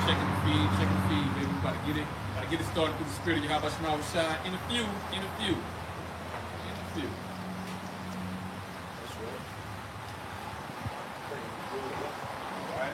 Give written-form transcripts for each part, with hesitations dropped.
checking the feed, baby. We about to get it started through the spirit of Yahawashi in a few. That's right.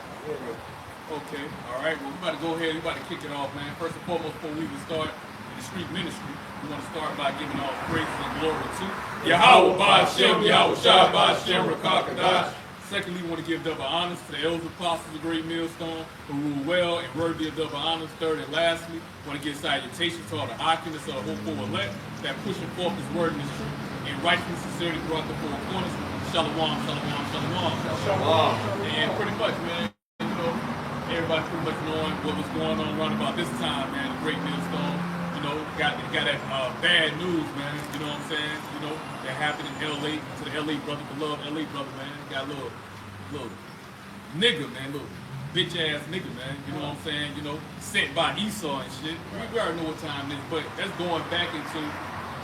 Okay, all right. Well, we about to go ahead. We about to kick it off, man. First and foremost, before we even start the street ministry, we want to start by giving all praises and glory to Yahawah, Bahasham, Yahawashi, Bahasham, Rawchaa, Qadash. Secondly, we want to give double honors to the elders, apostles, the great millstone, who rule well and worthy of double honors. Third and lastly, we want to give salutations to all the occupants of the Halalyam elect that pushing forth His word and His truth in righteousness and sincerity throughout the four corners. Shalawam, shalawam, shalawam. Shalawam. And pretty much, man, you know, everybody pretty much knowing what was going on around about this time, man. The great millstone, you know, got that bad news, man. You know what I'm saying? You know, that happened in LA to the LA brother, beloved LA brother, man. Got a little nigga, man, little bitch ass nigga, man. You know what I'm saying? You know, sent by Esau and shit. We already know what time it is, but that's going back into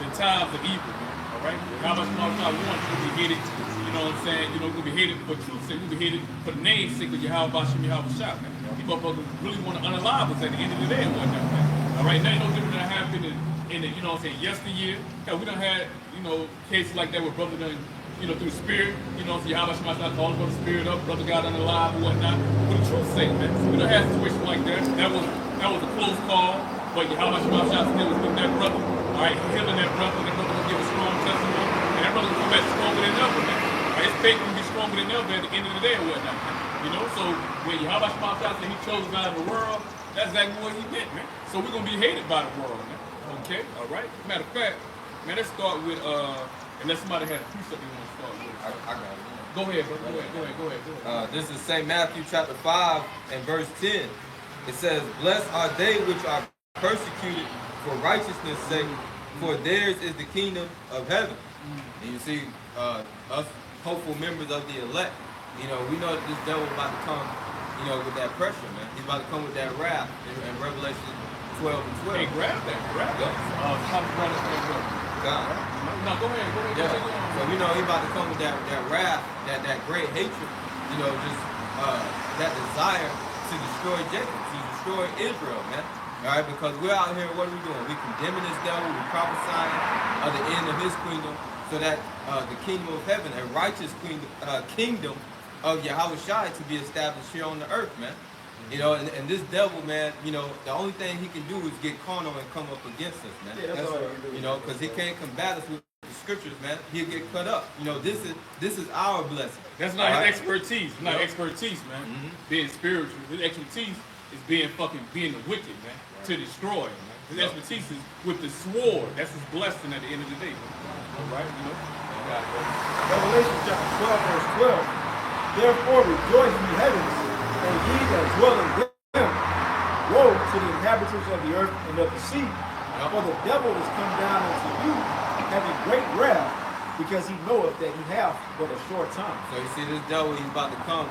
the times of evil, man. All right? How much more time we want to be hated? You know what I'm saying? You know, we're gonna be hated for truth's sake. We're gonna be hated for the name's sake of Yahawashi, Yahawashi, man. These motherfuckers really want to unalive us at the end of the day and whatnot, man. All right, now you know different than happened in the, you know what I'm saying, yesteryear. Hell, we done had, you know, cases like that where brother done, you know, through the spirit, you know, so Yahawashi might not call the spirit up, brother got unalive or whatnot. For the truth's sake, man. So we done had situations like that. That was a close call, but Yahawashi still was with that brother. All right, healing that brother will give a strong testimony, and that brother will come back stronger than ever, man. All right, his faith will be stronger than ever at the end of the day or whatnot, man. You know, so when Yahawashi said he chose us out of the world, that's exactly what he meant, man. So we're gonna be hated by the world, man. Okay, all right. Matter of fact, man, let's start with unless somebody had a precept they want to start with. I got it. Go ahead, bro. Go ahead. This is St. Matthew chapter 5 and verse 10. It says, "Blessed are they which are persecuted for righteousness' sake, for theirs is the kingdom of heaven." And you see, us hopeful members of the elect, you know, we know that this devil about to come, you know, with that pressure, man. He's about to come with that wrath in Revelation 12 and 12. Hey, grab that. How to run it? God. No, go ahead. Yeah. So we know he's about to come with that wrath, that great hatred, you know, just that desire to destroy Jacob, to destroy Israel, man. All right, because we're out here, what are we doing? We're condemning this devil, we're prophesying of the end of his kingdom, so that the kingdom of heaven, a righteous kingdom of Yahawashi to be established here on the earth, man. You know, and this devil, man, you know, the only thing he can do is get carnal and come up against us, man. Yeah, that's all he can do. You know, because he can't combat us with the scriptures, man. He'll get cut up. You know, this is our blessing. That's not his expertise. It's not expertise, man. Being spiritual. His expertise is being the wicked, man. To destroy, man. His expertise is with the sword. That's his blessing at the end of the day, man. All right, you know. Revelation chapter 12, verse 12. Therefore rejoice in the heavens, and ye that dwell in them. Woe to the inhabitants of the earth and of the sea. For the devil is come down unto you, having great wrath, because he knoweth that he hath but a short time. So you see, this devil, he's about to come,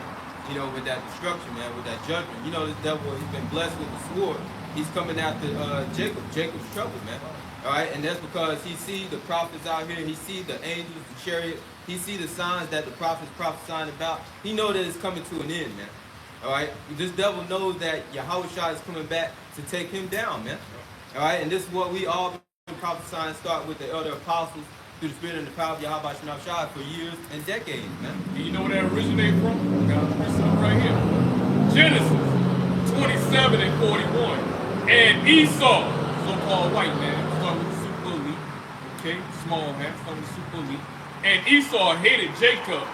you know, with that destruction, man, with that judgment. You know, this devil, he's been blessed with the sword. He's coming after Jacob's trouble, man. All right, and that's because he see the prophets out here. He see the angels, the chariot. He see the signs that the prophets prophesying about. He know that it's coming to an end, man. All right, this devil knows that Yahawashi is coming back to take him down, man. All right, and this is what we all been prophesying, start with the elder apostles through the spirit and the power of Yahawashi for years and decades, man. And you know where that originated from? I got a precept right here. Genesis 27 and 41. And Esau, so-called white man, start with the super elite, okay, small hat, start with the super elite. And Esau hated Jacob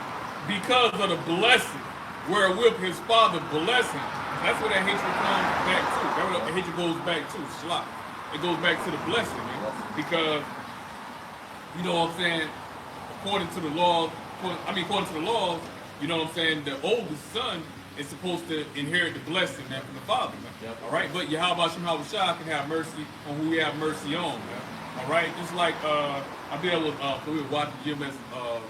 because of the blessing wherewith his father blessed him. That's where that hatred comes back to. That's where the hatred goes back to. Shalak. It goes back to the blessing, man. Because, you know what I'm saying, according to the laws, you know what I'm saying, the oldest son is supposed to inherit the blessing, man, from the father, man. Yep. All right, but Yahawashi can have mercy on who we have mercy on, man. All right, just like I been able to, we were watching GMS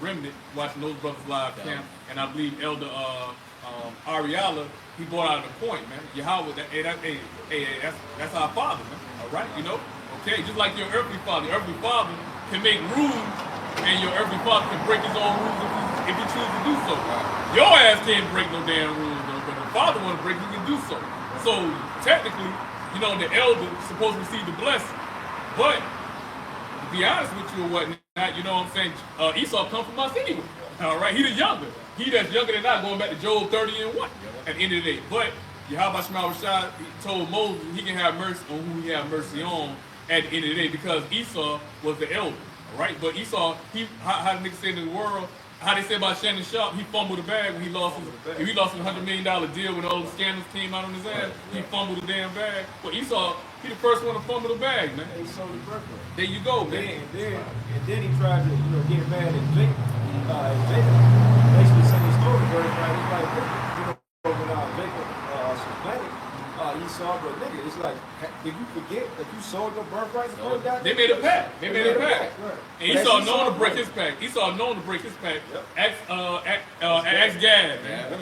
Remnant, watching those brothers live camp, and I believe Elder Ariala, he brought out the point, man. Yahawah, that's our father, man. All right, you know, okay, just like your earthly father can make rules, and your earthly father can break his own rules if he chooses to do so. Your ass can't break no damn rules, though, but the father want to break, he can do so. So technically, you know, the elder is supposed to receive the blessing. But to be honest with you or whatnot, you know what I'm saying? Esau come from us anyway. All right, he the younger. He that's younger than I, going back to Job 30:1 at the end of the day. But Yahawah Shemawashah told Moses he can have mercy on who he have mercy on at the end of the day because Esau was the elder. All right, but Esau, how the niggas say in the world, how they say about Shannon Sharp, he fumbled the bag when he lost his $100 million deal when all the scandals came out on his ass. He fumbled the damn bag. But Esau, he the first one to fumble the bag, man. He sold the birthright. There you go, man. And then he tried to, get mad at Jacob. Jacob basically said he stole the birthright. He's like, when Jacob supplanted Esau, but nigga, it's like, did you forget that you sold your birthright before you got They made a pact. They made a pact. Right. And Esau known to break his pact. Esau known to break his pact. Yep. Ask Gad, man.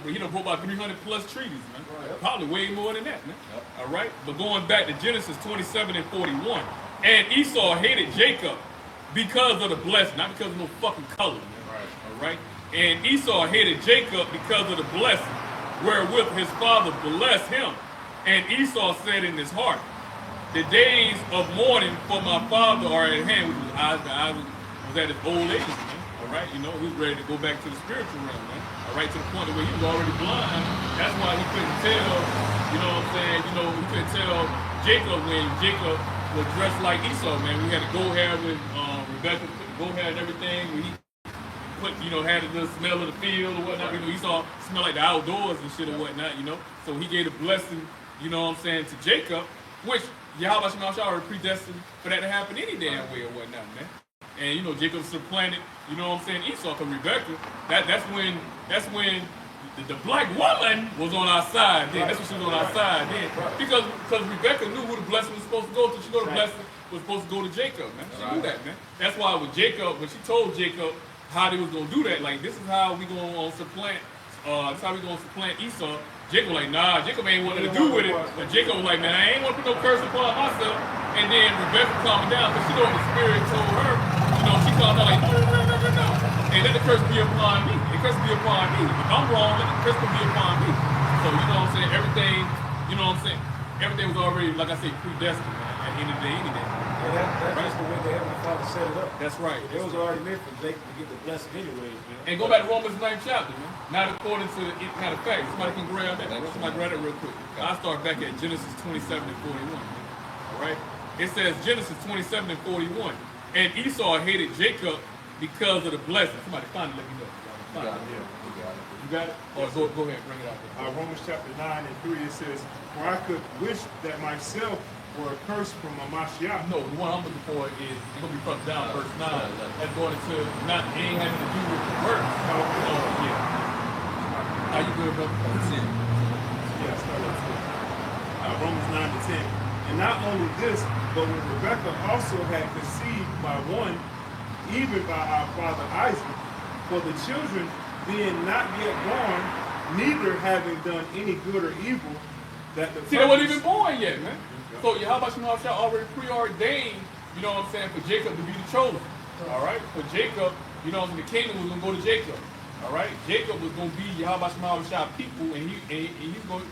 He done broke about 300 plus treaties, man. Right. Probably way more than that, man. Yep. All right? But going back to Genesis 27:41, and Esau hated Jacob because of the blessing, not because of no fucking color, man. Right. All right? And Esau hated Jacob because of the blessing, wherewith his father blessed him. And Esau said in his heart, the days of mourning for my father are at hand, which was at his old age, man. All right, he was ready to go back to the spiritual realm, man. All right, to the point where he was already blind. That's why he couldn't tell, you know what I'm saying? He couldn't tell Jacob when Jacob was dressed like Esau, man. We had to go hair with Rebecca, put the go hair and everything. When he had the smell of the field or whatnot. Esau smelled like the outdoors and shit or whatnot, So he gave a blessing, you know what I'm saying, to Jacob, which Yahawah Shemawashah already predestined for that to happen any damn way or whatnot, man. And Jacob supplanted, you know what I'm saying, Esau, because Rebecca, that's when the black woman was on our side then. That's when she was on our side then. Because Rebecca knew who the blessing was supposed to go to. She knew the blessing was supposed to go to Jacob, man. She knew that, man. That's why with Jacob, when she told Jacob how they was gonna do that, like, this is how we gonna supplant Esau. Jacob was like, nah, Jacob ain't wanting to do with it. But Jacob was like, man, I ain't want to put no curse upon myself. And then Rebecca calmed down because she know what the spirit told her. She calmed down like, no. And let the curse be upon me. The curse be upon me. If I'm wrong, let the curse be upon me. So, you know what I'm saying? Everything was already, like I said, predestined, man, at the end of the day, any day. Yeah, that's just the way the Heavenly Father set it up. That's right. It was already meant for Jacob to get the blessing anyways, man. And go back to Romans 9th chapter, man. Not according to the kind of fact. Somebody can grab that. Somebody grab it real quick. I'll start back at Genesis 27:41. All right? It says Genesis 27:41. And Esau hated Jacob because of the blessing. Somebody find it, let me know. You got it? Or go ahead, bring it out there. Romans chapter 9:3, it says, for I could wish that myself were a curse from a Mashiach. No, the one I'm looking for is it's gonna be from down verse 9. That's going into ain't having to do with the works. Yeah. How you good, brother? Yeah, start with 10. Romans 9-10. And not only this, but when Rebekah also had conceived by one, even by our father Isaac, for the children being not yet born, neither having done any good or evil, that the they weren't even born yet, man. So Yahawah Shemawashah already preordained, you know what I'm saying, for Jacob to be the chosen. All right? For Jacob, you know, the kingdom was going to go to Jacob. All right? Jacob was going to be Yahawah Shemawashah people, and he's going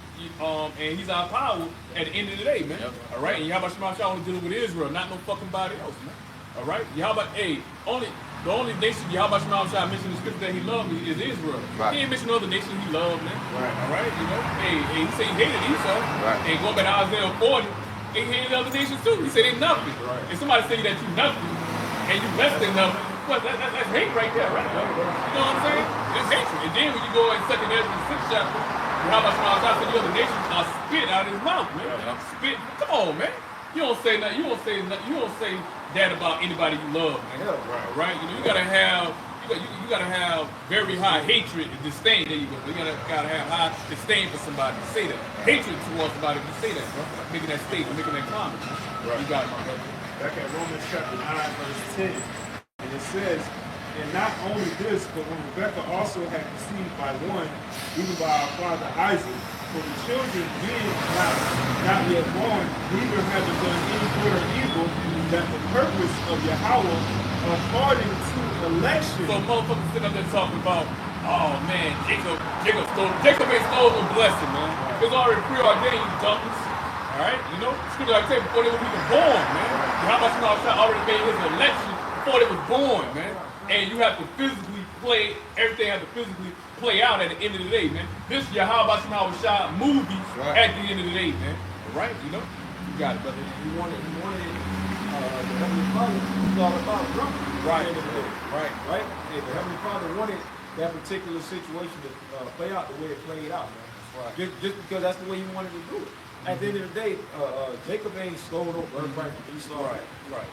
and he's our power at the end of the day, man. Yep. All right? And Yahawah Shemawashah only dealing with Israel, not no fucking body else, man. All right? The only nation Yahawah Shemawashah mentioned in the scripture that he loved is Israel. Right. He ain't mentioned other nations he loved, man. Right. All right? He said he hated Esau. Right. And going back to Isaiah 40, he hated other nations too. He said they nothing. Right. And somebody say that you nothing, and you less than nothing, well, that's hate right there, right? You know what I'm saying? That's hatred. And then when you go in 2nd Ezra, the 6th chapter, Yahawah Shemawashah said the other nations are spit out of his mouth, man. Yeah. Spit. Come on, man. You don't say nothing. You don't say that about anybody you love, man. Yeah, right? You gotta have very high hatred and disdain. There you go. You gotta have high disdain for somebody to say that. Hatred towards somebody to say that, bro. Making that statement, making that comment. Right. You got it, my brother. Back at Romans chapter 9, verse 10, and it says, and not only this, but when Rebekah also had conceived by one, even by our father Isaac, for the children being not yet born, neither having done any good or evil, that the purpose of Yahawah according to election. So motherfuckers sitting up there talking about Oh man, Jacob ain't stole the blessing, man. It's already preordained, you dummies. Alright, you know, scripture like I said before they were even born, man. How much Yahawah already made his election before they was born, man. And you have to physically play, everything has to physically play out at the end of the day, man. This Yahawah movie at the end of the day, man. Alright, you know? You got it, brother. He wanted the Heavenly Father, it's all about drunk. Right. Right. Right? And the Heavenly Father wanted that particular situation to play out the way it played out, man. Right. Just because that's the way he wanted to do it. At the end of the day, Jacob ain't stole no birthright from Esau. Right.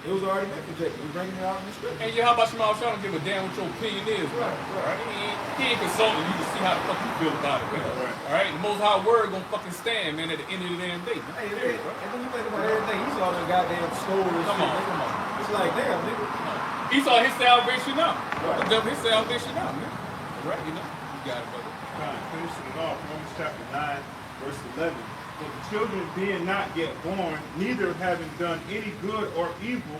It was already meant for Jacob. He's bringing it out in the scripture. And Yahawah don't give a damn what your opinion is, man. Right. He ain't consulting you to see how the fuck you feel about it, man. Alright? The Most High Word gonna fucking stand, man, at the end of the damn day, man. Hey, and then you think about everything, Esau done goddamn stole this Come shit. on. It's like, damn, nigga. He saw his salvation out. Right. His salvation out, man. Right, you know? You got it, brother. Finishing it off, Romans chapter 9, verse 11. For the children being not yet born, neither having done any good or evil,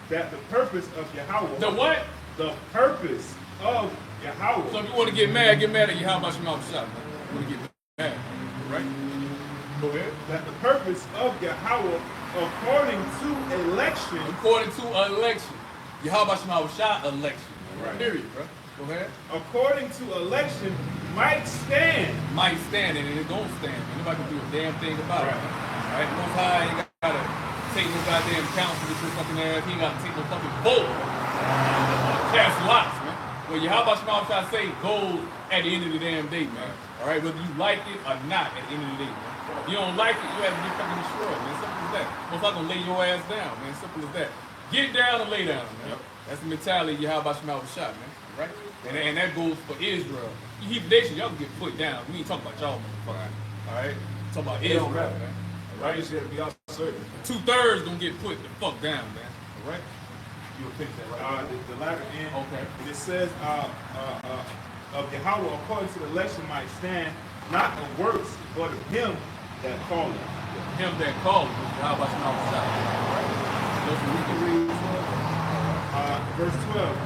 that the purpose of Yahawah. The what? The purpose of Yahawah. So if you want to get mad at Yahawah, man. You want to get mad, right? Go ahead. That the purpose of Yahawah, according to election. According to election. Yahawah election. Right. Period, bro. Go ahead. According to election, might stand. Might stand and it don't stand. Man. Nobody can do a damn thing about it. All right? Most High ain't gotta take no goddamn counsel with your fucking ass. He ain't gotta take no fucking vote. Cast lots, man. Well, Yahawah say goes at the end of the damn day, man. All right? Whether you like it or not at the end of the day, man. If you don't like it, you have to get fucking destroyed, man. Simple as that. Most High gonna lay your ass down, man. Simple as that. Get down and lay down, man. That's the mentality of Yahawah, man. Right? And that goes for Israel. You Hebrew nation, y'all can get put down. We ain't talking about y'all, motherfucker. Alright? Talking about Israel, man. Right? Just gotta be all certain. 2/3 gonna get put the fuck down, man. Alright? You will finish that, right? The latter end. Okay. And it says of Yahawah, according to the election, might stand, not of works, but of him that calleth. Him that called him, Yahawah. Right? Those who we can read. Verse 12.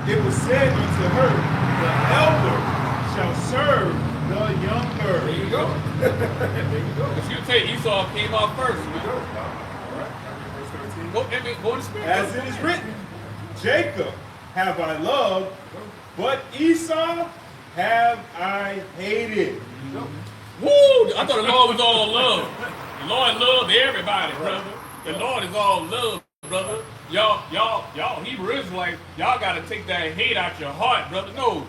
It was said unto her, the elder shall serve the younger. There you go. There you go. If you take Esau came out first, man. Alright. Verse 13. Go in the spirit. As it is written, Jacob have I loved, but Esau have I hated. Woo! I thought the Lord was all love. The Lord loved everybody, brother. The Lord is all love, brother. Y'all Hebrew Israelites, y'all gotta take that hate out your heart, brother. No,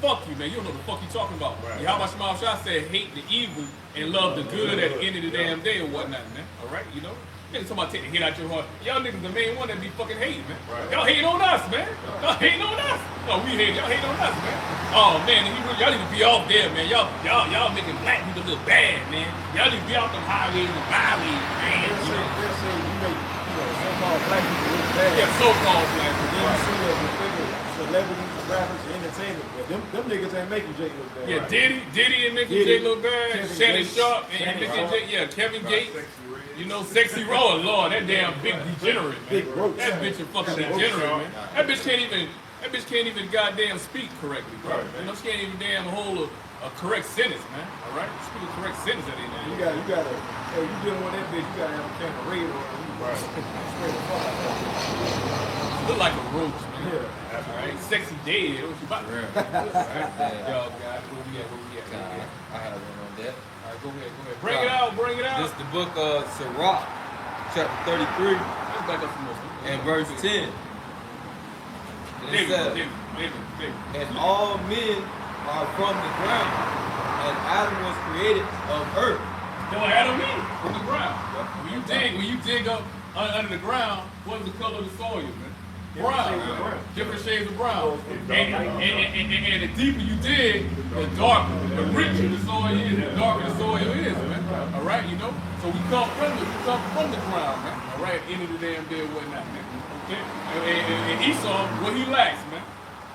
fuck you, man. You don't know what the fuck you talking about. Yahawah said hate the evil and love the good at the end of the damn day or whatnot, man. Alright, you know? Niggas talking about taking the hate out your heart. Y'all niggas the main one that be fucking hating, man. Y'all hating on us, man. Y'all hating on us. No, we hate y'all hating on us, man. Oh man, y'all need to be off there, man. Y'all making black people look bad, man. Y'all need to be off them highways and byways, man. They'll say you make so-called black people look bad. Yeah, so-called black people. Then you see the celebrities, rappers, entertainment. But them niggas ain't making Jake look bad. Yeah, right? Diddy and making Jay look bad. Kevin Shannon Gates. Sharp and Shannon making Sharp. Jay, Kevin Gates. You know, Sexy Raw, Lord, that damn big degenerate, man. Big roach. That bitch a fucking degenerate, man. That bitch can't even goddamn speak correctly, bro. You know, she can't even damn hold a correct sentence, man. All right, speak a correct sentence at the end of the day. You gotta, hey, you dealing with that bitch, you gotta have a camera radar on you. Right. Straight the fuck out that bitch. Look like a roach, man. Yeah. All right, sexy dead. What you about to do? Y'all got where we at? I have one on that. All right, go ahead. Bring it out. This is the book of Sirach, chapter 33, Let's back up some more. and verse 10. And it says, David. and all men are from the ground, and Adam was created of earth. No, Adam me from the ground. When you dig up under the ground, what's the color of the soil, man? Brown. Different shades of brown. And the deeper you dig, the darker, the richer the soil is, the darker the soil is, man. All right, you know. So we come from the ground, man. All right, end of the damn day, whatnot, man. Okay. And Esau, what he lacks, man.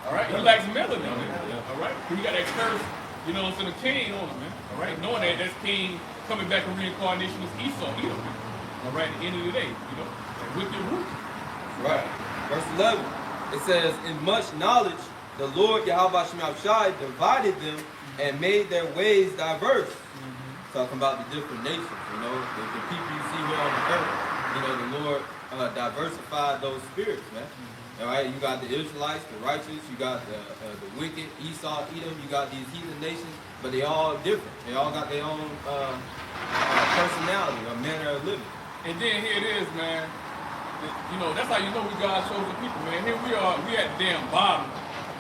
All right, he lacks melanin, man. All right, he got that curse, you know, it's in the Cain on him, man. All right, knowing that that's Cain coming back in reincarnation is Esau, Edom, man. All right, at the end of the day, you know, and with your root. Right. Verse 11, it says, in much knowledge the Lord Yahawashi divided them and made their ways diverse. Talking about the different nations, you know, the people you see here on the earth. You know, the Lord diversified those spirits, man. All right, you got the Israelites, the righteous, you got the wicked, Esau, Edom, you got these heathen nations, but they all different. They all got their own personality, or manner of living. And then here it is, man. You know, that's how you know we God's chosen people, man. Here we are, we at the damn bottom.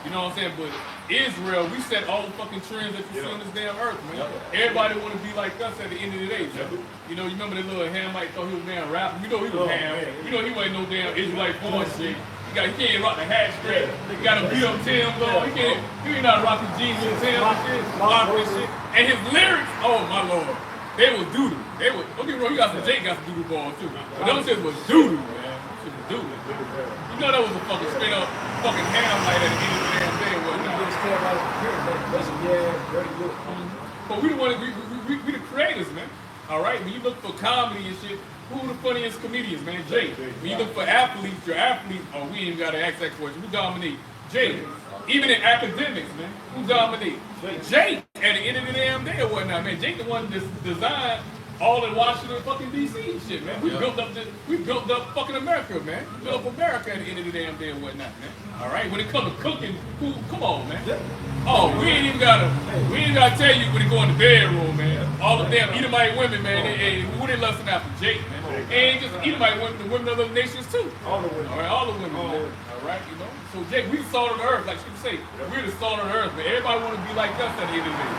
You know what I'm saying? But Israel, we set all the fucking trends that you see on this damn earth, man. Everybody want to be like us at the end of the day, man. You know, you remember that little Hamite thought he was damn rapper? You know he was ham. You know he wasn't no damn Israelite born shit. He can't rock the hat straight. He got to beat up Tim, though. He ain't not rocking jeans with Tim and shit. And shit. And his lyrics, oh my lord, they was doodoo. They was, don't get me wrong, Jake got some doodoo balls too. But them shit was doodoo, man. Shit was doodoo. You know that was a fucking straight up fucking Hamite at the end of the damn day, wasn't it? But we the one, we the creators, man. All right, when you look for comedy and shit, who the funniest comedians, man? Jake. When you look for athletes, your athletes, oh, we ain't even gotta ask that question. Who dominate? Jake. Even in academics, man, who dominate? Jake. At the end of the damn day or whatnot, man. Jake the one that designed all in Washington fucking DC and shit, man. We built up fucking America, man. We built up America at the end of the damn day and whatnot, man. All right, when it comes to cooking, come on, man. Oh, we ain't gotta tell you when they go in the bedroom, man. All the damn Edomite women, man, who they lusting after Jake, man. And just Edomite women, the women of other nations too. All the women. All right, all the women, man. All right, you know. So Jake, we the salt of the earth, like she would say. We're the salt of the earth, man. Everybody want to be like us at the end of the day.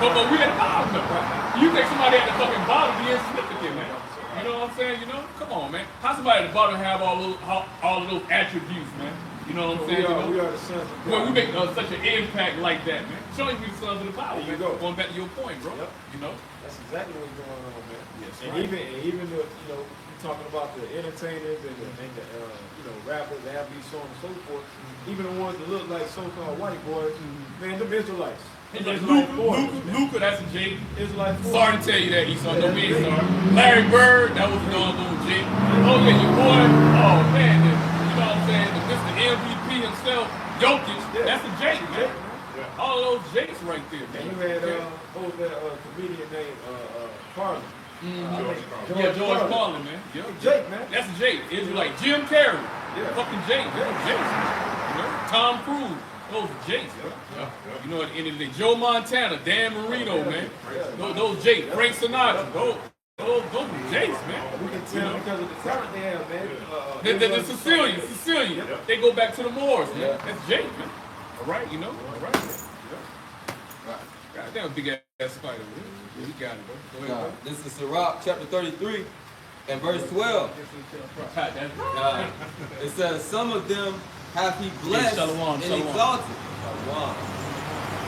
But we at the bottom, though. You think somebody at the fucking bottom be insignificant, man? You know what I'm saying? You know? Come on, man. How somebody at the bottom have all of those attributes, man? You know what I'm saying? We are the sons of God. Well, we make such an impact like that, man. Showing you the sons of the power, There you man. go. Going back to your point, bro. Yep. You know? That's exactly what's going on, man. Yes, And right. even the, you know, you're talking about the entertainers and the you know, rappers, athletes, so on and so forth. Even the ones that look like so-called white boys, man, them Israelites. It's like Luca, that's a Jake. Israelite boys. Sorry to tell you that, Esau. No, we ain't sorry. Larry Bird, that was a doggone Jake. Oh, yeah, your boy. Oh, man. You know what I'm saying? The Mr. MVP himself, Jokic, that's a Jake, man. All of those Jakes right there, man. And you had, what was that comedian named Carlin? George Carlin, man. Yeah, Jake, man. That's a Jake. Israelite. Jim Carrey. Yeah. Fucking Jake. That's Jake. You know? Tom Cruise. Those are Jakes. You know, at the end of the day, Joe Montana, Dan Marino, man. Those Jakes. Frank Sinatra. Those are Jakes, man. We can tell because of the talent they have, man. The Sicilian. They go back to the Moors, man. That's Jake, man. All right, you know? All right. Goddamn big ass spider. Yeah, he got it, bro. Go ahead, bro. This is Sirach chapter 33 and verse 12. It says, some of them have he blessed Shalawam, and Shalawam. exalted. Shalawam.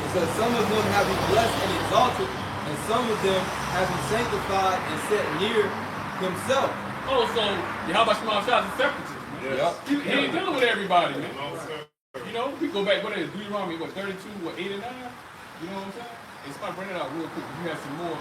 It says, some of them have he blessed and exalted, and some of them have he sanctified and set near himself. Oh, so Yahawashi is a separatist, man. Yep. He ain't dealing with everybody, man. You know, we go back, what is it, Deuteronomy, 32, 8 and 9? You know what I'm saying? It's about bring it out real quick. You have some more.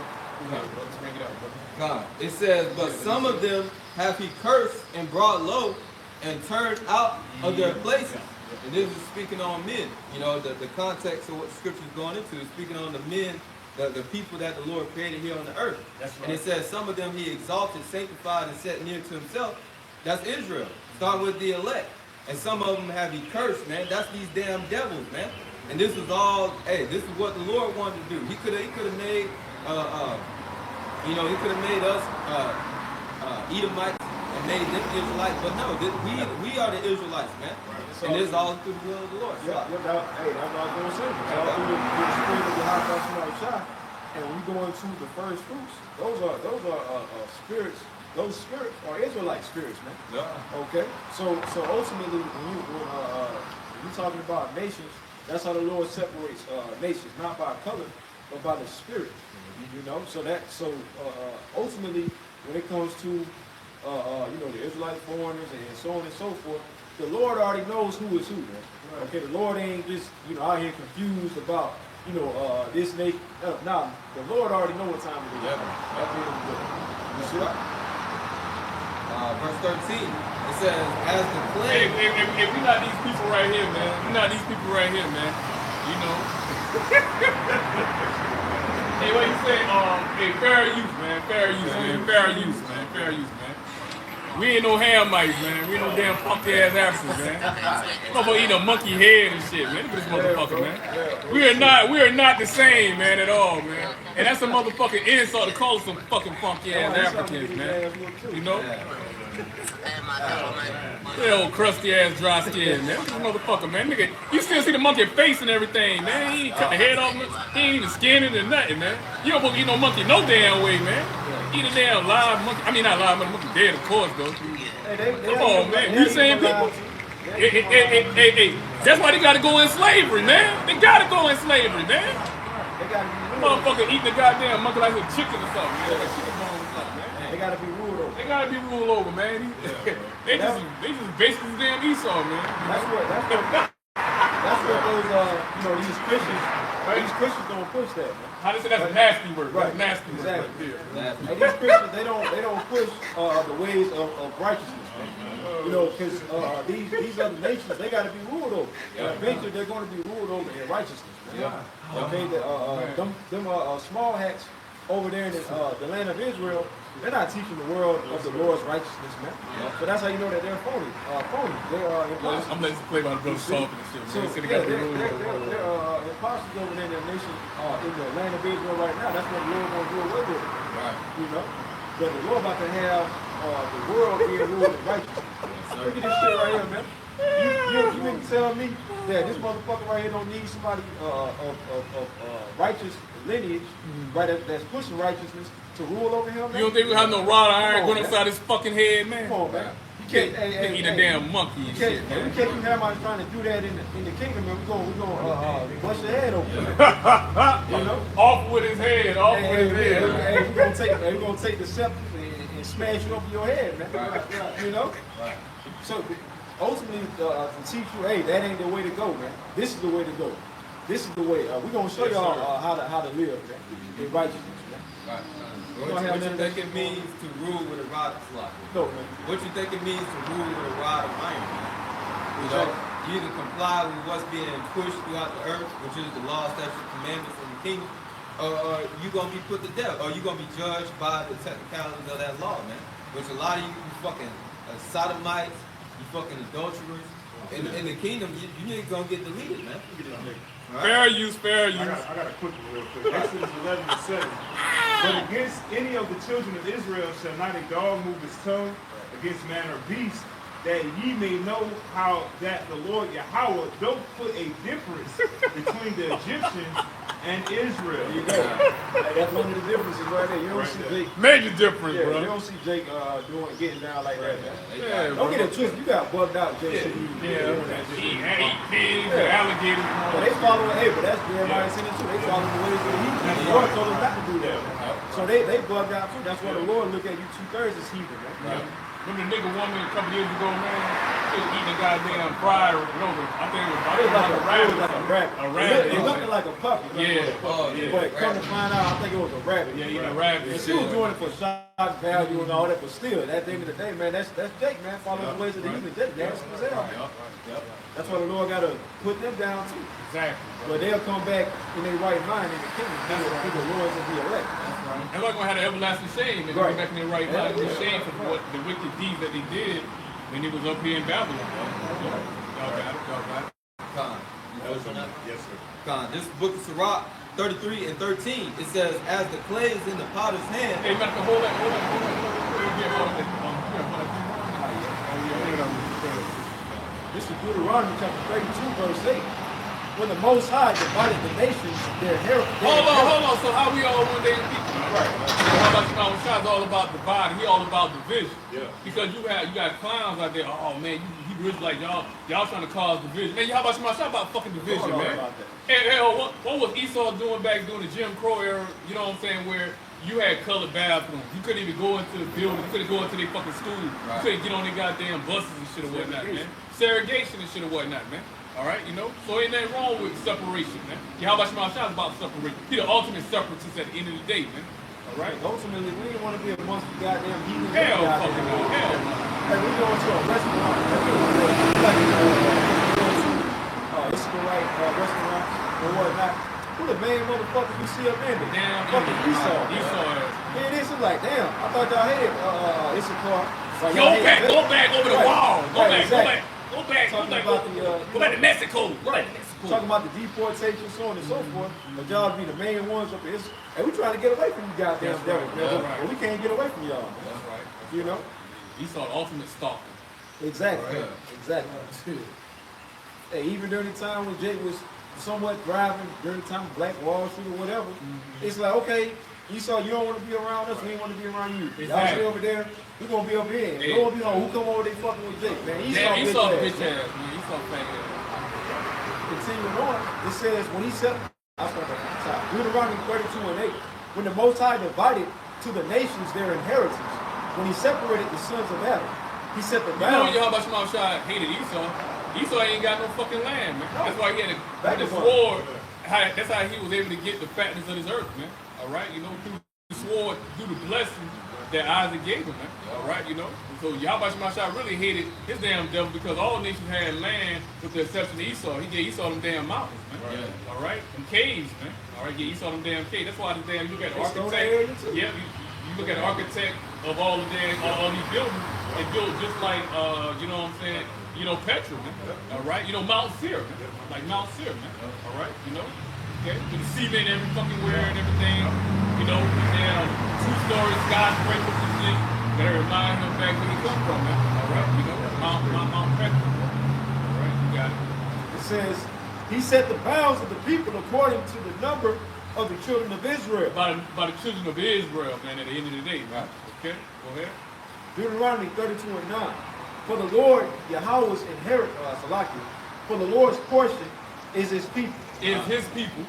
Let's bring it out, brother. God. It says, but some of them have he cursed and brought low and turned out of their places. And this is speaking on men. You know, the context of what the scripture is going into is speaking on the men, the people that the Lord created here on the earth. That's right. And it says, some of them he exalted, sanctified, and set near to himself. That's Israel. Starting with the elect. And some of them have he cursed, man. That's these damn devils, man. And this is all, hey, this is what the Lord wanted to do. He could have made, you know, he could have made us Edomites and made them Israelites, but no, we are the Israelites, man. And this is all through the will of the Lord. Hey, that's what I was going to say. All through the spirit of the Rawchaa. And when we go into the first fruits, those are spirits. Those spirits are Israelite spirits, man. Yeah. Okay. So ultimately, when you're talking about nations, that's how the Lord separates nations, not by color, but by the spirit. You know, so ultimately, when it comes to you know, the Israelite foreigners and so on and so forth, the Lord already knows who is who, man. Right. Okay, the Lord ain't just, you know, out here confused about, you know, this nation. Nah, the Lord already know what time it is. Yeah. At the end of the day. You see that? verse 13. It says, as the Hey, clay. if we not these people right here, man. We not these people right here, man. You know. Hey, what you say? Hey, fair use, man. Fair use, man. Fair use, man. Fair use, man. We ain't no Hamites, man. We ain't no damn funky ass Africans, man. Motherfucker eating a monkey head and shit, man. Look at this motherfucker, man. We are not the same, man, at all, man. And that's a motherfucking insult to call us some fucking funky ass Africans, man. You know? That old crusty ass dry skin, man. Look at this motherfucker, man. Nigga, you still see the monkey face and everything, man. He ain't cut the head off, he ain't even skin it or nothing, man. You don't supposed to eat no monkey no damn way, man. Eat a damn live monkey. I mean, not live monkey, dead, of course, though. Come on, man. We same people. Hey, that's why they gotta go in slavery, man. They gotta go in slavery, man. Motherfucker eating the goddamn monkey like a chicken or something, man. Like chicken bone or something, man. They gotta be ruled over. They gotta be ruled over, man. They just basically damn Esau, man. That's what those these Christians don't push that, man. How they say that's a nasty word. Right. That's nasty Exactly. word. And these Christians, they don't push the ways of righteousness, man. You know, because these other nations, they got to be ruled over. Eventually, they're going to be ruled over in righteousness, man. Okay, them small hats over there in the land of Israel, they're not teaching the world of the Lord's righteousness, man. So that's how you know that they're phony. They are I'm letting you play by the brother soft and shit, man. So, They they're got imposters over there in the nation, in the land of Israel right now. That's what the Lord going to do away with it. Right. You know? But the Lord about to have the world being ruled in righteousness. Look at this shit right here, man. You mean to tell me that this motherfucker right here don't need somebody of righteous lineage, right, that's pushing righteousness to rule over him, man? You don't think we have no rod of iron going upside his fucking head, man? Come on, man. You can't eat a damn monkey and shit, man. We can't be Hamites trying to do that in the kingdom, man. We're gonna bust your head open. You know? Off with his head, off with his head. Hey, we're gonna take the scepter and smash you over your head, man. You know? So ultimately, to teach you, hey, that ain't the way to go, man. This is the way to go. This is the way. We're gonna show y'all how to live, man, in righteousness, man. Right. What you think it means to rule with a rod of slot? No, man. What you think it means to rule with a rod of iron? You know, you either comply with what's being pushed throughout the earth, which is the law, statutes, commandments of the kingdom, or you gonna be put to death, or you gonna be judged by the technicalities of that law, man. Which a lot of you fucking sodomites, you fucking adulterers. In the kingdom, you niggas gonna get deleted, man. Fair use, fair use. I got a quick one real quick. Exodus 11:7. But against any of the children of Israel shall not a dog move his tongue against man or beast, that ye may know how that the Lord Yahawah don't put a difference between the Egyptians and Israel. There you go. That's one of the differences right there. You don't see Jake. Major difference, Yeah, bro. you don't see Jake getting down like that, man. Yeah, Don't get it twisted. You got bugged out, Jake. Eat pigs and alligators. But they follow, but that's Jeremiah seen it too. They follow the ways of the heathen. The Lord told them not to do that. So they bugged out too. That's why the Lord look at you 2/3 as heathen, man. Remember the nigga woman a couple years ago, man? She was eating a goddamn fried, I think it was It was like a rabbit. A rabbit. It looked like a puppy. Yeah. But come to find out, I think it was a rabbit. Yeah, eating a rabbit. And she was doing it for shock value and all that, but still, at the end of the day, man, that's Jake, man, following the ways of the heathen. That's nasty as hell. That's why the Lord got to put them down too. Exactly. But they'll come back in their right mind in the kingdom. Be the Lords of the elect. They're not going to have an everlasting shame. They're going to be back in their right mind. They're shame for what the wicked deeds that they did when he was up here in Babylon. Y'all got it. Khan. Yes, sir. Khan. This book of Sirach 33 and 13. It says, as the clay is in the potter's hand. Hey, man, hold on. This is Deuteronomy chapter 32, verse 8. When the Most High divided the nations, their heritage. Hold on. So how we all one day people? Right. How about you know, Shah's all about dividing. He all about division. Yeah. Because you got clowns out there. Oh man, you really like y'all trying to cause division. Man, how about you know, Shah about fucking division, man. And what was Esau doing back during the Jim Crow era? You know what I'm saying? Where you had colored bathrooms. You couldn't even go into the building. You couldn't go into their fucking school. You couldn't get on their goddamn buses and shit or whatnot, man. Segregation and shit or whatnot, man. All right, you know? So ain't nothing wrong with separation, man. How about Shah about separation? He the ultimate separatist at the end of the day, man. All right? Ultimately, we didn't want to be amongst the goddamn heathens. Hell fucking no. Hell no. Hey, we go to a restaurant. Like, it's the right restaurant or whatnot. Who the main motherfuckers we see up in there? Damn, fucking Esau. Esau. Man, this is like, damn, I thought y'all had Issachar. Like, Go back over the wall. Go back to Mexico. Talking about the deportation, so on and so forth. But y'all be the main ones up here. And we trying to get away from you goddamn devils, man. But we can't get away from y'all. That's right. You know? Esau, the ultimate stalker. Exactly. Right. Exactly. Hey, even during the time when Jake was somewhat thriving, during the time of Black Wall Street or whatever, it's like, okay, Esau, you don't want to be around us, we ain't want to be around you. Y'all Exactly. stay over there, we gonna be over here. Yeah. Go over here, who come over there fucking with Jake, man? Esau bitch bitch ass, man. Esau fat ass. Continuing on, it says when he said, I start at the top, Deuteronomy 32:8, when the Most High divided to the nations their inheritance, when he separated the sons of Adam, he set the bounds. You know Yahawashi hated Esau. Esau ain't got no fucking land, man. That's why he had to sword. That's how he was able to get the fatness of this earth, man. All right, you know, through the sword, through the blessing that Isaac gave him, man. All right, you know. So Yahawashi really hated his damn devil because all nations had land with the exception of Esau. He gave Esau them damn mountains, man. Right. All right, them caves, man. All right, gave Esau them damn caves. That's why the damn you look at the architect. Yeah, you look at the architect of all the damn all these buildings. They built just like you know what I'm saying. You know, Petra, man. All right, you know, Mount Seir, man. Like Mount Seir, man. All right, you know, okay, with the cement every fucking where and everything. You know, and 2-story skyscrapers and shit. Gotta remind him back where he come from, man. All right, you know, Mount Petra. All right, you got it. It says, he set the bounds of the people according to the number of the children of Israel. By the children of Israel, man. At the end of the day, right? Okay, go ahead. Deuteronomy 32:9. For the Lord, Yahawah's for the Lord's portion is his people. Is his people.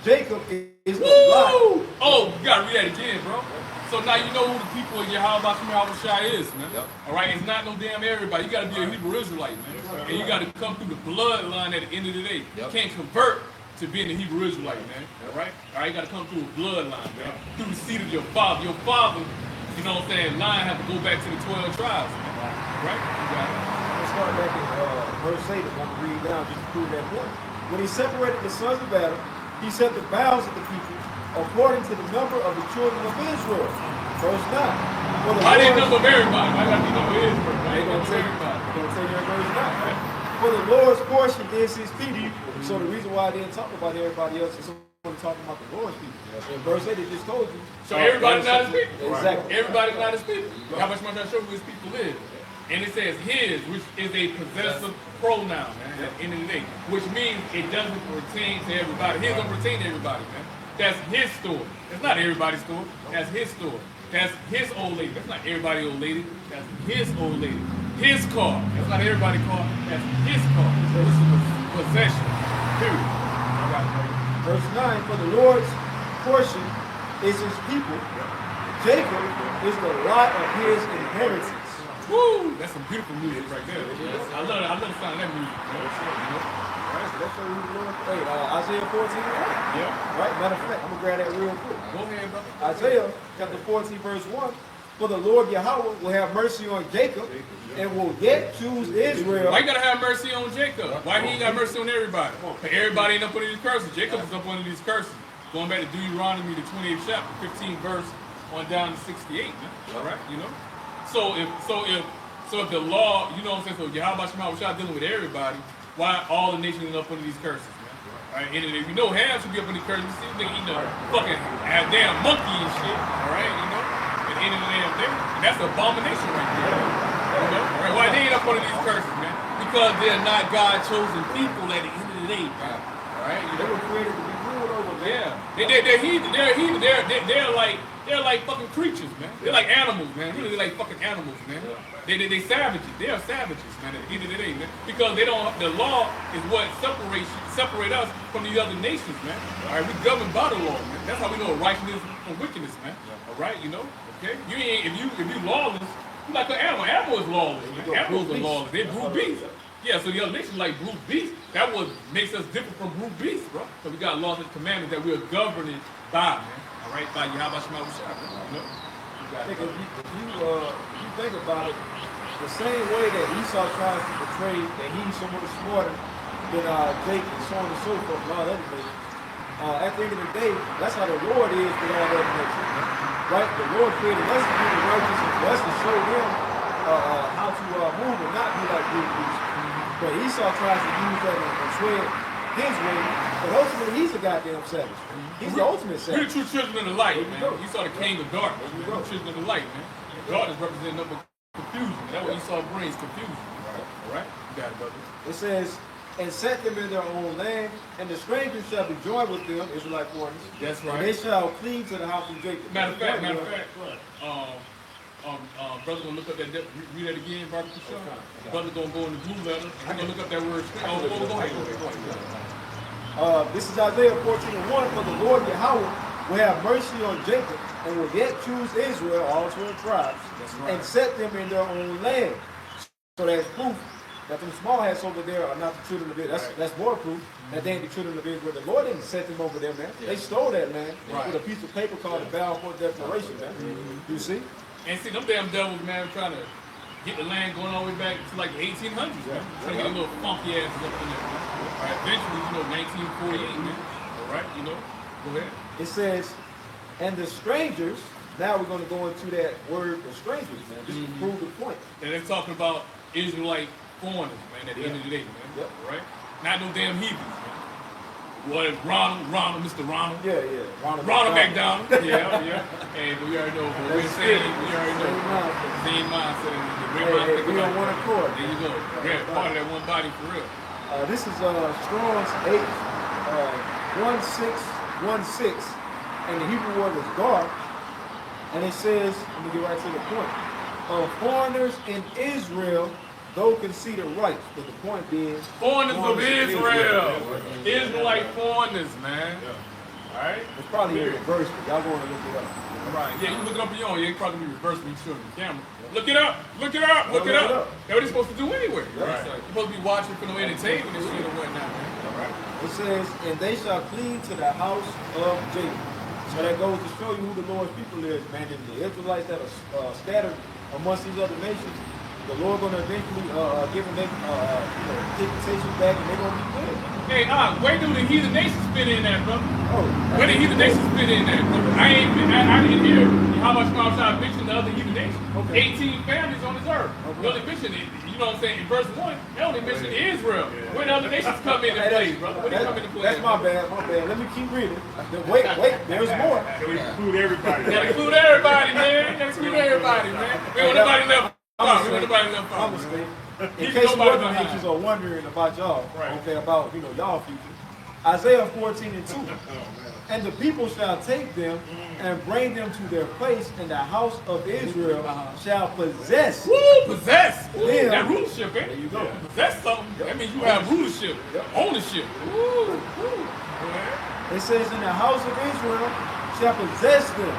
Jacob is the Woo! lot. Oh, you gotta read that again, bro. So now you know who the people of Yahawashi is, man. Yep. All right, it's not no damn everybody. You gotta be a Hebrew Israelite, man. And you gotta come through the bloodline at the end of the day. Yep. You can't convert to being a Hebrew Israelite, man. All right? All right, you gotta come through a bloodline, man. Through the seed of your father. Your father, you know what I'm saying, line have to go back to the 12 tribes, man. Right? You got it. Let's start back in verse 8. I'm going to read down just to prove that point. When he separated the sons of Adam, he set the bounds of the people according to the number of the children of Israel. Verse 9. Why they number everybody? Why gotta be number Israel? Why They're they going number to everybody? tell you in verse 9. For the Lord's portion is his people. So the reason why I didn't talk about everybody else is someone talking about the Lord's people. In verse 8, it just told you. So everybody's not his people. Exactly. Everybody's not his people. How much more trying to show who his people is? And it says his, which is a possessive pronoun, man, at the end of the day. Which means it doesn't pertain to everybody. His don't pertain to everybody, man. That's his store. It's not everybody's store. That's his store. That's his old lady. That's not everybody's old lady. That's his old lady. His car. That's not everybody's car. That's his car. So this is a possession. Period. All right, Verse 9, for the Lord's portion is his people. Jacob is the lot of his inheritance. woo! That's some beautiful music right there. I love it. I love the sound of that music. All right, so that's what we were doing. Wait, Isaiah 14, Yeah. right? Matter of fact, I'm going to grab that real quick. Go ahead, brother. Isaiah chapter 14, verse 1. For the Lord Yahawah will have mercy on Jacob and will yet choose Israel. Why you gotta have mercy on Jacob? Why he ain't got mercy on everybody? Everybody ain't up under these curses. Jacob is up under these curses. Going back to Deuteronomy, the 28th chapter, 15 verse on down to 68, man. All right, you know. So if the law, you know what I'm saying. So Yahawashi dealing with everybody. Why all the nations are up under these curses, man? All right, and if you know half should be up under these curses, you see nigga eating a fucking damn monkey and shit. All right, you know. At the end of the damn thing, and that's an abomination right there. You know? All right, why they ain't up under these curses, man? Because they're not God chosen people at the end of the day, man. All right, you They know. were created to be ruled over, man. Yeah, they're heathen. They're like fucking creatures, man. They're like animals, man. Really, they're like fucking animals, man. They savages. They are savages, man. At the end of the day, man. Because they don't. The law is what separate us from the other nations, man. All right, we governed by the law, man. That's how we know righteousness from wickedness, man. All right, you know. Okay, you ain't if you lawless, you like an animal. Animal is lawless, man. Animals are lawless. They're brute beasts. Yeah, so the other nations like brute beasts. That what makes us different from brute beasts, bro. So we got laws and commandments that we're governing by, man. All right, by Yahawashi, you know. I think if you think about it, the same way that Esau tries to portray that he's so much smarter than Jacob and so on and so forth and all that nations. At the end of the day, that's how the Lord is with all that nations. Right? The Lord created us to be the righteous and for us to show them how to move and not be like brute beasts. But Esau tries to use that and swear his way, but ultimately he's a goddamn savage. He's the ultimate We're the savage. true children of the light, man. go. You saw the king of darkness. There you We're go. the children of the light, man. Darkness represents nothing but confusion. That's what Esau brings, confusion. All right? You got it, brother. It says, and set them in their own land, and the strangers shall be joined with them, Israelite foreigners. That's And right. they shall cleave to the house of Jacob. Matter of fact, brother gonna look up that, read that again, barbecue show. Okay. Brother gonna go in the blue letter, and we're gonna look up that word. Go ahead. This is Isaiah 14:1. For the Lord Yahawah will have mercy on Jacob, and will yet choose Israel, all 12 tribes, right. and set them in their own land. So that's proof that them small hats over there are not the children of Israel. That's more proof that they ain't the children of Israel. The Lord didn't set them over there, man. They stole that land with a piece of paper called the Balfour Declaration, man. You see? And see, them damn devils, man, trying to get the land going all the way back to like the 1800s, man. Trying to get a little funky ass up in there, man. All right, eventually, 1948, man. All right, go ahead. It says, and the strangers, now we're going to go into that word, the strangers, man, just to prove the point. And they're talking about Israelite foreigners, man, at the end of the day, man. Yep. All right? Not no damn heathens, man. What, Ronald, Mr. Ronald? Yeah. Ronald McDonald. Yeah. And we already know what we're saying. We already know. Same mindset. Hey, we on one accord. There you go. We're part of that one body for real. This is Strong's 1616, and the Hebrew word is gar. And it says, let me get right to the point. Foreigners in Israel, though conceded rights, but the point being Foreigners of Israel. Israelite foreigners, man. All right? It's probably in reverse, but y'all want to look it up. Right. Yeah, you look it up on your own. You ain't probably be reversed when you show the camera. Look it up. Look it up. Look it up. That's what you're supposed to do anyway. Right. You're supposed to be watching for no entertainment and shit or whatnot, man. All right. It says, and they shall cleave to the house of Jacob. So that goes to show you who the Lord's people is, man. And the Israelites that are scattered amongst these other nations, the Lord going to eventually give them dispensation back, and they're going to be good. Hey, where do the heathen nations fit in that, brother? Oh, Where the heathen nations fit in that, brother? I didn't hear how much Rawchaa mentioned the other heathen nations. Okay. 18 families on this earth. Okay. They only mentioned it, you know what I'm saying, in verse 1, they only mentioned Israel. Where the other nations come into play, brother? Where they come into play? That's my bad. Let me keep reading. Wait, there's more. So we include everybody. You gotta include everybody, man. You gotta include everybody, man. We don't want nobody left out. We don't want nobody left I'm out. a state. In Keep case you nobody other behind. nations are wondering about y'all, Right. okay, about y'all future. Isaiah 14:2. And the people shall take them and bring them to their place, and the house of Israel shall possess. Woo, possess. Woo, Yeah. that rulership, eh? There you go. Possess something. That means you have rulership, ownership. Woo. It says, in the house of Israel shall possess them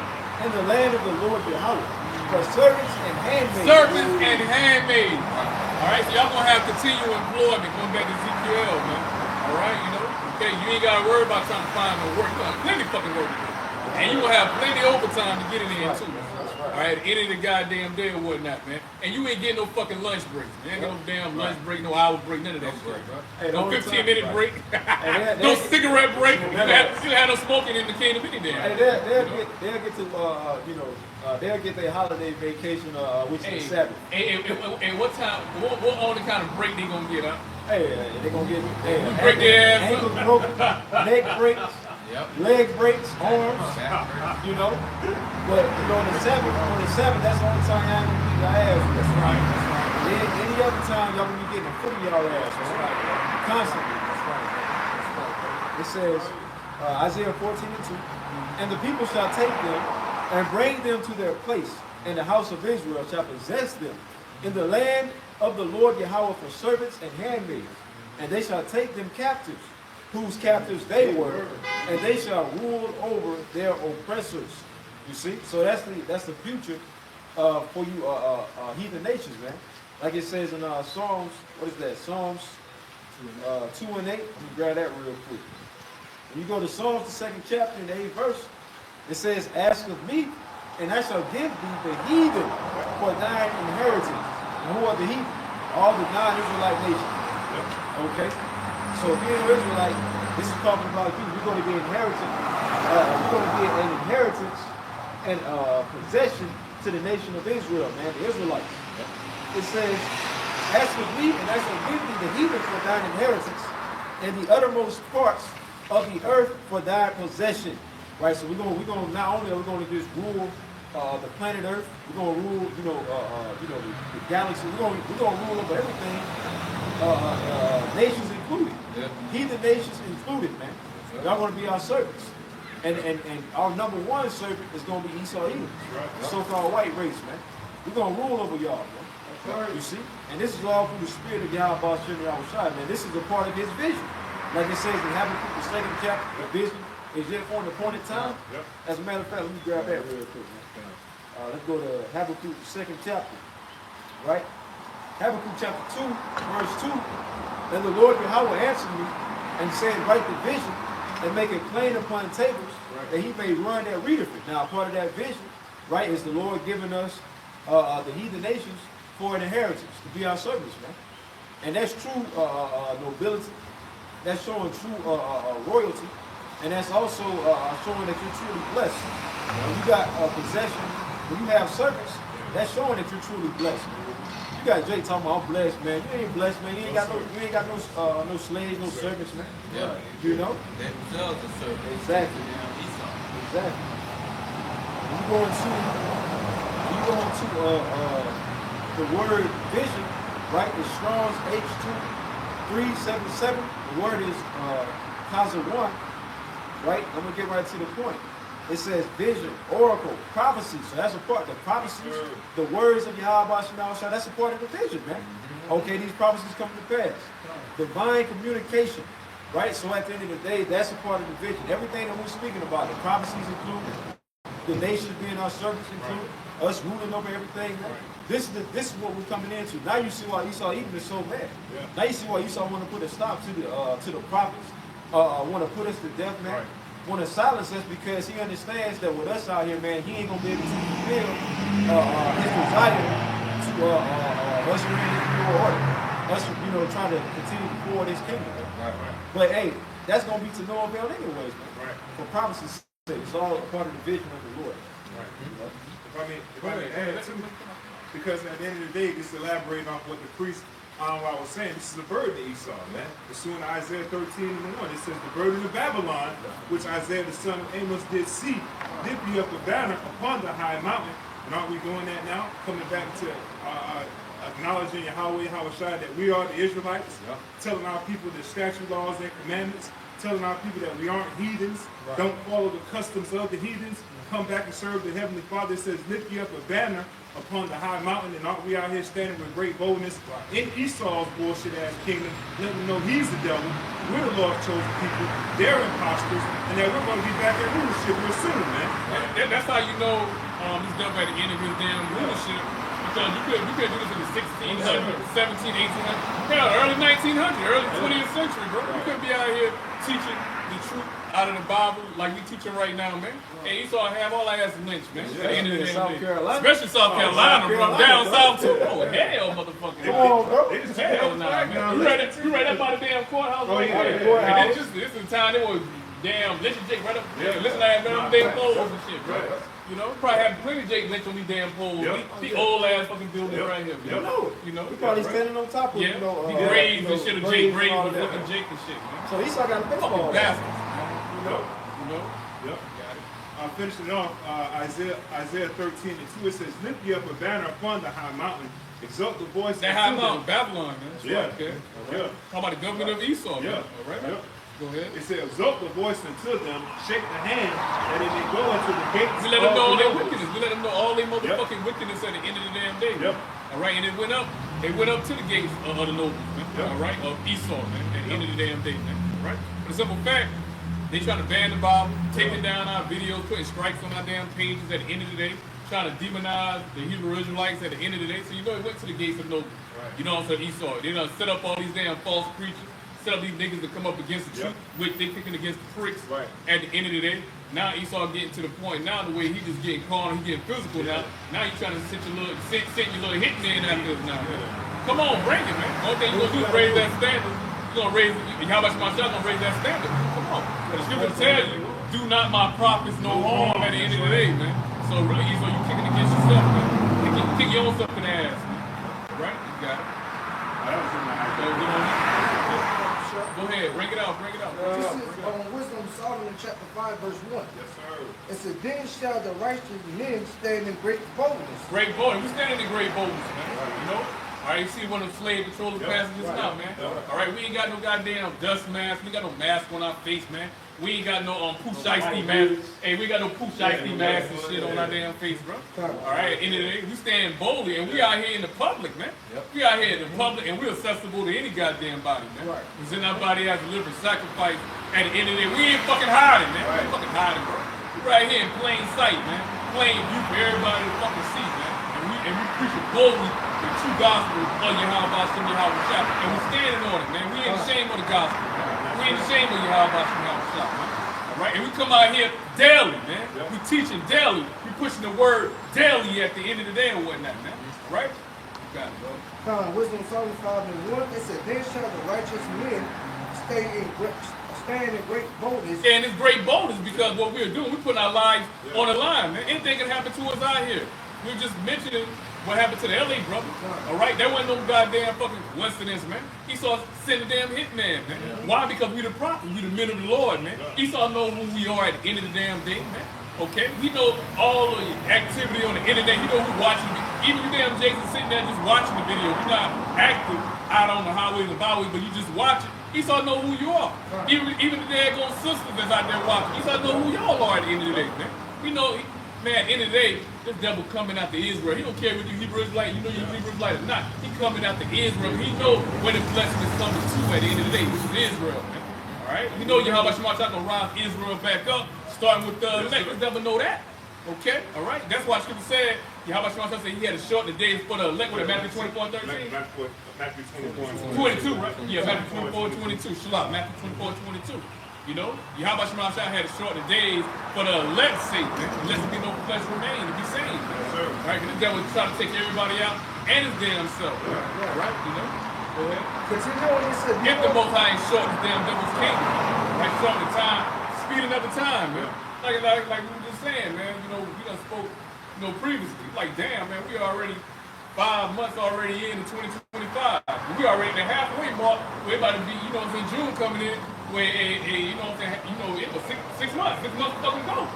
in the land of the Lord Yahawah, for servants and handmaids. Servants and handmaids. All right, so y'all gonna have continual employment going back to Ezekiel, man. All right, okay, you ain't gotta worry about trying to find no work. You gonna have plenty fucking work to do. And you gonna have plenty of overtime to get it in too. All right, at the end of the goddamn day or whatnot, man. And you ain't getting no fucking lunch breaks, man. Ain't no damn lunch break, no hour break, none of that shit. Hey, the No only 15-minute time- break. they- No cigarette break. You have no smoking in the kingdom any damn. Hey, they'll get to they'll get their holiday vacation, which is Sabbath. And what time? What only kind of break they gonna get? Huh? Hey, they're gonna get break their ass ankles broken, neck breaks, leg breaks, arms, But on the Sabbath, that's the only time y'all gonna get your ass. That's right. Then any other time y'all gonna be getting a foot of y'all ass. That's right. Constantly. That's right. It says Isaiah 14:2, and the people shall take them and bring them to their place, and the house of Israel shall possess them in the land of the Lord Yahawah for servants and handmaids, and they shall take them captives, whose captives they were, and they shall rule over their oppressors. You see, so that's the future for you heathen nations, man. Like it says in Psalms, what is that? Psalms 2 and 8. Let me grab that real quick. When you go to Psalms, the 2nd chapter, and the 8th verse, It says, ask of me, and I shall give thee the heathen for thine inheritance. And who are the heathen? All the non-Israelite nations. Okay? So if you're an Israelite, this is talking about you. You're going to be inherited. You're going to be an inheritance and possession to the nation of Israel, man, the Israelites. It says, ask of me, and I shall give thee the heathen for thine inheritance, and the uttermost parts of the earth for thy possession. Right, so we're going not only are we going to just rule the planet Earth, we're going to rule, the galaxy. We're going to rule over everything, nations included, heathen nations included, man. Y'all going to be our servants, and our number one servant is going to be Esau Edom, the so-called white race, man. We're going to rule over y'all, man. You see, and this is all through the spirit of Yahawah, Yahawashi, man. This is a part of his vision, like it says in Habakkuk, the second chapter, the vision is yet for an appointed time. As a matter of fact, let me grab that real quick, man. Let's go to Habakkuk, the second chapter, right? Habakkuk chapter 2, verse 2. Then the Lord Yahawah answered me and said, write the vision and make it plain upon tables, that he may run that readeth it. Now, part of that vision, right, is the Lord giving us the heathen nations for an inheritance, to be our servants, man. And that's true nobility. That's showing true royalty. And that's also showing that you're truly blessed. When you got possession, when you have servants, that's showing that you're truly blessed. You got Jay talking about, I'm blessed, man. You ain't blessed, man. You ain't got no slaves, no servants, man. Yeah. You know? They themselves are servants. Exactly. Exactly. When you go into the word vision, right? It's Strong's H2377. The word is Kaza 1. Right? I'm going to get right to the point. It says vision, oracle, prophecy. So that's a part. The prophecies, the words of Yahawah, that's a part of the vision, man. Okay, these prophecies come to pass. Divine communication. Right? So at the end of the day, that's a part of the vision. Everything that we're speaking about, the prophecies include, the nations being our servants include, us ruling over everything. This is what we're coming into. Now you see why Esau Edom is so mad. Now you see why Esau want to put a stop to the prophets. Want to put us to death, man. Want to silence us because he understands that with us out here, man, he ain't gonna be able to fulfill his desire to usher in his new order. Us, trying to continue to forward his kingdom. But hey, that's gonna be to no avail anyways, man. For prophecy's sake, it's all a part of the vision of the Lord. If I may add too, because at the end of the day, it's elaborating off what the priest I was saying, this is the burden of Esau, man. It's soon Isaiah 13:1. It says, the burden of Babylon, which Isaiah the son of Amos did see, did be up a banner upon the high mountain. And aren't we doing that now? Coming back to acknowledging Yahawah, Yahawashi, that we are the Israelites, telling our people the statute laws and commandments, telling our people that we aren't heathens, don't follow the customs of the heathens, come back and serve the Heavenly Father. It says, lift ye up a banner upon the high mountain, and aren't we out here standing with great boldness in Esau's bullshit ass kingdom, letting them know he's the devil, we're the Lord's chosen people, they're imposters, and that we're going to be back in rulership real soon, man. That's how you know he's done by the end of his damn rulership, because you could do this in the 1600s, 1700s, 1800s, hell, early 1900s, early 20th century, bro. You couldn't be out here teaching the truth out of the Bible like we teaching right now, man. And Esau have all our ass lynched, man. At the end of the South day. Carolina. Especially South Carolina, bro. Down south too. Oh, hell, motherfucker. Come on, bro. Hell nah, man. You right up by the damn courthouse right there. courthouse. And this is the time they was damn lynching Jake right up there. Listen to that, man. Damn poles and shit, bro. You know, probably have plenty of Jake lynch on these damn poles. The old ass fucking building right here. You know, we probably standing on top of, the graves and shit of Jake, graves of fucking Jake and shit, man. So Esau got a baseball. Bastards. Finishing it off, Isaiah 13:2, it says, lift ye up a banner upon the high mountain, exalt the voice. That high mountain, Babylon, man. That's right, okay. Talk about the government of Esau, man. All right. Go ahead. It says, exalt the voice unto them, shake the hand, that it may go into the gates. We let them know all their wickedness. We let them know all their motherfucking wickedness at the end of the damn day. All right, and it went up. They went up to the gates of the nobles, man. All right, of Esau, man. At the end of the damn day, man. All right. For the simple fact, they trying to ban the Bible, taking down our videos, putting strikes on our damn pages at the end of the day, trying to demonize the Hebrew Israelites at the end of the day. So you know it went to the gates of nobles. You know what I'm saying? Esau. They done set up all these damn false preachers, set up these niggas to come up against the truth, which they picking against the pricks at the end of the day. Now Esau getting to the point now the way he just getting carnal, he getting physical now. Now you trying to send your little hitman after us now. Come on, bring it, man. Only thing you gonna do is raise that standard. You gonna raise Yahawashi gonna raise that standard. Come on. The scripture tells you, do not my prophets no harm at the end of the day, man. So really, Esau, you kicking against yourself, man. Kick your own self in the ass, man. Right? You got it. So, go ahead, bring it out. This is Wisdom of Solomon chapter 5 verse 1. Yes, sir. It says, then shall the righteous men stand in great boldness. Great boldness. We standing in great boldness, man. You know? All right, you see one of the slave patrol passages now, man. All right, we ain't got no goddamn dust mask. We got no mask on our face, man. We ain't got no pooch shiesty mask. Hey, we got no pooch shiesty mask and shit on our damn face, bro. All right, at the end of the day, we stand boldly, and we out here in the public, man. We out here in the public, and we're accessible to any goddamn body, man. We send our body as a living sacrifice. At the end of the day, we ain't fucking hiding, man. We ain't fucking hiding, bro. We right here in plain sight, man. Plain view for everybody to fucking see, man. And we preach it boldly the true gospel of Bahasham, Yahawashi, and we standing on it, man. We ain't ashamed of the gospel, man. We ain't ashamed of Yahawashi, man. All right, and we come out here daily, man. We teaching daily. We pushing the word daily at the end of the day or whatnot, man. All right? You got it, bro. Wisdom of Solomon 5 and 1. It said, then shall the righteous men stand in great boldness. And it's great boldness because what we're doing, we're putting our lives on the line, man. Anything can happen to us out here. We're just mentioning what happened to the LA brother. All right, that wasn't no goddamn fucking coincidence, man. Esau sent a damn hitman, man. Why? Because we the prophet, we the men of the Lord, man. Esau know who we are at the end of the damn day, man. Okay, we know all of the activity on the internet. You know who's watching. Even you damn Jason sitting there just watching the video. You're not active out on the highways and byways, but you just watch it. Esau know who you are. Even the daggone sisters that's out there watching. Esau know who y'all are at the end of the day, man. We know. Man, at the end of the day, this devil coming after Israel. He don't care what you Hebrew Israelite, you know you Hebrew Israelite or not. He coming after Israel. He know where the blessing is coming to at the end of the day, which is Israel, man. All right? You know Yahawashi gonna rise Israel back up, starting with the elect. This devil know that. Okay? All right? That's why Scripture said, Yahawashi said he had to shorten the days for the elect with Matthew 24 and 13. Matthew 24 and 22, right? Yeah, Matthew 24 and 22. Shalawam, Matthew 24 and 22. You know, Yahawashi had to shorten the days for the elect's sake, unless there be no flesh remain to be saved. Right? Because the devil try to take everybody out and his damn self. Right? You know? Go ahead. If the Most High ain't shorten the damn devil's kingdom, right? Shorten the time, speeding up the time, man. Like we were just saying, man. You know, we done spoke, you know, previously. Like, damn, man, we already 5 months already in 2025. We already in the halfway mark. We're about to be, you know, in June coming in. Where you know what I'm saying? You know, it was six months. 6 months to fucking go.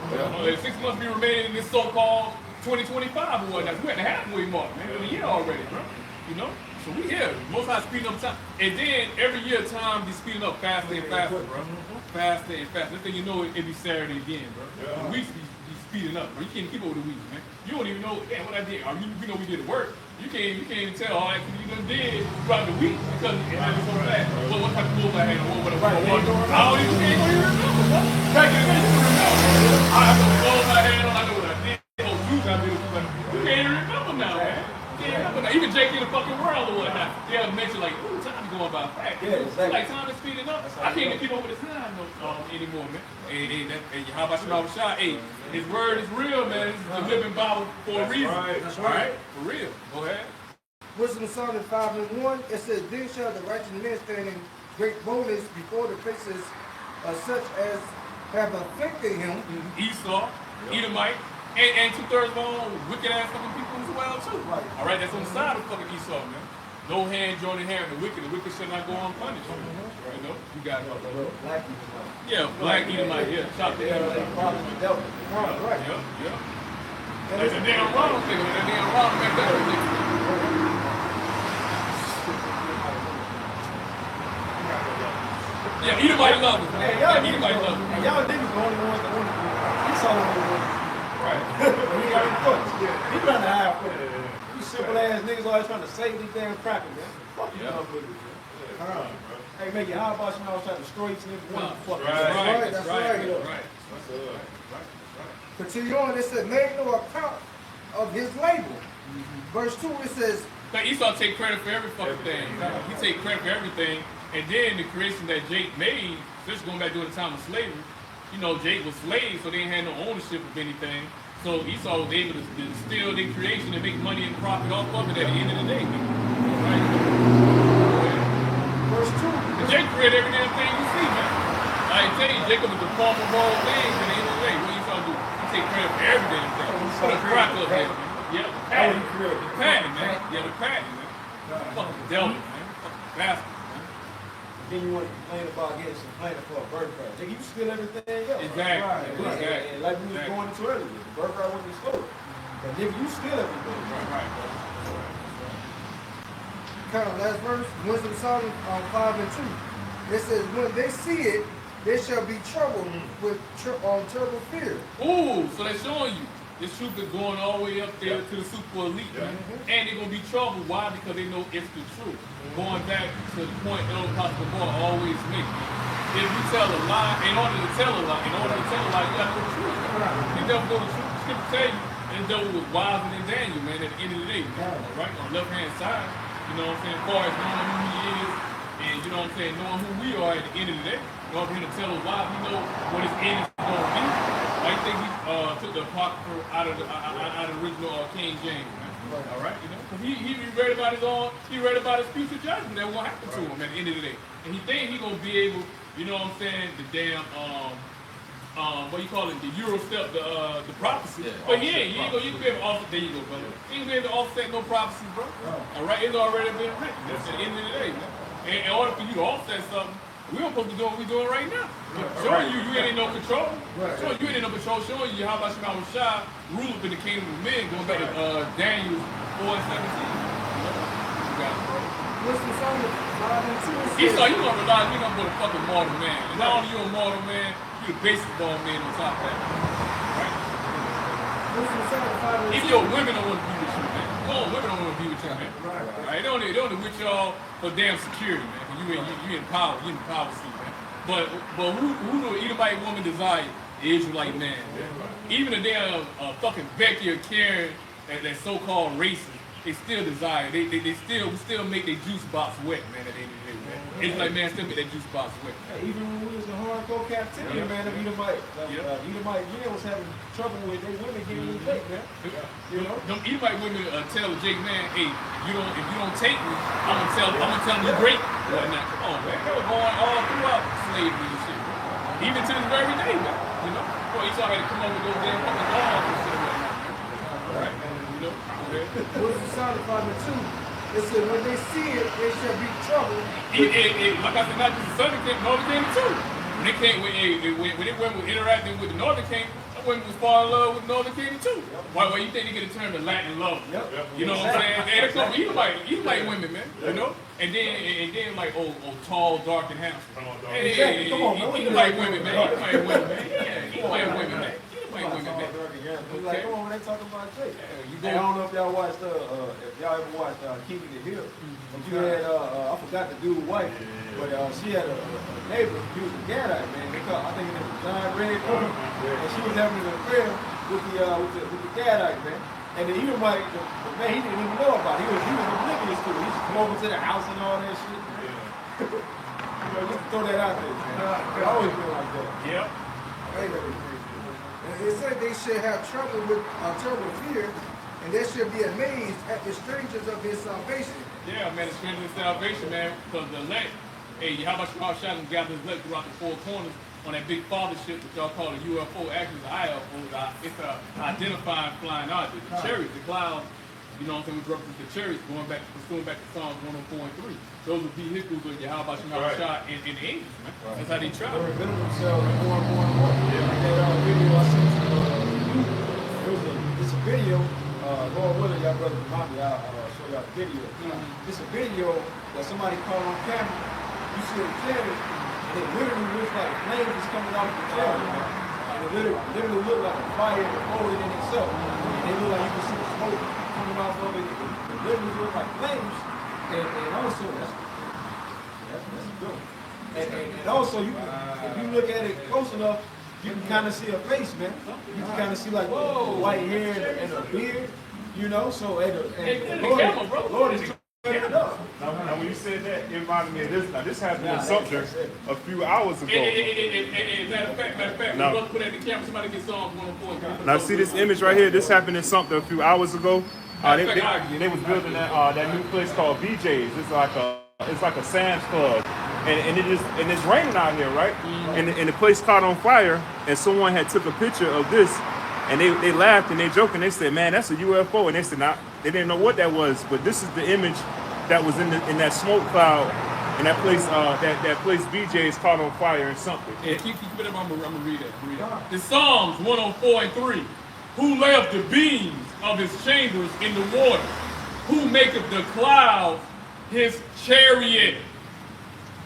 6 months be remaining in this so-called 2025 or whatnot. We're at the halfway mark, man. We're a year already, bro. You know? So we here. Most High speeding up time. And then every year time be speeding up faster and faster, bro. Faster and faster. Next thing you know, it be Saturday again, bro. The weeks be speeding up, bro. You can't keep up with the weeks, man. You don't even know, damn, what I did. You know we did the work. You can't even tell all that you done did throughout the week because it happened so fast. What type of move I had? What I don't even can't remember. Back in the day, you remember. I have to close my hand on. I know what I did. Oh, you can't even remember now, man. You can't remember now. Even Jake in the fucking world or whatnot. They have mentioned like, ooh, time's going by fast. Yeah, exactly. Like time is speeding up. I can't even keep up with the time anymore, man. And Yahawashi, hey, his word is real, man. This is the living Bible for a reason. That's right. For real. Go ahead. Wisdom of Solomon 5 and 1. It says, then shall the righteous men stand in great boldness before the faces of such as have afflicted him. Esau, Edomite, and 2/3 of all wicked ass fucking people as well too. Right. All right, that's on the side of fucking Esau, man. No hand joining hand with the wicked. The wicked should not go unpunished. You know, you got it. Black Edomite. Yeah, black Edomite. Yeah, chop the Edomite. Right. Yeah. That's a damn wrong thing. That damn wrong back there. Yeah, Edomite love us, man. Edomite love us. And y'all niggas the only ones that want to do it. He saw one. Right. He got his foot. He trying to hide foot. You simple ass niggas always trying to save these damn crackers, man. Fuck you, motherfuckers. Hey, make your high boss, you know, try to destroy each and every one. That's right. Continue on, it said, make no account of his labor. Verse 2, it says, now Esau take credit for every fucking thing. He take credit for everything. And then the creation that Jake made, especially going back during the time of slavery, you know, Jake was slaves, so they had no ownership of anything. So Esau was able to steal their creation and make money and profit off of it at the end of the day. Right? Verse 2. And Jake created every damn thing you see, man. I tell you, Jacob was the farmer of all things at the end of the day. What Esau do? He take credit for every damn thing. Put a crack up there, man. Yeah, the patent. The patent, man. Yeah, the patent, man. Fucking devil, man. Fucking bastard. Then you want to complain about getting some planning for a birthright. Nigga, you steal everything else. Exactly. Right. Exactly. And like we was going into earlier, the birthright wasn't stolen. But nigga, you steal everything. Right. Kind of last verse, Wisdom of Solomon 5 and 2. It says, when they see it, they shall be troubled with terrible fear. Ooh, so they're showing you. This truth is going all the way up there to the super elite, man. And they're going to be troubled. Why? Because they know it's the truth. Going back to the point that Apostle Paul always makes. If you tell a lie, in order to tell a lie, you got to know the truth. You never know the truth. The scripture tell you, and the devil was wiser than Daniel, man, at the end of the day. All right? On the left-hand side, you know what I'm saying, as far as knowing who he is, and you know what I'm saying, knowing who we are at the end of the day. In order for him to tell us lies, we know what his end is going to be. I think he took the apocrypha out of the original King James, man. All right, you know, because he read about his future judgment that will happen to him at the end of the day, and he think he gonna be able, you know what I'm saying, the damn what you call it, the Eurostep, the prophecy. But he ain't gonna be able to offset. There you go, brother. He ain't gonna be able to offset no prophecy, bro. All right, it's already been written. That's at the end of the day, man. And in order for you to offset something, we're supposed to do what we're doing right now. Showing you ain't in no control. Showing you ain't in no control. Showing you how about Yahawashi rule up in the kingdom of men. Going back to Daniel 4 and 17. You got it, bro. Wisdom of Solomon 5 and 2. Esau, you gonna realize we gonna put a fucking mortal man. And not only you a mortal man, you a baseball man on top of that. Right? Wisdom of Solomon 5 and 2. Even your women don't want to be with you, man. Come on, women don't want to be with you, man. Right? They only with y'all for damn security, man. You in power, you in the power seat, man. But who do an Edomite woman desire? The Israelite man. Even a damn fucking Becky or Karen, that so-called racist, they still desire. They still make their juice box wet, man. At the end of the day, man. Israelite man still make their juice box wet. Hey, even when we was in hardcore captivity, man, the Edomite men was having trouble with their women getting with Jake, man. You know? Them Edomite women tell Jake, man, hey, if you don't take me, I'm gonna tell them you great. Whatnot. Come on, man. They were going all throughout slavery and shit, bro. Even to this very day, man. You know? Boy, Esau had to come up with those damn fucking laws and shit, man. All right, you know? Wisdom of Solomon 5 and 2. It said, when they see it, they shall be troubled. Like I said, not just the Southern King, Northern King too. When they went with interacting with the Northern King, that women was fall in love with the Northern King too. Why you think they get a term to Latin love? You know what I'm saying? Hey, that's what Edomite women, man. You know? And then like tall, dark, and handsome. Hey, come on, man. Edomite women, man. Edomite women, man. Yeah, Edomite women, man. Like women, man. Like, come on, they talking about Jake. Yeah, I don't know if y'all watched, if y'all ever watched King of the Hill. But you had, I forgot the dude's wife, but she had a neighbor. He was a Gadite, man. I think it was John Red, and she was having an affair with the Gadite, man. And the Edomite, the man, he didn't even know about it. He was oblivious to it. He used to come over to the house and all that shit. You know, just to throw that out there, man. It always been like that. Yep. And it said they should have trouble with terrible fear, and they should be amazed at the strangers of their salvation. Yeah, man, the strength of salvation, man, because the elect, hey, how much Rawchaa and gather his elect throughout the four corners on that big father ship, which y'all call a UFO, actually it's an IFO, it's an identifying flying object. The chariots, the clouds, you know what I'm saying, we represent the chariots, pursuing back to Psalms 104 and 3. Those are vehicles of Yahawah and the angels, man. That's how they travel. They're revealing themselves more and more and more. Like that video I sent you, it's a video, Lord willing, y'all brother remind me, I'll show y'all the video. It's a video that somebody caught on camera. You see the chariot, and it literally looks like flames is coming out of the chariot, man. And it literally looked like a fire folded in itself. And it looked like you can see the smoke coming off of it. It literally looked like flames. And also, that's good. And also, if you look at it close enough, you can kind of see a face, man. You can kind of see like white hair and a beard, you know. So, Lord is turning it up. Now, when when you said that, it reminded me of this. Now, this happened in Sumter a few hours ago. Matter of fact, No. we're going to put it in the camera. Somebody get Psalms 104. Now, see this image right here? This happened in Sumter a few hours ago. They was building that new place called BJ's. It's like a Sam's Club, and it's raining out here, right? And the place caught on fire, and someone had took a picture of this, and they laughed and they joked and they said, "Man, that's a UFO." And they said, "Nah," they didn't know what that was, but this is the image that was in that smoke cloud, and that place that place BJ's caught on fire in something. Yeah, keep it up. I'm gonna read that. It's Psalms 104 and 3. Who layeth the beams of his chambers in the water? Who maketh the clouds his chariot?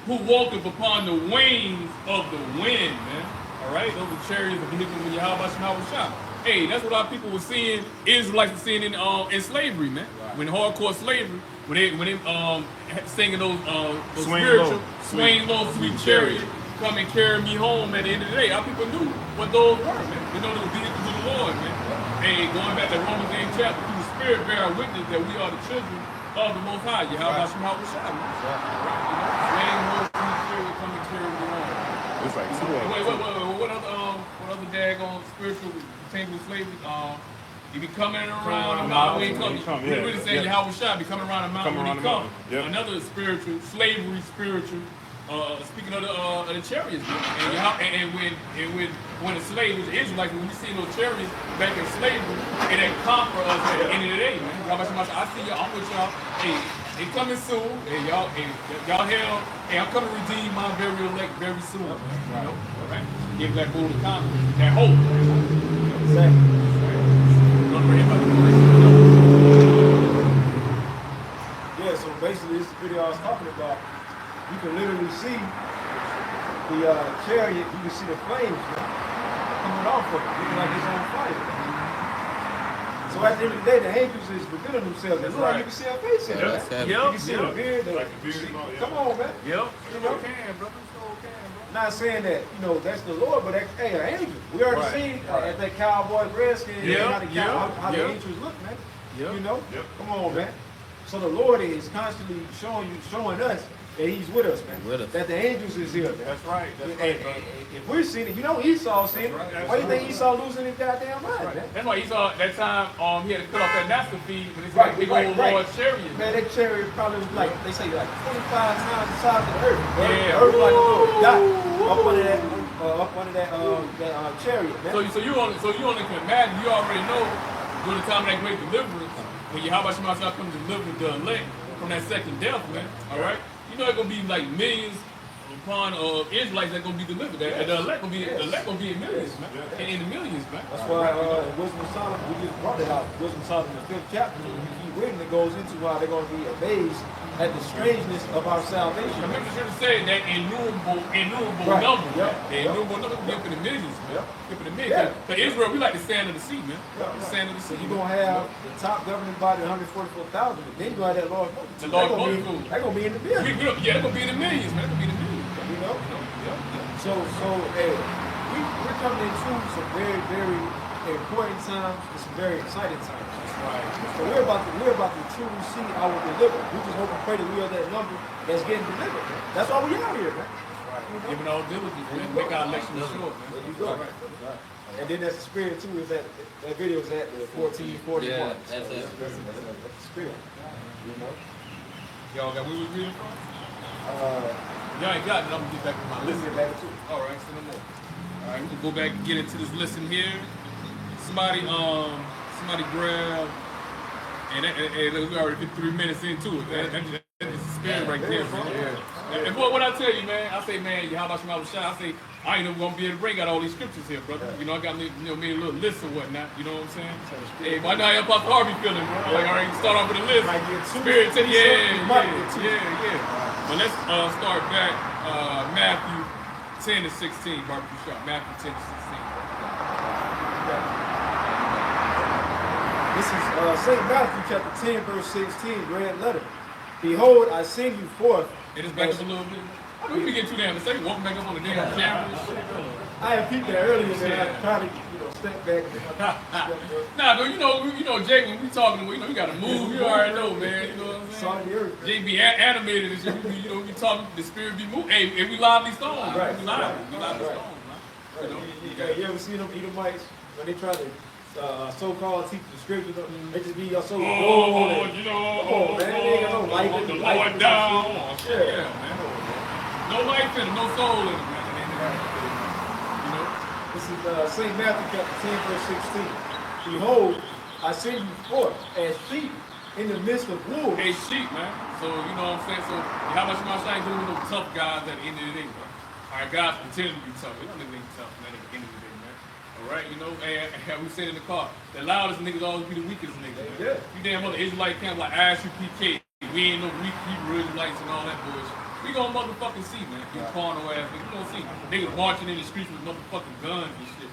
Who walketh upon the wings of the wind, man? All right, those are chariots of vehicles when Yahawashi. Hey, that's what our people were seeing. Israelites were seeing in slavery, man. Right. When hardcore slavery, when they singing those spiritual swing low, sweet chariot, come and carry me home. At the end of the day, our people knew what those were, man. They know the vehicles of the Lord, man. Hey, going back to Romans 8 chapter, through the Spirit bear our witness that we are the children of the Most High. Yahawashi, right. Swing low, sweet chariot, come and carry me home. It's like Wait, what other daggone spiritual tangle slavery? He be coming around the mountain when he come. We really say Yahawashi be coming around the mountain when he come. Another spiritual slavery, speaking of the chariots, and when the slave was Israelites, when we see those chariots back in slavery, it ain't conquer us at the end of the day, man. I see y'all, I'm with y'all. Hey, they coming soon. Hey, y'all hell. Hey, I'm coming to redeem my very elect very soon. You know, all right? Give that bull the confidence, that hope. Exactly. Yeah, so basically this video I was talking about, you can literally see the chariot, you can see the flames coming off of it, looking like it's on fire. So at the end of the day, the angels is revealing themselves. That's why you can see our face in it. You can see the beard. Come on, man. Yep. You know? Not saying that, that's the Lord, but hey, an angel. We already seen at that cowboy redskin how the angels look, man. You know? Come on, man. So the Lord is constantly showing us that He's with us, man. That the angels is here, man. That's right. And if we're seeing it, Esau seen it. Why do you think Esau losing his goddamn mind, man? That's why Esau, that time, he had to cut off that master feed when he said big old Lord chariot. Man, that chariot probably was like, they say like 25 times the size of the earth. Yeah. The earth like a little dot up under that chariot, man. So you only can imagine, you already know during the time of that great deliverance, when Yahawashi comes to deliver the elect from that second death, man. All right? You know it's gonna be like millions upon Israelites that gonna be delivered. The elect gonna be in millions, man. In the millions, man. That's why Wisdom of Solomon, we just brought it out. Wisdom of Solomon, the 5th chapter, when you keep reading, it goes into why they're gonna be amazed at the strangeness of our salvation. I remember you saying that innumerable number. The innumerable number will be up in the millions, man. Up in the millions. For Israel, we like the sand of the sea, man. The sand of the sea. You're gonna have the top governing body, 144,000, but then you're gonna have that large multitude. The large multitude. They're gonna be in the millions. They're gonna be in the millions, man. They're gonna be in the millions. You know? So hey, we're coming into some very, very important times and some very exciting times. Right. So we're about to truly see our deliverance. We just hope and pray that we are that number that's getting delivered. That's why we out here, man. Right. Giving all diligence, man. Make our election short, man. There you go. Right. And then that's the spirit too. Is that video is at the 1441. Yeah, that's it. That's the spirit. You know. Y'all got we was reading from? Y'all ain't got it. I'm gonna get back to my list. Back too. All right, send them more. All right, we can go back and get into this listen here. Somebody grab, and we already been 3 minutes into it. That's the spirit right there, bro. And boy, what I tell you, man, I say, man, Yahawashi, I say, I ain't never gonna be able to bring out all these scriptures here, brother. You know, I got me a little list or whatnot. You know what I'm saying? Hey, why not help Pastor Harvey feeling, bro? Like, all right, start off with a list. Spirit, yeah. But let's start back Matthew 10 to 16, barbecue shop. Matthew 10 to 16. This is St. Matthew chapter 10, verse 16, red letter. Behold, I send you forth. It is back up a little bit. We can get too damn mistake, walking back up on the damn camera and shit. I had peeped that earlier, and I tried to, step back. Nah, but you know, Jay, when we talking, you gotta move. You already know, man. You know what I'm saying? Saw the earth. Jay be animated and shit. We talking, the spirit be moving. Hey, we lively stones. Right. We lively stones, man. You ever seen them Edomites when they try to so-called teach the scriptures? They just be your soul. Man, they ain't got no life in the them. Lord down. Yeah, man. No life in them, no soul in them, man. This is St. Matthew chapter 10, verse 16. Behold, I send you forth as sheep in the midst of wolves. Hey, sheep, man. So, you know what I'm saying? So, how much my shine doing with no tough guys at the end of the day, man? All right, guys continue to be tough. We don't need to be tough, man, at the end of the day, man. All right, and we said in the car, the loudest niggas always be the weakest niggas, man. Yeah. You damn other Israelite camp like ISUPK. We ain't no weak Hebrew Israelites and all that bullshit. We gonna motherfucking see, man. You carnal ass niggas. We gonna see niggas marching in the streets with motherfucking guns and shit.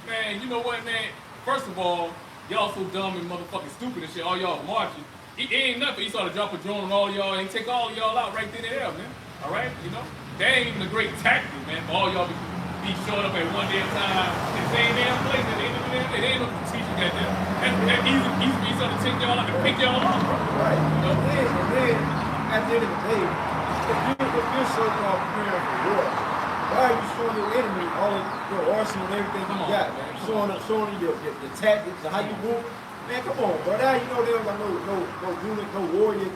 Man, you know what, man? First of all, y'all so dumb and motherfucking stupid and shit. All y'all marching. It ain't nothing. He started to drop a drone on all y'all and take all y'all out right then and there, man. All right, that ain't even a great tactic, man. All y'all be showing up at one damn time in the same damn place at the end of the day. They ain't no teaching that there. That easy for you to take y'all out and pick y'all up, bro. Right. And then, at the end of the day, if you're so-called preparing for war, why are you showing your enemy all of your arsenal and everything you got, man? Showing them your tactics and how you move. Man, come on, bro. Now you know they don't got no warrior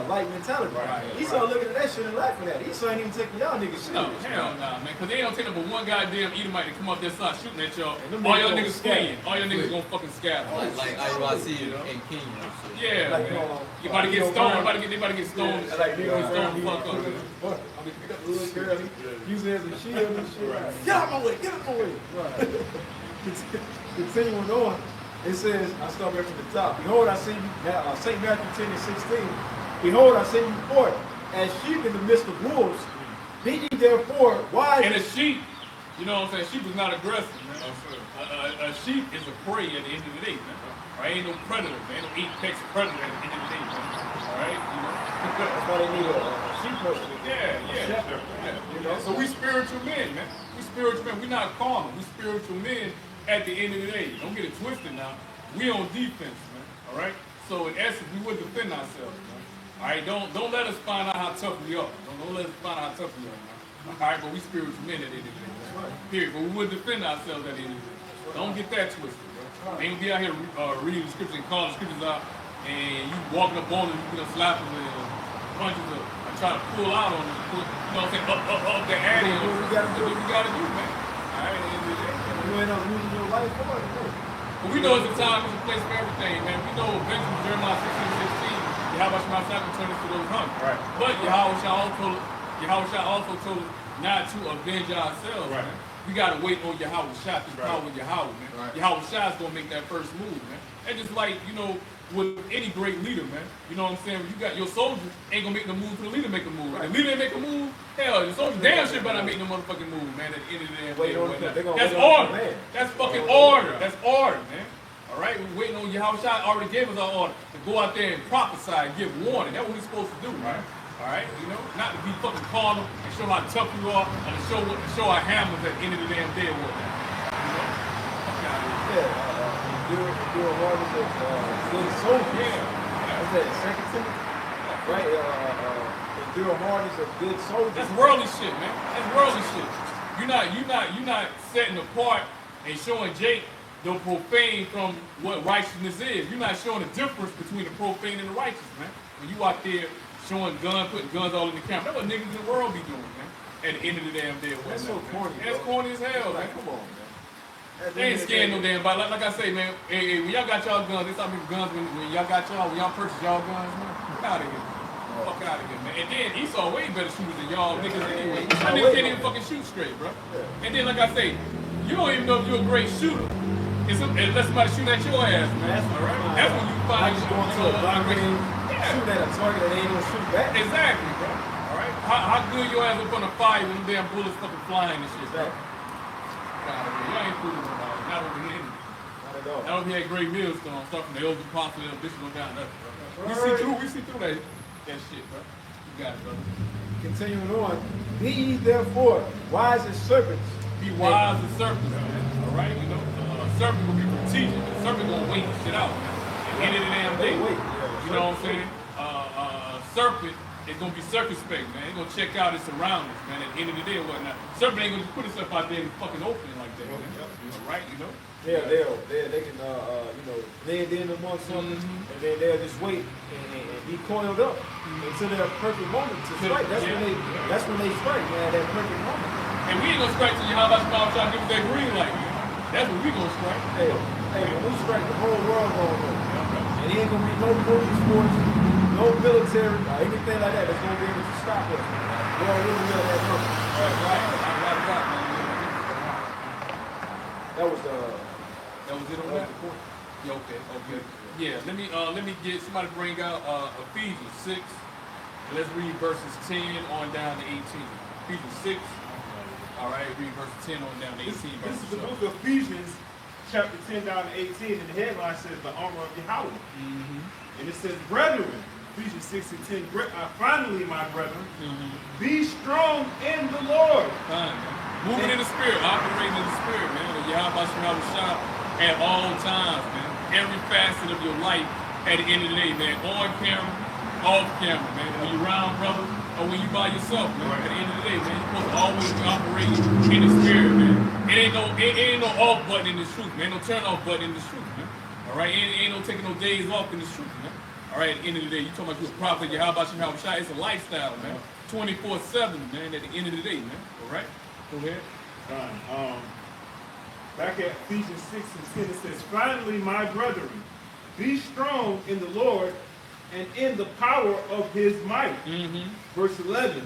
like mentality. Right. Esau looking at that shit and laughing at it. Esau ain't even taking y'all niggas serious. No, hell nah, man. Cause they don't take up but one goddamn Edomite to come up there start shooting at y'all. And them All niggas y'all gonna niggas scatter. fleeing. All y'all niggas gonna fucking scatter. Like Yahawashi and Kenya. Yeah, Like, man. no, You about to get stoned. They about to get stoned. Yeah, like niggas Stoned the around fuck up. I mean, pick up the little girl, use it as a shield and shit. Get out my way, get out my way. Right. Continuing on, it says, I start back from the top. Behold, I send you, St. Matthew 10 and 16. Behold, I send you forth as sheep in the midst of wolves. Be ye therefore wise. And a sheep, you know what I'm saying? Sheep is not aggressive, man. A sheep is a prey at the end of the day, man. Right? Ain't no predator, man. Ain't no apex predator at the end of the day, man. All right? That's why they need a sheep person. Yeah. So we spiritual men, man. We spiritual men. We're not carnal. We spiritual men at the end of the day. Don't get it twisted now. We on defense, man. All right? So in essence, we would defend ourselves, man. All right? Don't let us find out how tough we are. Don't let us find out how tough we are, man. All right? But we spiritual men at the end of the day. Man. Period. But we would defend ourselves at the end of the day. Don't get that twisted, bro. Ain't be out here reading the scriptures and calling the scriptures out, and you walking up on them, you slap them and punches them, and try to pull out on them, you know what I'm saying, up the alley. What we gotta do. What we gotta do, man. All right, at the end of the day. You ain't not losing your life for it. But we know it's a time, it's a place for everything, man. We know eventually Jeremiah 16:16, Yahawashi will turn us to those hungry. Right. But Yahawashi also told us not to avenge ourselves, right, man. We gotta wait on Yahawashi to power with Yahawah, man. Right. Yahawashi is gonna make that first move, man. And just like, with any great leader, man. You know what I'm saying? You got your soldiers ain't gonna make the move till the leader make a move. Right. The leader ain't make a move, hell, the soldiers damn shit better not make no motherfucking move, man. At the end of the day, that's order. That's fucking order. That's order, man. All right, we're waiting on Yahawashi. Already gave us our order to go out there and prophesy and give warning. That's what we're supposed to do, right? All right, not to be fucking carnal and show how tough you are, and to show our hammers at the end of the damn day or whatnot. Fuck out of here. Do a harvest of good soldiers. Yeah. What's that, 2 Timothy? Right? Do a harvest of good soldiers. That's worldly shit, man. That's worldly shit. You're not setting apart and showing Jake the profane from what righteousness is. You're not showing the difference between the profane and the righteous, man. When you out there showing guns, putting guns all in the camp. That's what niggas in the world be doing, man. At the end of the damn day. That's so corny. That's corny as hell, man. Come on, man. They ain't scared no damn body. Like I say, man, hey, when y'all got y'all guns, they start making guns when y'all purchase y'all guns, man. Get out of here. Fuck out of here, man. And then Esau way better shooters than y'all niggas anyway. Y'all niggas can't even fucking shoot straight, bro. And then, like I say, you don't even know if you're a great shooter. Unless somebody shoot at your ass, man. All right? That's when you find out you're going to a block game, shoot at a target that ain't gonna shoot back. Exactly, bro. All right? How good your ass up on the fire when them damn bullets fucking flying and shit, bro? Y'all ain't fooling about it. Not over here. Not at all. Not over here at Great Millstone, start from the Elder Apostle and the Bishop on down there, bro. We see through that shit, bro. You got it, brother. continuing on, be ye therefore wise as serpents. Be wise as serpents, man. All right, you know, serpent will be strategic. The serpent gonna wait shit out, man. At the end of the damn day, you know what I'm saying? Serpent is gonna be circumspect, man. He's gonna check out his surroundings, man. At the end of the day, or whatnot. Serpent ain't gonna just put himself out there in the fucking open like that, man. You know, right? You know. Yeah, they can you know, blend in amongst something, and then they'll just wait and be coiled up until their perfect moment to strike. That's when they strike, man. That perfect moment. And we ain't gonna strike till Yahawah try to give us that green light, man. That's when we gonna strike. Hey, when we strike, the whole world gonna know. And there ain't gonna be no police force, no military, or anything like that that's gonna be able to stop us. We don't really know that number. Right. That was it on that? Yeah, okay. Yeah, let me get somebody bring out Ephesians 6. Let's read verses 10 on down to 18. Ephesians 6. All right, read verses 10 on down to 18. This is the book of Ephesians, chapter 10 down to 18, and the headline says the armor of Yahawah. And it says, brethren, Ephesians 6 and 10, finally, my brethren, be strong in the Lord. Moving in the spirit, operating in the spirit, man. The Yahawashi at all times, man. Every facet of your life at the end of the day, man. On camera, off camera, man. When you're around brother, or when you by yourself, man. At the end of the day, man, you're supposed to always be operating in the spirit, man. It ain't no off button in this truth, man. No turn off button in this truth, man. All right, ain't no taking no days off in this truth, man. All right, at the end of the day, you talking about you a prophet, Yahawashi, it's a lifestyle, man. 24/7, man. At the end of the day, man. All right, go ahead. Back at Ephesians 6 and 10, it says, finally, my brethren, be strong in the Lord and in the power of his might. Verse 11,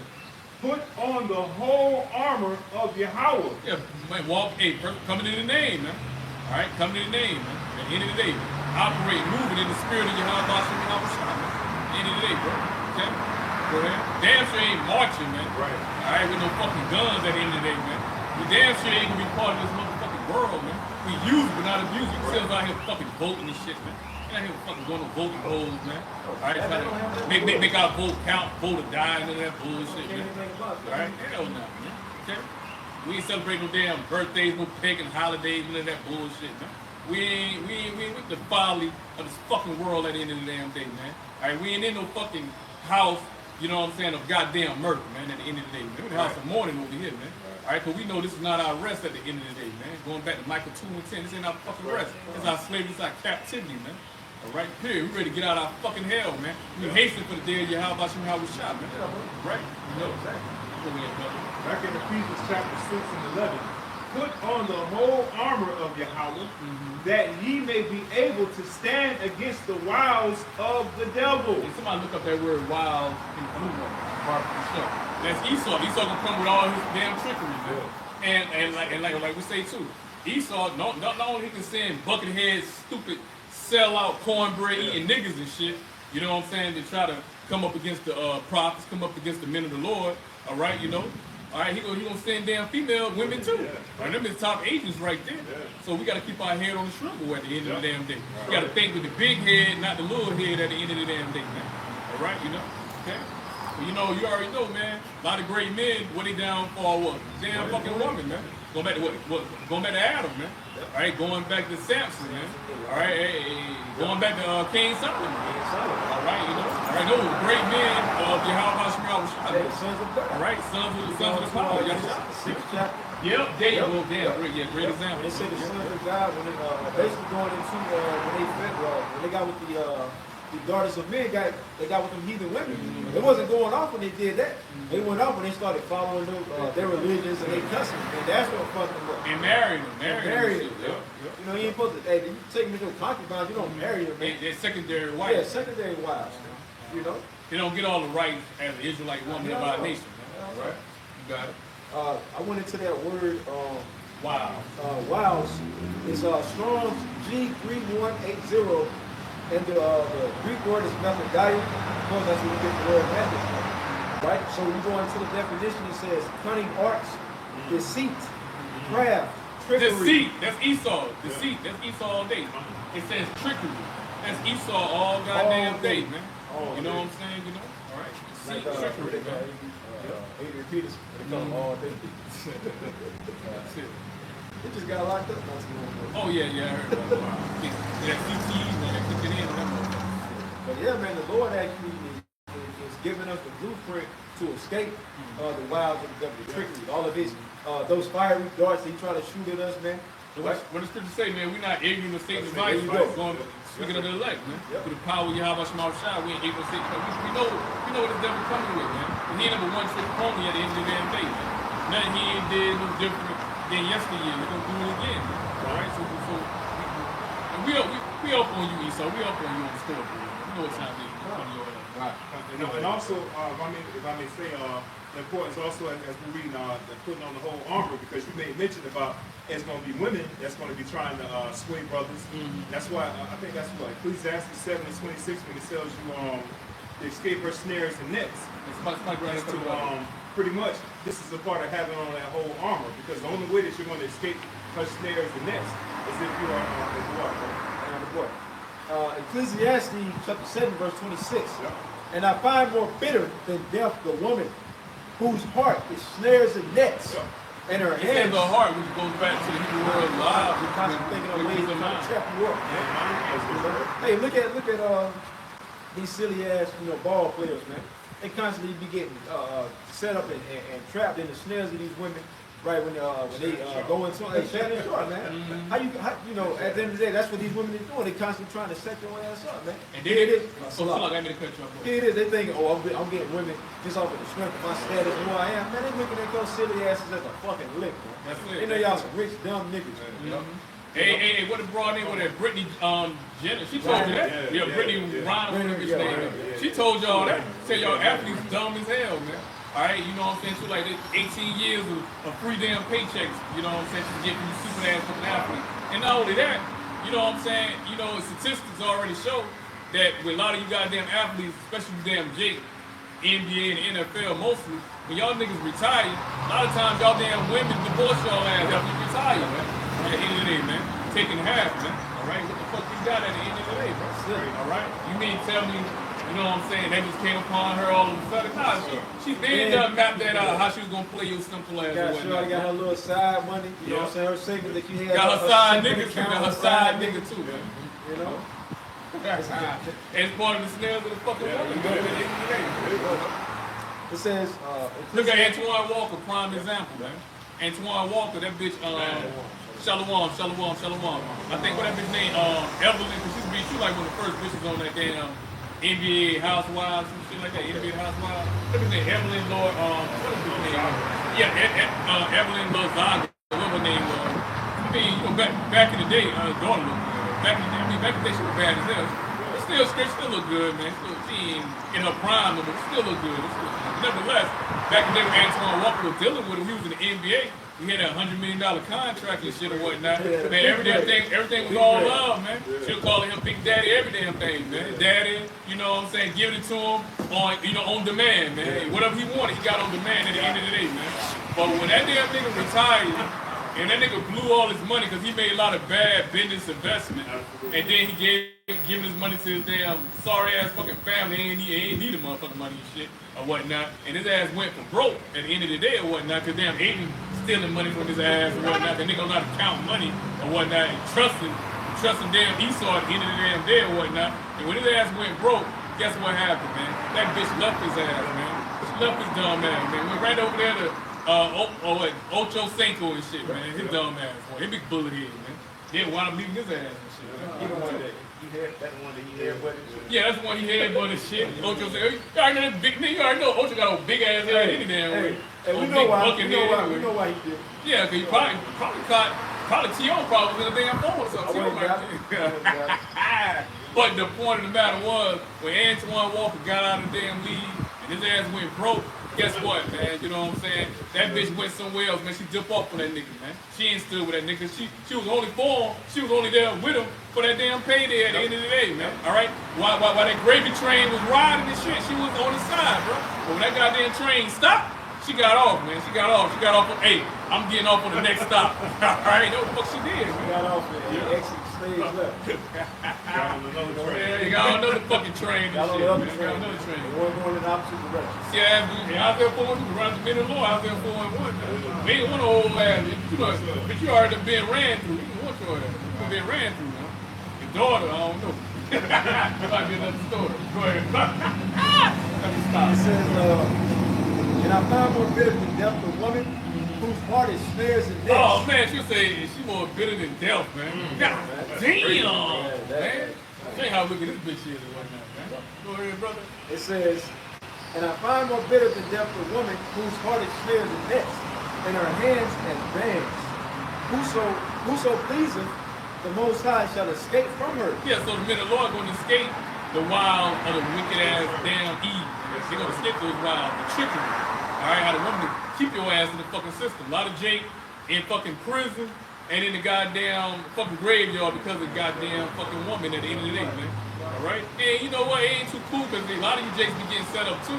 put on the whole armor of Yahawah. Yeah, man, walk, coming in the name, man. All right, coming in the name, man. At the end of the day, operate, moving in the spirit of Yahawashi, man. At the end of the day, bro. Okay? Go ahead. Damn sure ain't marching, man. Right. All right, with no fucking guns at the end of the day, man. We damn sure ain't gonna be part of this motherfucking world, man. We use it, but not abuse it. You see us out here fucking voting and shit, man. Ain't out here fucking going to voting polls, man. All right, trying to make our vote count, vote or die, and all that bullshit, man. All right, hell no, man. Okay? We ain't celebrating no damn birthdays, no pagan holidays, none of that bullshit, man. We ain't with the folly of this fucking world at the end of the damn day, man. All right, we ain't in no fucking house, you know what I'm saying, of goddamn murder, man, at the end of the day. We're in the house of mourning over here, man. All right, because we know this is not our rest at the end of the day, man. Going back to Micah 2 and 10, this ain't our fucking rest. It's our slavery, it's our captivity, man. All right, period. We ready to get out of our fucking hell, man. We hasten for the day of Yahawashi, man. Right? You know exactly. Back in Ephesians chapter 6 and 11, put on the whole armor of Yahawah, that ye may be able to stand against the wiles of the devil. And somebody look up that word wild in Google. That's Esau. Esau gonna come with all his damn trickery, man. And like we say too, Esau not only he can send buckethead, stupid, sell out cornbread eating niggas and shit. You know what I'm saying? To try to come up against the prophets, come up against the men of the Lord. All right, you know. All right, he gonna send damn female women too. All right, them is top agents right there. So we gotta keep our head on the swivel at the end of the damn day. We gotta think with the big head, not the little head at the end of the damn day, man. All right, you know. Okay. Well, you know, you already know, man. A lot of great men, what they down for? What? Damn fucking woman, man. Going back to what? Going back to Adam, man. All right, going back to Samson, man. All right, going back to King Solomon. All right, you know. All right, those great men of Yahawashi. Sons of God. All right, sons of the power. Sixth chapter. Yep, there you go. Damn, great example. They say the sons of God when they basically going into when they got with the daughters of men, they got with them heathen women. It wasn't going off when they did that. They went off when they started following their religions and their customs, and that's what fucked them up. And married them. Yep. You know, you ain't supposed to. Hey, you take them to your concubines, you don't marry them. They're secondary wives. Yeah, secondary wives. You know. They don't get all the rights as an Israelite woman of our nation. Man. Right. You got it. I went into that word. Wow. Wows is Strong's G3180. And the Greek word is methodia. Of course, that's where we get the word method. Right? So we go into the definition. It says cunning arts, deceit, craft, trickery. Deceit. That's Esau. Deceit. That's Esau all day. It says trickery. That's Esau all goddamn day, man. You know what I'm saying? You know? All right. Like, what they call Adrian Peterson. They call him all day. He just got locked up not too long ago. Oh yeah, I heard about that. That CTE, man, they took it in on that motherfucker. But yeah, man, the Lord actually is giving us the blueprint to escape the wiles of the devil, the trickery, all of his, those fiery darts that he tried to shoot at us, man. What the scripture say, man, we're not ignorant of Satan's advice. Speaking of the elect, man. Yep. Through the power of Rawchaa, we ain't ignorant of Satan. We know what the devil coming with, man. And he ain't number one trick pony at the end of the damn day, man. Nothing he ain't did no different than yesteryear. We're gonna do it again, man. All right, and we up on you, Esau. We up on you on the store, bro. We know what time it is. Right. And also, if I may say, the importance also as we're reading, putting on the whole armor, because you made mention about it's going to be women that's going to be trying to sway brothers. That's why I think that's what Ecclesiastes 7:26 when it tells you to escape her snares and nets. It's to pretty much this is a part of having on that whole armor, because the only way that you're going to escape her snares and nets is if you are on the board. Ecclesiastes chapter 7, verse 26. Yep. And I find more bitter than death the woman whose heart is snares and nets, and her It says hands. the heart, which goes back to the Hebrew word live. You're constantly thinking of ways to try to trap you up. Yeah. Hey, look at these silly ass ball players, man. They constantly be getting set up and trapped in the snares of these women. Right when they go into Shannon Sharp, man. How at the end of the day, that's what these women are doing. They constantly trying to set your ass up, man. And then it is. So look, I made a cut you off. Here it is. They thinking, oh, I'm getting women just off of the strength of my status and who I am. Man, they looking at those silly asses as a fucking lick, man. That's it. They know y'all some rich, dumb niggas. You know? Hey, what a broad name with that? Brittany Jenner. She told you that. Yeah, Brittany Ryan, whatever his name is. She told y'all that. Said y'all athletes dumb as hell, man. All right, you know what I'm saying? So like 18 years of free damn paychecks, you know what I'm saying? She's getting you super ass fucking athlete. And not only that, you know what I'm saying? Statistics already show that with a lot of you goddamn athletes, especially you damn Jake, NBA and NFL mostly, when y'all niggas retire, a lot of times y'all damn women divorce y'all ass after you retire, man. At the end of the day, man. Taking half, man. All right, what the fuck you got at the end of the day, bro? All right? You mean tell me, you know what I'm saying? They just came upon her all of a sudden. Nah, she done mapped that out, how she was gonna play your simple ass. She already got her little side money. You know what I'm saying? Her savings that you had. Got her side nigga too. Got her side nigga too, man. You know? It's part of the snares of the fucking woman. It says, look at Antoine Walker, prime example, man. Antoine Walker, that bitch, Shalawam. I think what that bitch name, Evelyn, because she like one of the first bitches on that damn NBA Housewives and shit like that. NBA Housewives. What is her name? Evelyn Lord. What is her name? Yeah, Evelyn Lozada. Whatever her name was. I mean, back in the day, her daughter looked good. Back in the day, she was bad as hell. She still look good, man. She ain't in her prime, but she still look good. Nevertheless, back in the day when Antoine Walker was dealing with him, he was in the NBA. He had a $100 million contract and shit or whatnot. Man, everything was all love, man. She was calling him Big Daddy every damn thing, man. Daddy, you know what I'm saying, giving it to him on demand, man. Whatever he wanted, he got on demand at the end of the day, man. But when that damn nigga retired, and that nigga blew all his money because he made a lot of bad business investment, and then he giving his money to his damn sorry ass fucking family, he ain't need a motherfucking money and shit or whatnot, and his ass went for broke at the end of the day or whatnot, because damn Aiden stealing money from his ass or whatnot, the nigga don't know how to count money or whatnot, and trusting damn Esau at the end of the damn day or whatnot, and when his ass went broke, guess what happened, man? That bitch left his ass, man. She left his dumb ass, man. Went right over there to Ocho Cinco and shit, man. His dumb ass, boy. He big bullet head, man. Then wound up leaving his ass and shit, man. Even one that he had with it. Yeah, that's the one he had but his shit. Ocho Cinco. You already know that big nigga. You already know Ocho got a big ass head any damn way. Hey, we know why he did it. Yeah, because he probably caught T.O. probably in a damn phone or something. But the point of the matter was, when Antoine Walker got out of the damn league and his ass went broke, guess what, man? You know what I'm saying? That bitch went somewhere else, man. She dipped off on that nigga, man. She ain't stood with that nigga. She was only for him. She was only there with him for that damn payday at the end of the day, man. All right? While that gravy train was riding and shit, she was on his side, bro. But when that goddamn train stopped, She got off, man. She got off. She got off. Hey, I'm getting off on the next stop. All right, that's what the fuck she did, He man. got off and exit stage left. Got on another train. Yeah, you got on another fucking train and Got on shit, the other man. train. Got on another train. The one going in the opposite direction. See, I was there 4-1, around the middle of the law, I was there 4-1. We ain't want to hold ass. You know, but you already been ran through. You can want your ass. You been ran through, man. Your daughter, I don't know. That might be another story. Go ahead. Let me stop. It says, and I found more bitter than death the woman whose heart is snares and nets. Oh man, she'll say she more bitter than death, man. God damn, man. Tell you how wicked this bitch is and whatnot, man. Go ahead, brother. It says, and I find more bitter than death the woman whose heart is snares and nets, and her hands as bands. Whoso pleaseth the Most High shall escape from her. Yeah, so the minute the Lord going to escape the wild of the wicked ass damn Eve. They're going to escape those wild, the trickery. All right, how the woman to keep your ass in the fucking system. A lot of Jake in fucking prison and in the goddamn fucking graveyard because of goddamn fucking woman at the end of the day, man. All right? And you know what? It ain't too cool because a lot of you Jakes be getting set up too.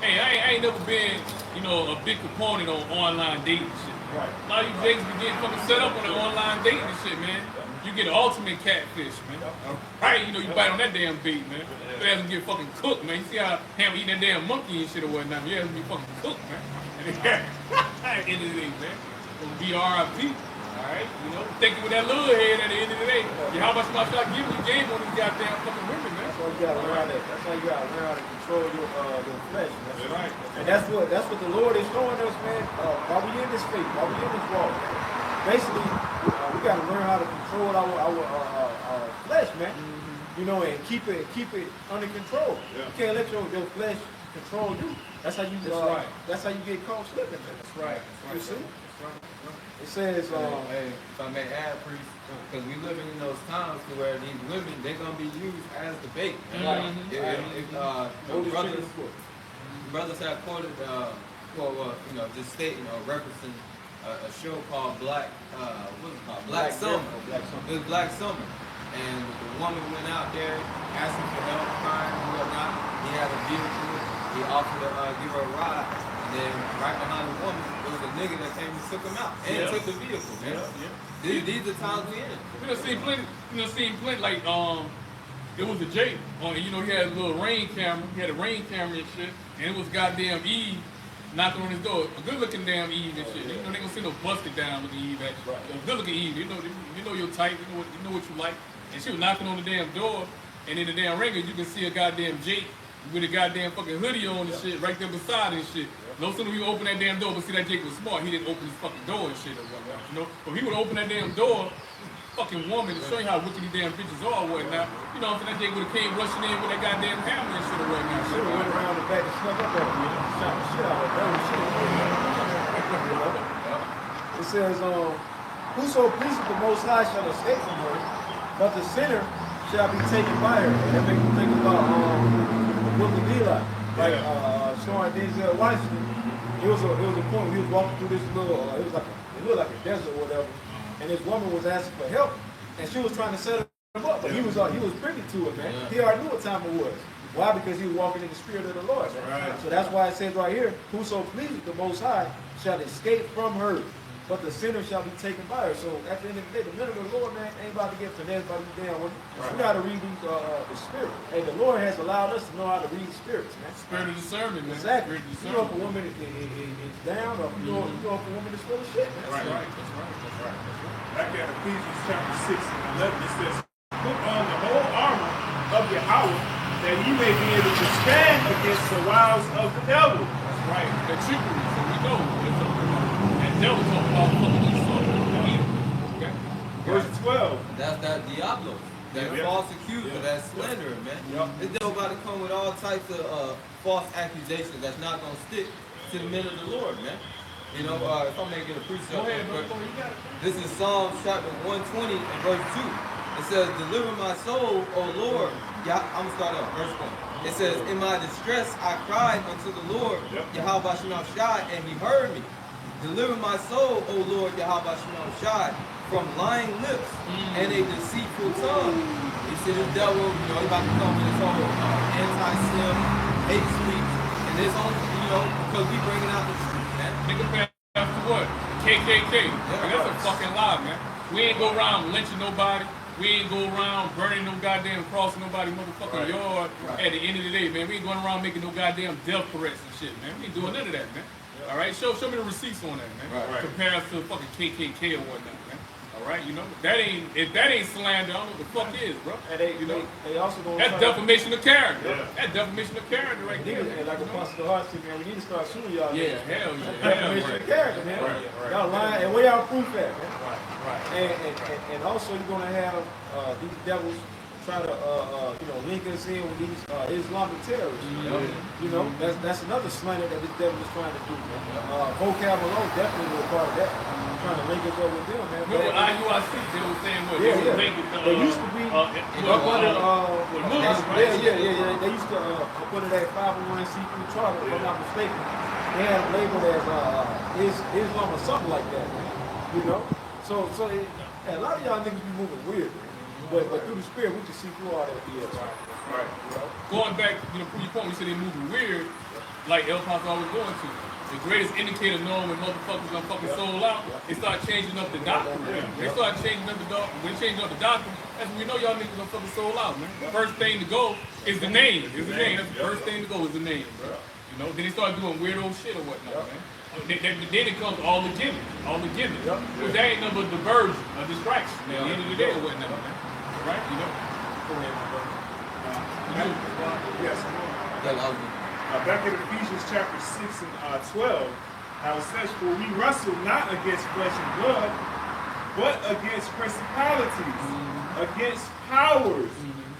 Hey, I ain't never been, you know, a big component on online dating shit. Right. A lot of you Jakes be getting fucking set up on the online dating and shit, man. You get the ultimate catfish, man. Right? You know, you bite on that damn bait, man. You have to get fucking cooked, man. You see how him eating that damn monkey and shit or whatnot. You have to be fucking cooked, man. At the end of the day, man. It'll be RIP. Alright? You know, take it with that little head at the end of the day. Yeah, how much must I give you game on these goddamn fucking women, man? That's why you gotta learn how to. That's why you gotta learn how to control your flesh. Man. That's right. And that's what the Lord is showing us, man. While we in this faith, while we in this walk, basically, we gotta learn how to control our flesh, man. You know, and keep it under control. Yeah. You can't let your flesh control you. That's how you. That's right. That's how you get caught slipping, man. That's right. You see? It says, Hey, if I may add, priest, because we living in those times to where these women, they're gonna be used as the bait. Brothers have quoted, you know, just stating or referencing a show called Black, what's it called? Black Summer. It was Black Summer, and the woman went out there asking for help, crying and whatnot. He had a vehicle. He offered to give her a ride. And then right behind the woman, there was a nigga that came and took him out and took the vehicle, man. These are times we in. You know, seen plenty, like, it was a Jake on, you know, he had a little rain camera, he had a rain camera and shit, and it was goddamn Eve knocking on his door. A good looking damn Eve and shit. You know, they gonna see no busted down looking Eve actually. A good looking Eve, you know your type, you know what you like. And she was knocking on the damn door, and in the damn ringer, you can see a goddamn Jake with a goddamn fucking hoodie on and shit right there beside and shit. No sooner he opened that damn door, but see that Jake was smart. He didn't open his fucking door and shit or whatnot, you know. But he would open that damn door, fucking woman, to show you how wicked these damn bitches are or whatnot. You know, that Jake would have came rushing in with that goddamn hammer and shit or whatnot. should have went around the back and snuck up on him, you know, shot the shit out of her. It says, whoso pleases the Most High shall escape from her, but the sinner shall be taken by her. And that makes me think about the book of Eli, like showing Denzel Washington. It was a point he was walking through this little, it looked like a desert or whatever, and this woman was asking for help, and she was trying to set him up, but he was privy to it, man. He already knew what time it was. Why? Because he was walking in the spirit of the Lord. Man. So that's why it says right here, whoso pleases the Most High shall escape from her, but the sinner shall be taken by her. So at the end of the day, the men of the Lord, man, ain't about to get finessed by these damn women. We got to read these, the spirit. Hey, the Lord has allowed us to know how to read spirits, man. Spirit of discernment, man. Exactly. Spirit of You know if a discernment. woman is down, or you know if a woman is full of shit, man. That's right. That's right. That's right. Back at Ephesians chapter 6 and 11, it says, put on the whole armor of Yahawah, that ye may be able to stand against the wiles of the devil. That's right. That trickery, so we know. That devil talking about fucking Esau. Okay? Verse 12. That's that Diablo, that false accuser, that slanderer, man. This devil about to come with all types of false accusations that's not going to stick to the men of the Lord, man. You know, if I may get a precept. Go ahead, bro. You got it. This is Psalms chapter 120 and verse 2. It says, deliver my soul, O Lord. Yeah, I'm going to start up, verse 1. It says, in my distress I cried unto the Lord, Yahawashi, and he heard me. Deliver my soul, O Lord, Yahawashi, from lying lips and a deceitful tongue. You see the devil, you know, he's about to come with his whole anti-Slim hate speech. And this only, you you know, because we bringing out the truth, man. Nigga pass to what? KKK. Like, that's a fucking lie, man. We ain't go around lynching nobody. We ain't go around burning no goddamn cross in nobody's motherfucking yard. At the end of the day, man, we ain't going around making no goddamn death threats and shit, man. We ain't doing none of that, man. All right, show me the receipts on that, man. Right. Compared to fucking KKK or whatnot, man. All right, you know, if that ain't slander, I don't know what the fuck is, bro. And they, You know? they also gonna That's try defamation of character. Yeah. That's defamation of character right there. And like Apostle Hart said, man, we need to start suing y'all. Yeah, niggas. hell yeah. Defamation of character, man. Right. Y'all lying, and where y'all proof at, man? Right. And also you're gonna have these devils try to link us in with these Islamic terrorists. You know, that's another slander that this devil is trying to do. Vocab alone definitely was part of that. Trying to link us up with them, man. Remember IUIC, they were saying what? Yeah, They were linked with the, they used to be up under Muslims, right? yeah. They used to up under that 501c3 charter, if I'm not mistaken. They had it labeled as Islam or something like that. You know, so a lot of y'all niggas be moving weird, but through the spirit we can see through all that BS. Right. Going back, you know, your point, you said they moving weird, like El Paso always going to. The greatest indicator knowing when motherfuckers gonna fucking sold out, they start changing up the doctrine. They start changing up the doctrine. When they change up the doctrine, that's when we know y'all niggas gonna fucking sold out, man. The first thing to go is the name. That's the first thing to go is the name, bro. You know, then they start doing weirdo shit or whatnot, man. Then it comes all the gimmicks. Because that ain't nothing but diversion, a distraction at the end of the day or whatnot, man. Right? You know? Go ahead, my brother. Yes. Back in Ephesians chapter 6 and 12, how it says, "For we wrestle not against flesh and blood, but against principalities, against powers,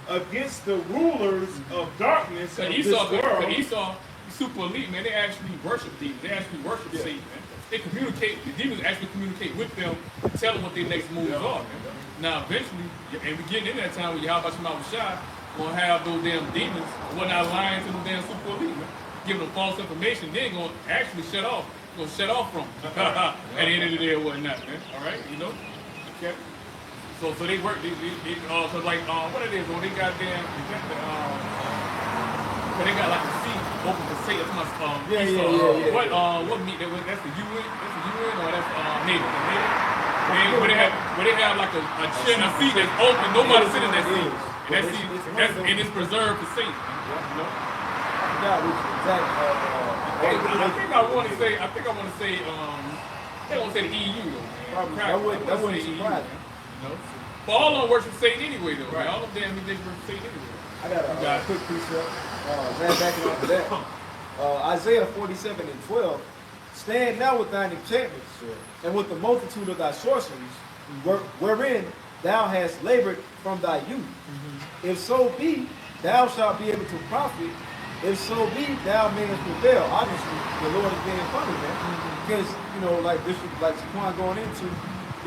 against the rulers of darkness of this world." Esau, super elite, man. They actually worship demons. They actually worship Satan, man. They communicate. The demons actually communicate with them, tell them what their next moves are, man. Now, eventually, and we getting in that time where Yahawah gonna have those damn demons, not lying to them damn super elite, man. Giving them false information, they ain't gonna actually shut off. Gonna shut off from them at the end of the day or whatnot, man. All right, you know. Okay. So they work. Cause like what it is when they got damn, they got like a seat open to say that's my Yeah. What meet that was? That's the UN. That's the UN or that's NATO. Where they have like a chair, a seat that's open. Nobody sit in that seat. And that seat, it's preserved for Satan. You know. I think I want to say. They won't say the EU though. That wouldn't surprise me. You know. But all of them worship Satan anyway though. Right. All of them damn niggas worship Satan anyway. I got a quick precept. Backing off of that. Isaiah 47:12. Stand now with thine enchantments, and with the multitude of thy sorceries, wherein thou hast labored from thy youth. If so be, thou shalt be able to profit. If so be, thou mayest prevail. Obviously, the Lord is being funny, man. Because, you know, like Bishop, like Saquon going into,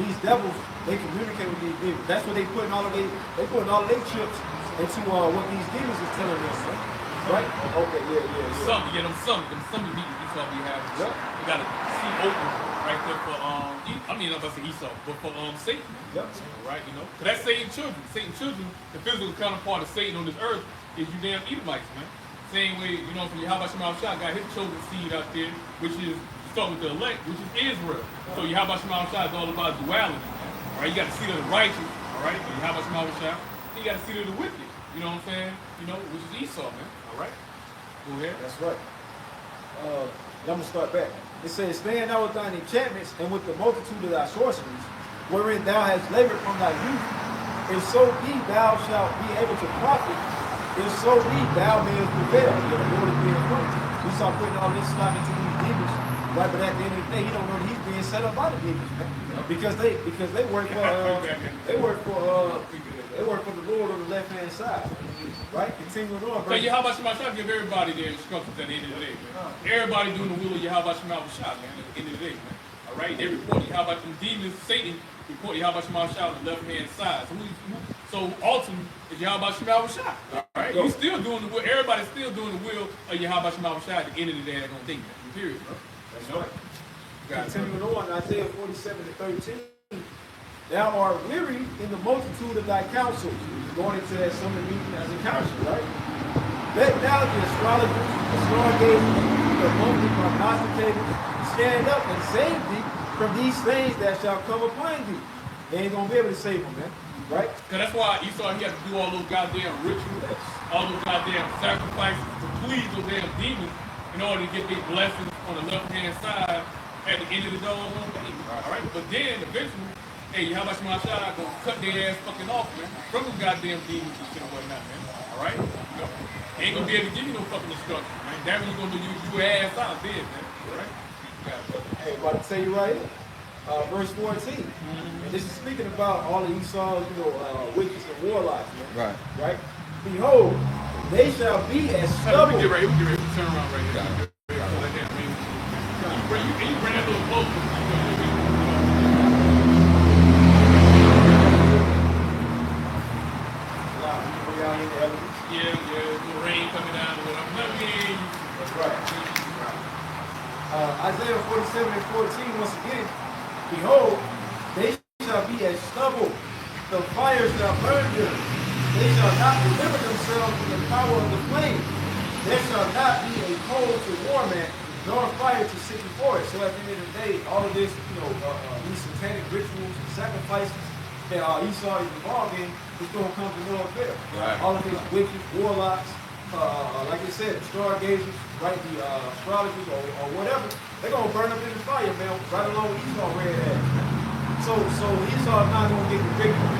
these devils, they communicate with these demons. That's what they putting all of their chips into what these demons is telling us, right? Okay, yeah. Some meetings Esau be having. Yep. You got a seat open right there for I'm not about to say Esau, but for Satan. Yep. Right, you know. Cause that's Satan's children. Satan's children, the physical counterpart of Satan on this earth is you damn Edomites, man. Same way, you know, from Yahawah got his chosen seed out there, which is starting with the elect, which is Israel. So Yahawah is all about duality. All right, you got the seed of the righteous, all right, Yahawah, you got the seed of the wicked. You know what I'm saying? You know, which is Esau, man. All right. Go ahead. That's right. I'm gonna start back. It says, "Stand now with thine enchantments and with the multitude of thy sorceries, wherein thou hast labored from thy youth. If so be thou shalt be able to profit. If so be thou mayest prevail." The Lord is being funny. We start putting all this stuff into these demons, right? But at the end of the day, he don't know that he's being set up by the demons, man. Because they work for the Lord on the left hand side, right? Continuing on. So Yahawah give everybody their instructions at the end of the day, man. Everybody doing the will of Yahawah, man, at the end of the day, man. All right, they report Yahawah, them demons, Satan report Yahawah on the left hand side. So ultimately, it's Yahawah. All right, you still doing the will. Everybody's still doing the will of Yahawah at the end of the day. They're gonna think that. Period, bro. That's right. Continuing on, Isaiah 47:13. Thou art weary in the multitude of thy counsels. Going into that summer meeting as a council, right? Bet now the astrologers, the stargazers, among the prognosticators, stand up and save thee from these things that shall come upon thee. They ain't gonna be able to save them, man. Right? Cause that's why Esau he had to do all those goddamn rituals, all those goddamn sacrifices to please those damn demons in order to get their blessings on the left hand side at the end of the doggone day. Alright? But then eventually, hey, how much my shot gonna cut their ass fucking off, man, from them goddamn demons and shit and whatnot, man. Alright? You know, they ain't gonna be able to give you no fucking instructions, man. That means you're gonna do you ass out there, man. Alright? Hey, about to tell you right here. Verse 14. And this is speaking about all of Esau's, witches and warlocks, man. Right? Behold, they shall be as stubble. We get ready. Turn around right here. You bring that little closer. Yeah, the rain coming down or whatever. That's right. Isaiah 47 and 14, once again. Behold, they shall be as stubble. The fire shall burn them. They shall not deliver themselves from the power of the flame. There shall not be a coal to warm at, nor fire to sit before it. So at the end of the day, all of this, these satanic rituals and sacrifices that Esau is involved in is going to come to no avail. Right. All of these witches, warlocks, like I said, the stargazers, right, the astrologers or whatever, they're going to burn up in the fire, man, right along with Esau red ass. So Esau is not going to get the victory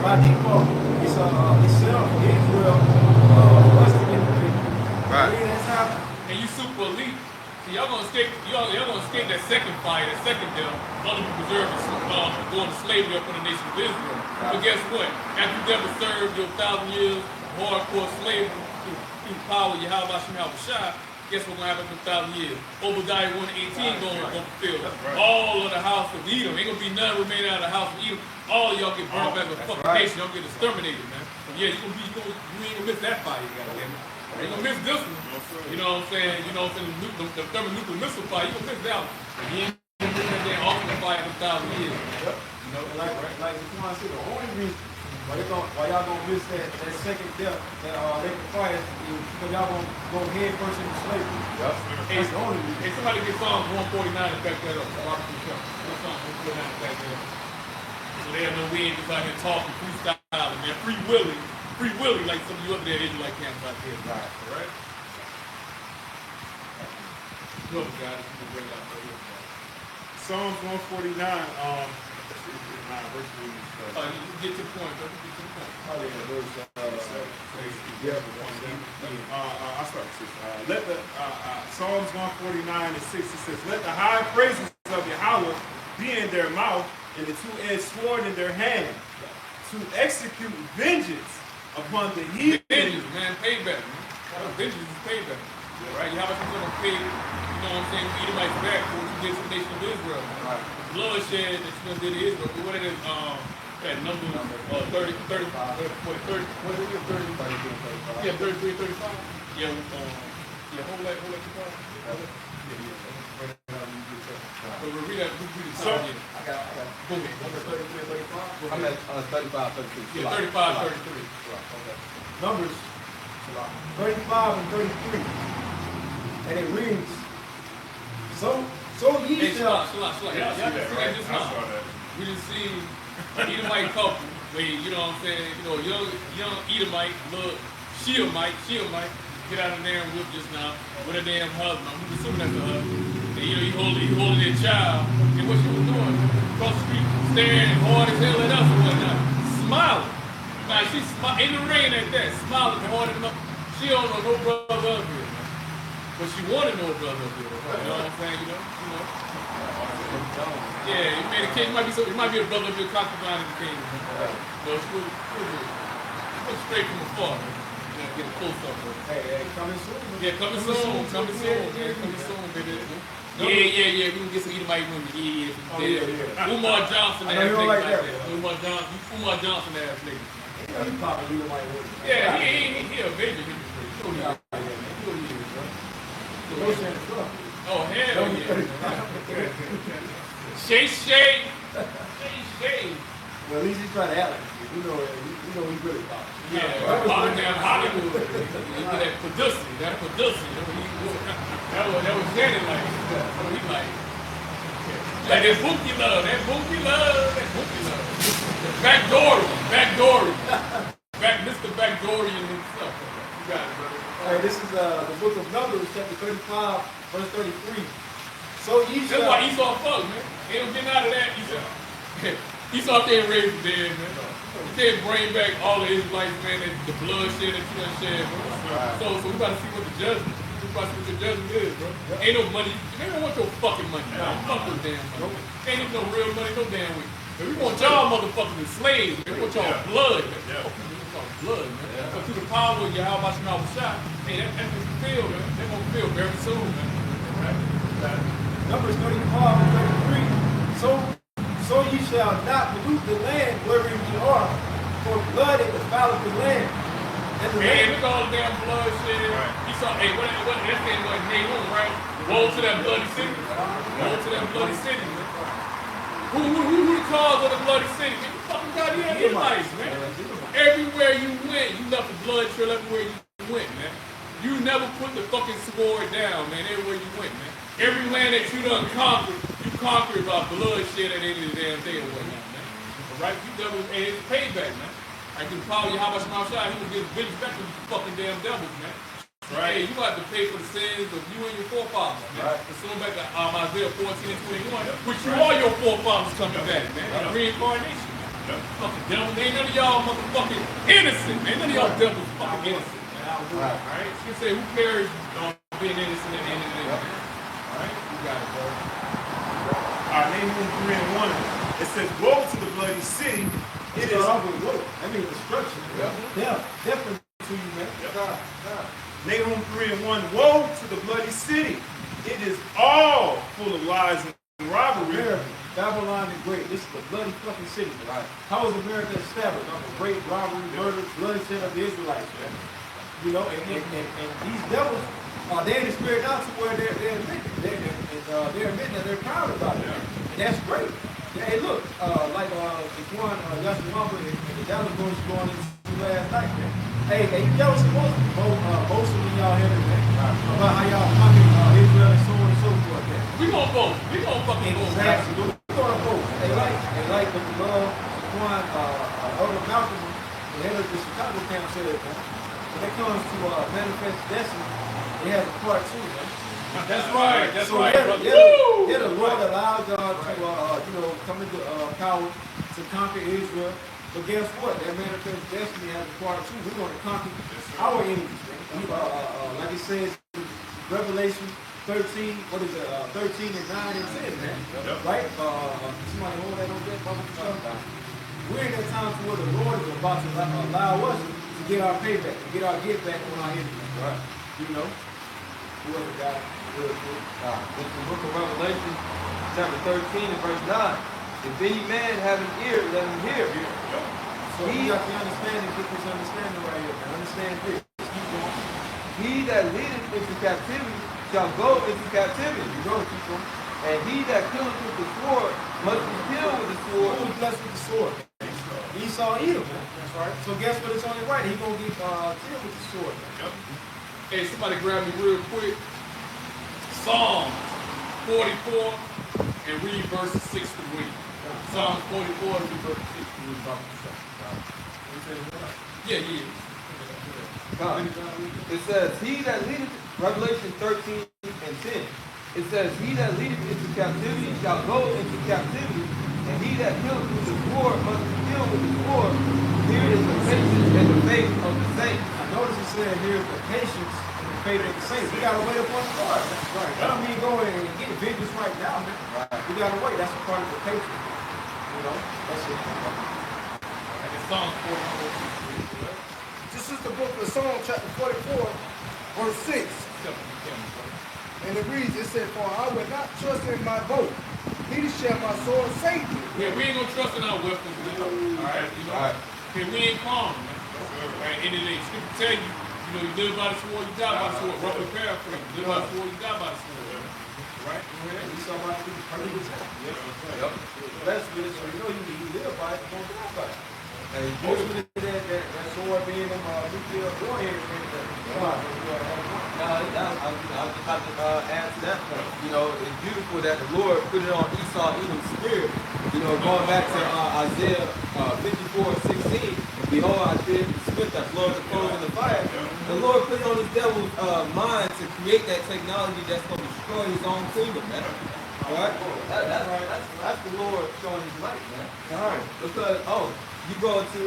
by default. It's set up for Israel for us to get the victory. Right. That's happening. And you super elite. See, y'all gonna escape that second fire, that second death, only to preserve going to slavery up for the nation of Israel. But guess what? After you ever served your 1,000 years of hardcore slavery through the power of Yahawashi, guess what's gonna happen for 1,000 years? Obadiah 1:18 gonna fulfill. All of the house of Edom. Ain't gonna be none remaining out of the house of Edom. All of y'all get burned back with fucking nation. Y'all get exterminated, man. So yeah, you ain't gonna miss that fire, you goddamn it. You ain't gonna miss this one. You know what I'm saying? The thermonuclear missile fire, you gonna miss that one. But you ain't gonna miss that damn ultimate fire for 1,000 years. Yep. Like Juan said, the only reason why y'all gonna miss that second death, that lake of fire, is because y'all gonna go head first into slavery. Yep. That's the only reason. Hey, somebody get Psalms 149 and back that up. Psalms 149 and back that up. So they have no we ain't just out here talking, freestyling, man. Free Willy, like some of you up there Israelite camps out there. Right. All right? Go, guys. You can bring it out right here. Psalms 149, verse 3. You get to the point, bro. Get to the point. Oh, yeah, verse, I'll start with 6. Psalms 149 and 6, it says, let the high praises of Yahawah be in their mouth and the two-edged sword in their hand to execute vengeance upon the heathen. Vengeance, man. Payback, man. Vengeance is payback. Right? How much you gonna pay, you know what I'm saying, Edomites back for what you did to the nation of Israel. Right. Bloodshed that you done did to Israel. What it is, that number 30, 30, what, 30, what is it, 30? 33, 35. Yeah, 33, 35. Yeah, hold that, So we'll read that, the So, time again. I got Go ahead. number 33 and 35. I'm at 35, 36. Yeah, 35, 33. Okay. Numbers 35 and 33. And it reads, So ye Hey, shall... Shalawam. Yeah, I see that, right? Just I now. saw that. We just seen Edomite couple, where, you know what I'm saying, young Edomite, little Sheelmite, get out of there and whip just now with a damn husband. I'm assuming that's a husband. And he holding their child. And what she was doing, across the street, staring hard as hell at us and whatnot, smiling. Now she's in the rain at that, smiling hard enough. She don't know no brother up here. But she wanted no brother up here. You know what I'm saying? You know. Yeah, it made a king. It might be a brother of your concubine in the kingdom. But it's good. Straight from afar. You know, get a close up. Hey, coming soon. Yeah, coming soon, baby. Yeah. We can get some Edomite women. Yeah. Umar Johnson I know you ass don't nigga like like that. that. Umar Johnson ass nigga. You probably don't like it. Yeah, he a major hypocrite. You know he is. No shame in truck. Oh, hell yeah. Shay. Well, at least he tried to act like it. You know he really about it. Yeah, about damn Hollywood. That producer. That was Janet like. So he like that bookie love. Backdooring. Mr. Backdoorian himself. You got it, brother. All right, this is the book of Numbers, chapter 35, verse 33. So ye That's shall... why Esau fucked, man. Ain't no getting out of that, Esau. Esau can't raise the dead, man. You can't bring back all the Israelites, man, the bloodshed that you done shed, bro. So we about to see what the judgment is. We about to see what the judgment is, bro. Ain't no money. They don't want your fucking money. Fuck those damn money. Ain't even no real money, no damn way. We want y'all motherfuckers as slaves. We want y'all blood, man. We want y'all blood, man. But through the power of Yahawashi, hey, that's what you feel, man. They're going to feel very soon, man. Right? Numbers 35 and 33. So ye shall not pollute the land wherein ye are, for blood it defileth the land. And the Hey, land... look at all the damn bloodshed. He saw, hey, what that thing was Nahum, right? Woe to that bloody city. Woe to that bloody city, man. Who the cause of the bloody city? Man, you fucking goddamn Israelites, man. Everywhere you went, you left a blood trail everywhere you went, man. You never put the fucking sword down, man, everywhere you went, man. Every land that you done conquered, you conquered by bloodshed at the end of the damn day or whatnot, man. Alright? You never, and it's payback, man. I can power Yahawashi, he will give vengeance back to you fucking damn devils, man. Right. Hey, you got to pay for the sins of you and your forefathers, man. Right. Assume back to Isaiah 14 and 21, which you are your forefathers coming back, man. Reincarnation, man. Fucking devils. Ain't none of y'all motherfucking innocent, man. None of y'all devils fucking innocent, man. Alright? You say who cares on being innocent at the end of the day, man? Alright? You got it, bro. Alright, Nahum 3 and 1. It says, woe to the bloody city. It is woe. I mean destruction. Yeah. Definitely to you, man. God. Nahum 3 and 1, woe to the bloody city. It is all full of lies and robbery. America, Babylon the Great. This is the bloody fucking city. Right. How was America established? On the great robbery, murder, bloodshed of the Israelites. Man. You know, and these devils, they're in the spirit now to where they're admitting. They're admitting that they're proud about it. And that's great. Yeah, hey, look, like the one Yahawah and the Dallas boys going into last night, man. Hey, y'all was supposed to boast in y'all head, man, about how y'all fucking Israel and so on and so forth, man. We gonna vote. We gonna fucking vote. Exactly. We gonna vote. They like the love, one, Elder Malcolm, the head of the Chicago camp said, man, when it comes to manifest destiny, they have a part two, man. That's right. That's so right, brother. Yeah, the Lord allowed God to, come into power to conquer Israel. But guess what? That manifest destiny has a part two. We're going to conquer our enemies. Like it says in Revelation 13, 13 and 9 and 10, man. Right? Somebody hold that on that. We're in that time to where the Lord is about to allow us to get our payback, to get our get back on our enemies. Right? You know? Whoever got it. This is the book of Revelation, chapter 13 and verse 9. If any man have an ear, let him hear. So you got to understand and get this understanding right here, man. Understand this. Keep going. He that leadeth into captivity shall go into captivity. You go, keep going. And he that killeth with the sword must be killed with the sword. Who was blessed with the sword? Esau Edom, man. That's right. So guess what? It's only right. He's going to get killed with the sword, man. Hey, somebody grab me real quick. Psalm 44 and read verses 6 to 3. Psalm 44 and read verses 6 to 3. Yeah. It says, he that leadeth, Revelation 13 and 10. It says, he that leadeth into captivity shall go into captivity, and he that killeth with the sword must be killed with the sword. Here is the patience and the faith of the saints. Notice it said here the patience and the faith of the saints. We got to wait upon the Lord. That's right. That don't mean go and get vengeance right now, man. Right. We got to wait. That's a part of the patience. You know, that's it. And it's Psalm 44. This is the book of Psalm chapter 44, verse 6. And it reads, it said, for I will not trust in my bow, neither shall my sword save me. Yeah, we ain't gonna trust in our weapons, man. Alright, you know. Alright. We ain't calm, man. Right, and it scripture tell you, you live by the sword, you die by the sword. Roughly paraphrase. You live by the sword, you die by the sword. Right? We saw about the perfect example. Yes. That's good. So you live by it, you don't die by it. Hey, hopefully that sword being in nuclear warhead. I was about to add to that point. You know, it's beautiful that the Lord put it on Esau, Edom's spirit. You know, going back to Isaiah 54:16. Behold, I did the spit that blows the coals in the fire. The Lord put it on his devil's mind to create that technology that's going to destroy his own kingdom, man. All right? That's the Lord showing his light, man. All right. Because, you go to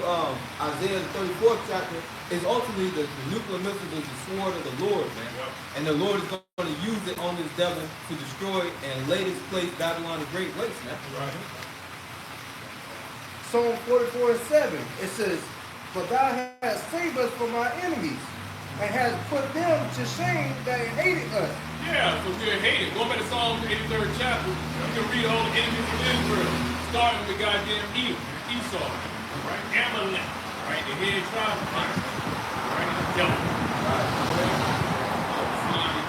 Isaiah the 34th chapter, it's ultimately the nuclear missile is the sword of the Lord, man. And the Lord is going to use it on this devil to destroy and lay this place, Babylon the Great Waste, man. Right. Psalm 44:7, it says, "For thou hast saved us from our enemies, and hast put them to shame that hated us." Yeah, so we're hated. Go back to Psalm 83rd chapter. You can read all the enemies of Israel, starting with goddamn Edom, Esau, right? Amalek, right? The head tribe of Israel, right? The devil, right?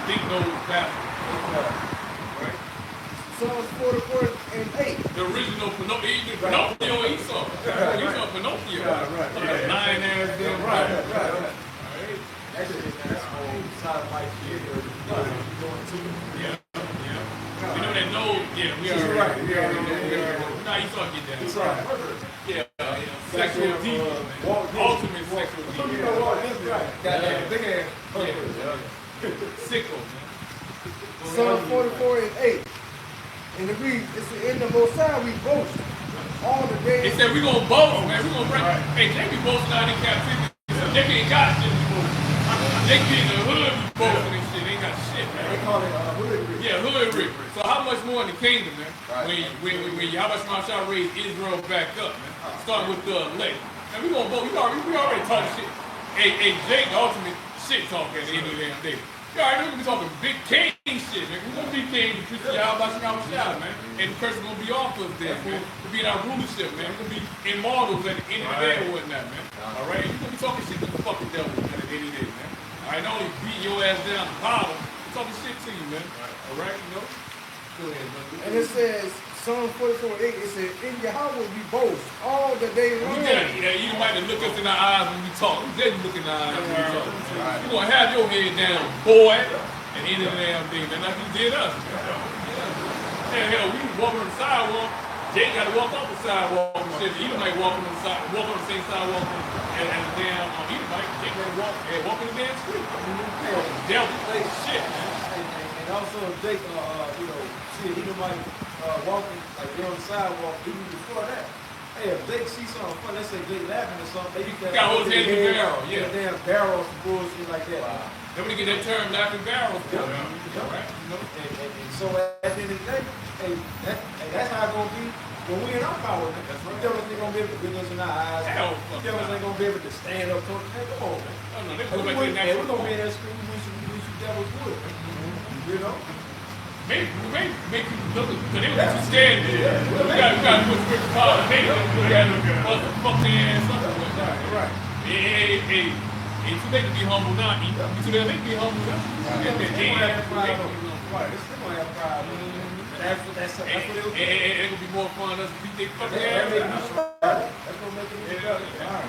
Big nose bastard, right? Psalms 44:8. The original Pinocchio Esau. Esau Pinocchio. Right. Lion ass damn Right. That's old sci-fi shit. Yeah. You know that nose? Yeah, we are Right. Nah, Esau get that. That's right. Yeah, sexual deviant, man. Ultimate sexual You deviant. know what? That's right. Got that big ass purpose. Sickle, man. Psalm 44:8. And it reads, it's in the Most High we boast all the They days. said we gonna boast, man. We gonna bring. Hey, they be boasting out in captivity. They ain't got shit to boast. They be in the hood be boasting and shit. They ain't got shit, They man. call it hood. Yeah, hood rich. So how much more in the kingdom, man? When Yahawashi raised Israel back up, man. Starting with the elect. And we gonna boast. We already talk shit. Hey, Jake, the ultimate shit talk at the end of the damn day. You already know we talking big king shit, man. We gonna be king because Yahawashi, man. And the person gonna be off us there, man. To be in our rulership, man. We're gonna be immortals at the end of the day or whatnot, man. All right? You gonna be talking shit to the fucking devil at the end of the day, man. All right? Not only beating your ass down the bottom, talking shit to you, man. All right? You know? Go ahead, man. And it says, Psalm 44:8, it says, in Yahawah we boast all the day long. You might look us in the eyes when we talk. We didn't look in the eyes when we talk. You gonna have your head down, boy, at the end of the damn thing, man. Like you did us. Hell, we was walking on the sidewalk. Jay got to walk off the sidewalk and shit. He might walk on the same sidewalk as the damn. He might Jay got to walk in the damn street. Devil, shit, man. And also, Jake, see he might walking like they're on the sidewalk, even before that. Hey, if Jake see something funny, let's say Jake laughing or something, they used to Got hold his head in the barrel, yeah. Damn barrels and bullshit like that. Wow. Then when you get that term, laughing barrels, Yep. right? And so at the end of the day, that's how it's gonna be when we in our power. That's right. The devils ain't gonna be able to look us in our eyes. Hell, The devils ain't gonna be able to stand up to it. Hey, come on, man. Oh, no, they Hey, go back to the we're natural. gonna be in that screen. We wish you devils would. You know? Maybe make people look at because they were too scared. We got to put scripture power in there. We got to fuck their ass up. Right. Hey, it's too late to be humble now. It's too late to be humble now. They gonna have pride. Right. They're gonna have pride. That's what it was. And it's going to be more fun us beat their fucking That's ass. gonna make it better. All right.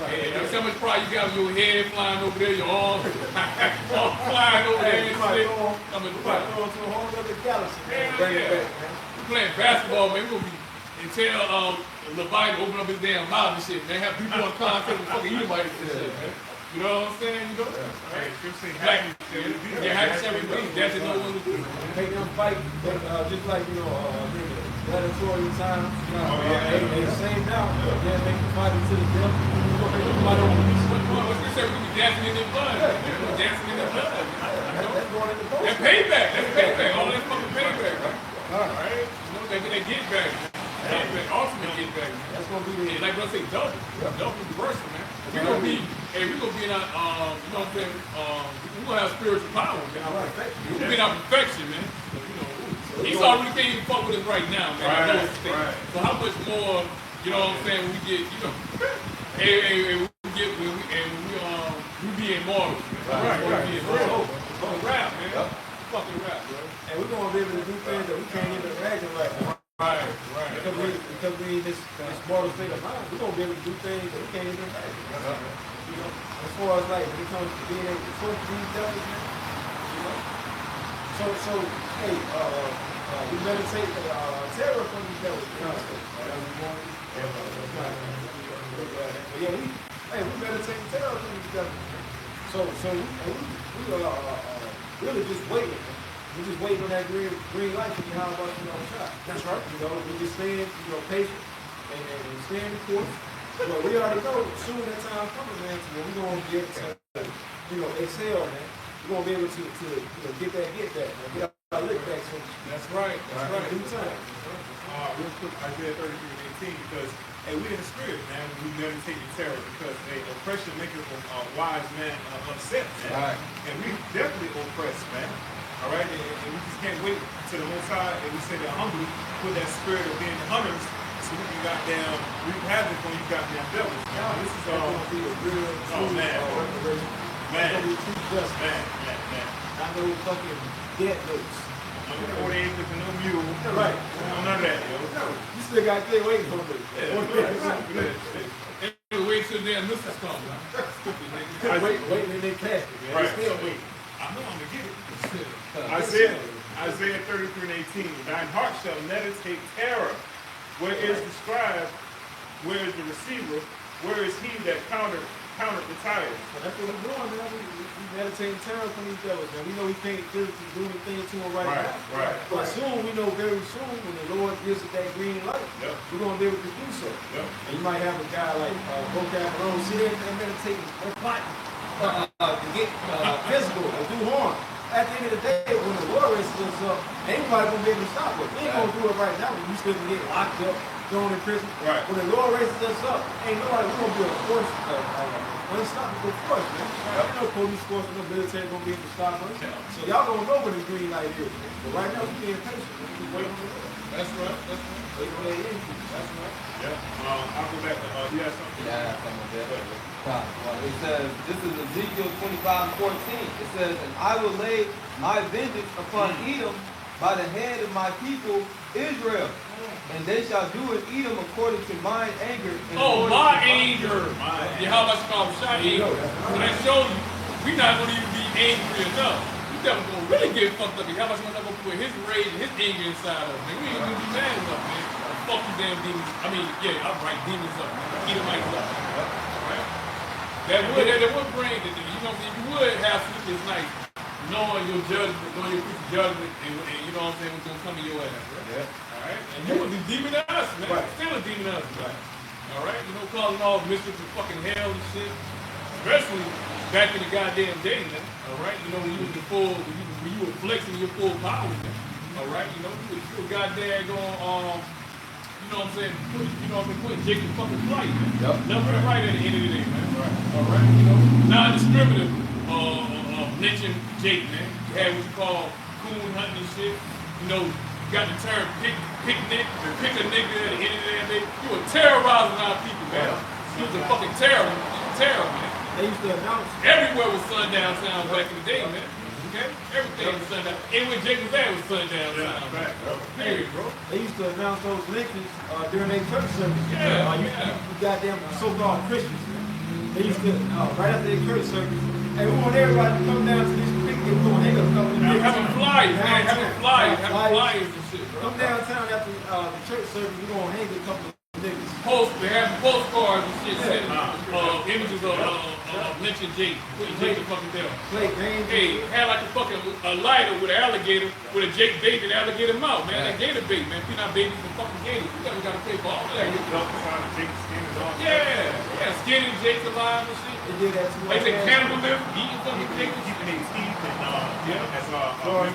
Hey, there's so much pride you got with your head flying over there, your arms flying over there and shit. I'm going to go to a whole other galaxy. Bring it back, man. We're playing basketball, man. We're going to be until Leviathan open up his damn mouth and shit, man. Have people on contact with fucking Edomites and shit, man. You know what I'm saying? You know? Hey, you're saying Like, happy. yeah, happy 17. That's no one to do. Make them fight, just like, gladiatorial times. They the same now. Yeah, make them fight until the death. What's this say? We be dancing in their blood. We dancing in their blood. That's going in the boat. That's payback. That's payback. All that fucking payback, right? Alright? You know, they get back. Ultimate get back. That's going to be the... Like I say, double. Double the worst, man. We're gonna be in our, you know what I'm saying? We're gonna have spiritual power, man. We're gonna be in our perfection, man. He's already can't even fuck with us right now, man. I know it's the thing. So how much more, you know what I'm saying, when we get, we be immortals, man. Fucking rap, man. Fucking rap, bro. And we're going to be able to do things that we can't even imagine right now. Right. Because we in this mortal state of mind, we're gonna be able to do things that we can't even imagine. You know, as far as like when it comes to being able to talk to these devils, man. You know, so hey, we meditate terror from these devils. Yeah, we meditate terror from these devils. So we really just waiting. We're just waiting on that green light from Yahawah. That's right. You know, we're just staying, patient and staying the course. But we already know soon that time coming, man, to where we're gonna be able to, excel, man. We're gonna be able to get that, man. Get our lick back. So That's right. That's right. Due time. Real quick, Isaiah 33:18, because we in the spirit, man, we meditate in terror because oppression maketh a wise man upset, man. Right. And we definitely oppressed, man. All right, and we just can't wait to the Most High, and we say that humbly, put that spirit of being hunters, so we can reap havoc when you goddamn devils. Now, this is gonna be a real, man. It's gonna be true justice. Man. Not no fucking dead notes. No 40 acres and no mule. Right. None of that, yo. No, you still got good waiting for me. Wait till their missiles come. Stupid nigga. Waiting in their casket, man. Right. Still waiting. I know I'm gonna get it. Isaiah 33:18. Thine heart shall meditate terror. Where is the scribe? Where is the receiver? Where is he that counted the tires? Well, that's what we're doing, man. We meditating terror from these devils, man. We know we can't physically do anything to them right now. Right. But soon, we know very soon, when the Lord gives us that green light, we're going to be able to do so. Yep. And you might have a guy like Vocab Malone sitting there meditating, they're plotting to get physical or do harm. At the end of the day, when the Lord raises us up, ain't nobody going to be able to stop us. We ain't going to do it right now when you still can get locked up, thrown in prison. Right. When the Lord raises us up, ain't nobody going to be a force, unstoppable force, man. Ain't no police force or no military going to be able to stop us. So y'all going to know when the green light is. But right now, we're being patient. We're just waiting on the Lord. That's right. Waiting for that increase. That's right. Yeah. I'll go back to you have something? Yeah, I have something there. It says, this is Ezekiel 25:14. It says, and I will lay my vengeance upon Edom by the hand of my people Israel, and they shall do in Edom according to mine anger. My anger. Yahawashi called Shah anger. So that shows you, we're not going to even be angry enough. We never going to really get fucked up. Yahawashi going to put his rage and his anger inside of us, man. We ain't going to be mad enough, man. Fuck you damn demons. I mean, yeah, I'm right, demons up. Edomites up. Right? That would bring it, you would have sleepless nights, knowing your judgment, knowing your future judgment, and you know what I'm saying, what's gonna come to your ass, right? Yeah. All right? And you would be demon to us, man. Right. Still a demon to us, right? All right? You know, causing all mischief and fucking hell and shit. Especially back in the goddamn day, man. All right? You know, when you was the full, when you were flexing your full power, man. All right? You know, you were goddamn going, you know what I'm saying? Putting Jake in fucking flight, man. Yep. Left and right at the end of the day, man. Right. All right, you know, non-discriminative lynching Jake, man. You had what you call coon hunting and shit. You know, you got the term picnic, pick a nigga at the end of the day. You were terrorizing our people, man. You was a fucking terror, man. They used to announce. Everywhere was sundown sound back in the day, man. Okay? Everything was sundown. And when Jake was there, was sundown sound. Period, bro. They used to announce those lynchings during their church service. You goddamn so-called Christians. They used to, right after their church service, hey, we want everybody to come down to this picnic. We're going to hang up a couple of niggas. Having flyers, man. Having flyers and shit, bro. Come downtown after the church service. We're going to hang a couple of niggas. They have postcards and shit, images of lynching Jake, putting Jake in fucking down. Hey, had like a lighter with an alligator, with a Jake bait and alligator mouth, man. That gator bait, man. Peanut babies and fucking gators. You gotta pay for all of that. Yeah, skinning Jake's alive and shit. They did that too. They say cannibalism, eating fucking Jake. Keeping their teeth and that's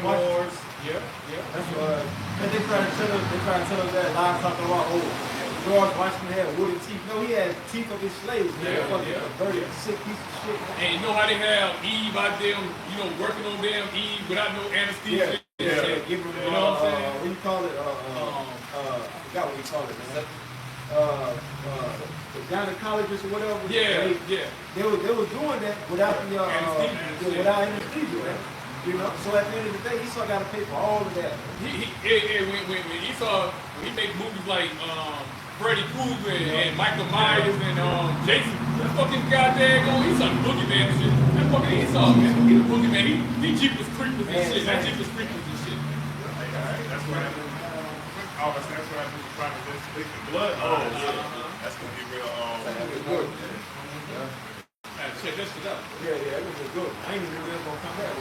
memoirs. Yeah. That's and they try to tell us that live talking about George Washington had wooden teeth. No, he had teeth of his slaves. Man. Converted, sick piece of shit. Man. And you know how they have Eve out there, working on them, Eve without no anesthesia. Give them, you know what I'm saying? What do you call it? I forgot what you call it, man. The gynecologist or whatever. Yeah. They were doing that without the anesthesia. without anesthesia, man. You know, so at the end of the day, Esau got to pay for all of that. When Esau, when he make movies like Freddy Krueger and Michael Myers and Jason, that fucking goddamn Esau, the boogeyman and shit. That fucking Esau, man. He the boogeyman. He Jeepers Creepers and shit. That Jeepers Creepers and shit. Alright, that's what happened. That's what happened with Prime Investigation. Blood. That's gonna be real. Check that shit out. Yeah, that was good. I ain't even know that's gonna come back.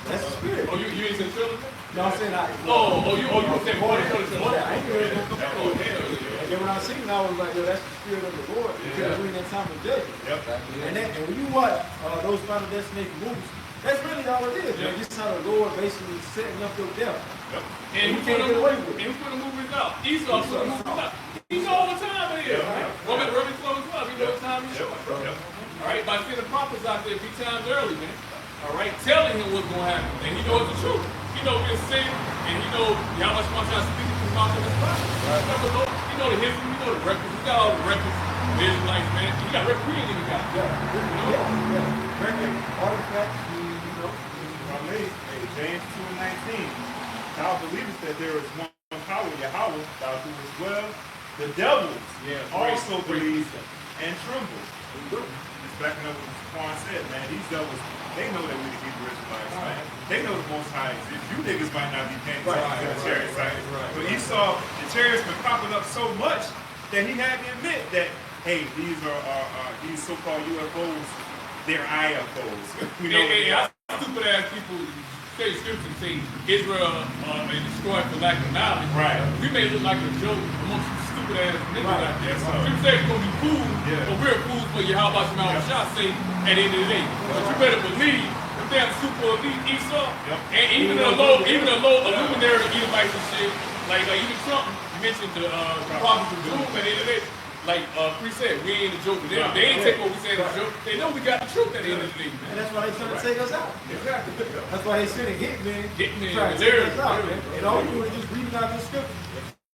That's the spirit. Oh, you ain't seen the trailer? No, I'm saying I. You was saying before the trailer. I ain't really gonna come back. Oh, hell yeah. And then when I seen it, I was like, yo, that's the spirit of the Lord. Because we're in that time of judgment. And when you watch those Final Destination movies, that's really all it is, man. Just how the Lord basically setting up your death. And we can't get away with it. And who put the movies out? Esau put the movies out. He know all the time in here. Roman 12, he know what time he's short. All right, by sending prophets out there 3 times early, man. All right, telling him what's going to happen. And he knows the truth. He knows we're sick, and he knows Yahawashi wants to speak to his mouth in his body. He know the history, he know the records. He got all the records. Visualize, man. He got records we ain't even got. Record, artifacts, James 2:19. Thou believest that there is one power, Yahawah, thou doest well. The devils also believe and tremble. It's backing up what Quan said, man. These devils, they know that we the Hebrew Israelites, man. They know the Most High exists. You niggas might not be paying attention to the chariots, right? But Esau, the chariots been popping up so much that he had to admit that, hey, these are these so-called UFOs, they're IFOs. We know stupid ass people say scripture and say Israel may destroy for lack of knowledge. Right. We may look like a joke amongst you stupid ass niggas out there. Yes, Scripture says it's gonna be food, but we're fools for Yahawashi say at the end of the day. But you better believe the damn super elite Esau and even the low luminary Edomites and shit, like even Trump mentioned the prophets of doom at the end of the day. Like Free said, we ain't a joke to them. They ain't take what we say as a joke. They know we got the truth at the end of the day, man. and that's why they trying to take us out. Exactly. That's why they send a hitman trying to Literally. take us out, man. And all we do is just reading out the scripture.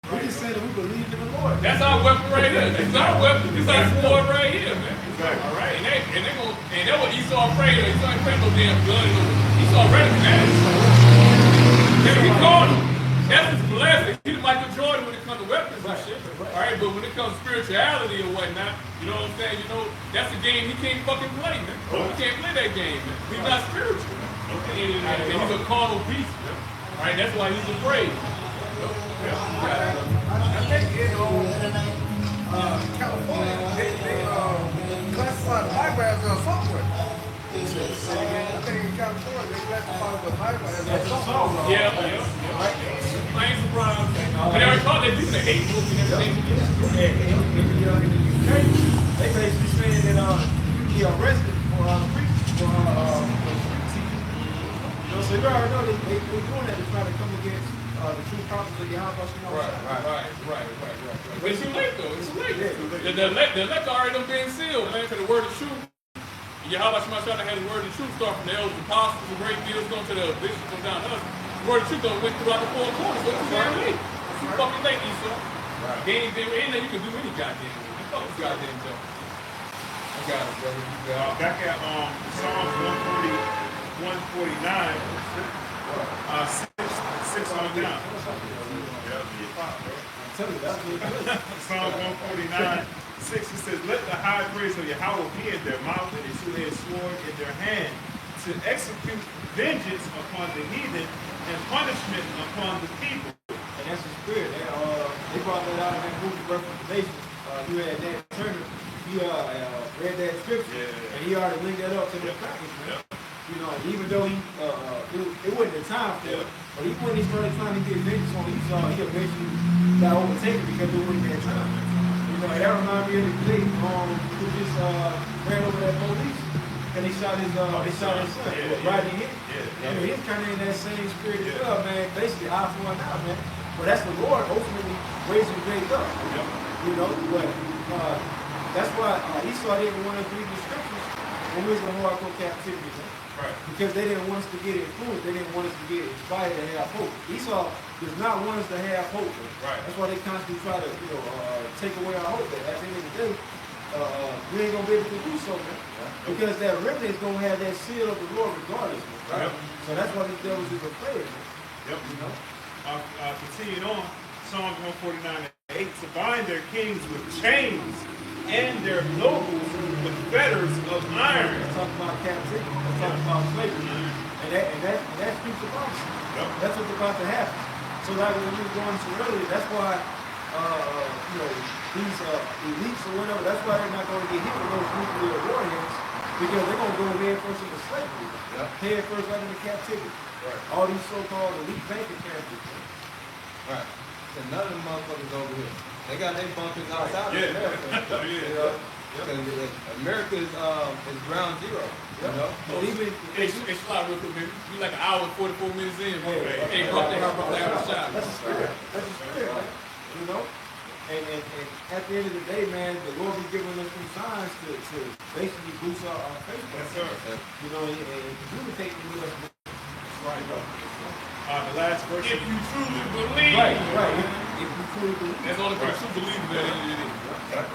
We just saying that we believe in the Lord. That's our weapon right here. This is our weapon. This is our sword right here, man. Exactly. All right, and that's what Esau afraid of. Esau ain't afraid of no damn gun. Esau ready for that. He called him. That's his blessing. He's Michael Jordan when it comes to weapons and shit. All right, but when it comes to spirituality or whatnot, you know what I'm saying? You know, that's a game he can't fucking play, man. He can't play that game, man. He's not spiritual. And he's a carnal beast, man. All right, that's why he's afraid. I think in California, they classify the Bible as a software. I think in California, they classify the Bible as a software. Yeah. I ain't surprised. But they already thought they do the hate book and everything. In the UK, they basically saying that he arrested for preaching, for teaching. You know, so you already know they're doing that to try to come against the true prophets of Yahawashi. Right. But it's too late though. It's too late. The elect already done been sealed, man, for the word of truth. Yahawashi had the word of truth start from the elders, apostles, the great deals, going to the bishops, come down to us. The word of truth done went throughout the 4 corners. It's too damn late. It's too fucking late, Esau. They ain't there you can do any goddamn thing. Fuck this goddamn job. I got it, brother. You got it. Back at Psalms 149, 6 on down. Psalm 149, 6, it says, let the high praise of Yahawah be in their mouth and a two-edged sword in their hand, to execute vengeance upon the heathen and punishment upon the people. And that's the spirit. They brought that out in that movie, Birth of the Nation. You had Dan Turner, he read that scripture, and he already linked that up to the practice, man. You know, even though it wasn't the time for it, but even when he started trying to get vengeance on Esau, he eventually got overtaken because it wasn't that time. You know, that reminds me of the play who just ran over that police. And they shot his son, riding hit. I mean, he's kind of in that same spirit as well, man. Basically, eye for an eye, man. But that's the Lord ultimately raising Jake up. You know, but that's why Esau didn't want us to read the scriptures when we was in hardcore captivity, man. Right. Because they didn't want us to get influenced. They didn't want us to get inspired to have hope. Esau does not want us to have hope. Man. Right. That's why they constantly try to, take away our hope. But at the end of the day, we ain't gonna be able to do so, man. Because that remnant is gonna have that seal of the Lord regardless, man. Right? Yep. So that's why these devils is afraid, man. Yep. You know? Continuing on, Psalms 149:8, to bind their kings with chains and their nobles with fetters of iron. Let's talk about captivity. Let's talk about slavery. And that speaks about it. Yep. That's what's about to happen. So like when we were going to earlier, that's why you know, these elites or whatever, that's why they're not going to get hit with those nuclear warheads, because they're going to go head first into slavery. Yep. Head first right into captivity. Right. All these so-called elite banking characters. Right. So none of them motherfuckers over here. They got their bunkers outside of Yeah. America. Yeah. You know? Because America is ground zero. You know? But even Hey, slide real quick, man. We like an hour and 44 minutes in. Hey, that's brought a that shot. spirit. That's a spirit, man. You know? And at the end of the day, man, the Lord be giving us some signs to basically boost our faith. Yes, sir. You know, and communicate with us. Right. The last verse. If you truly believe. Right. If you truly believe. That's all the person who believes in that.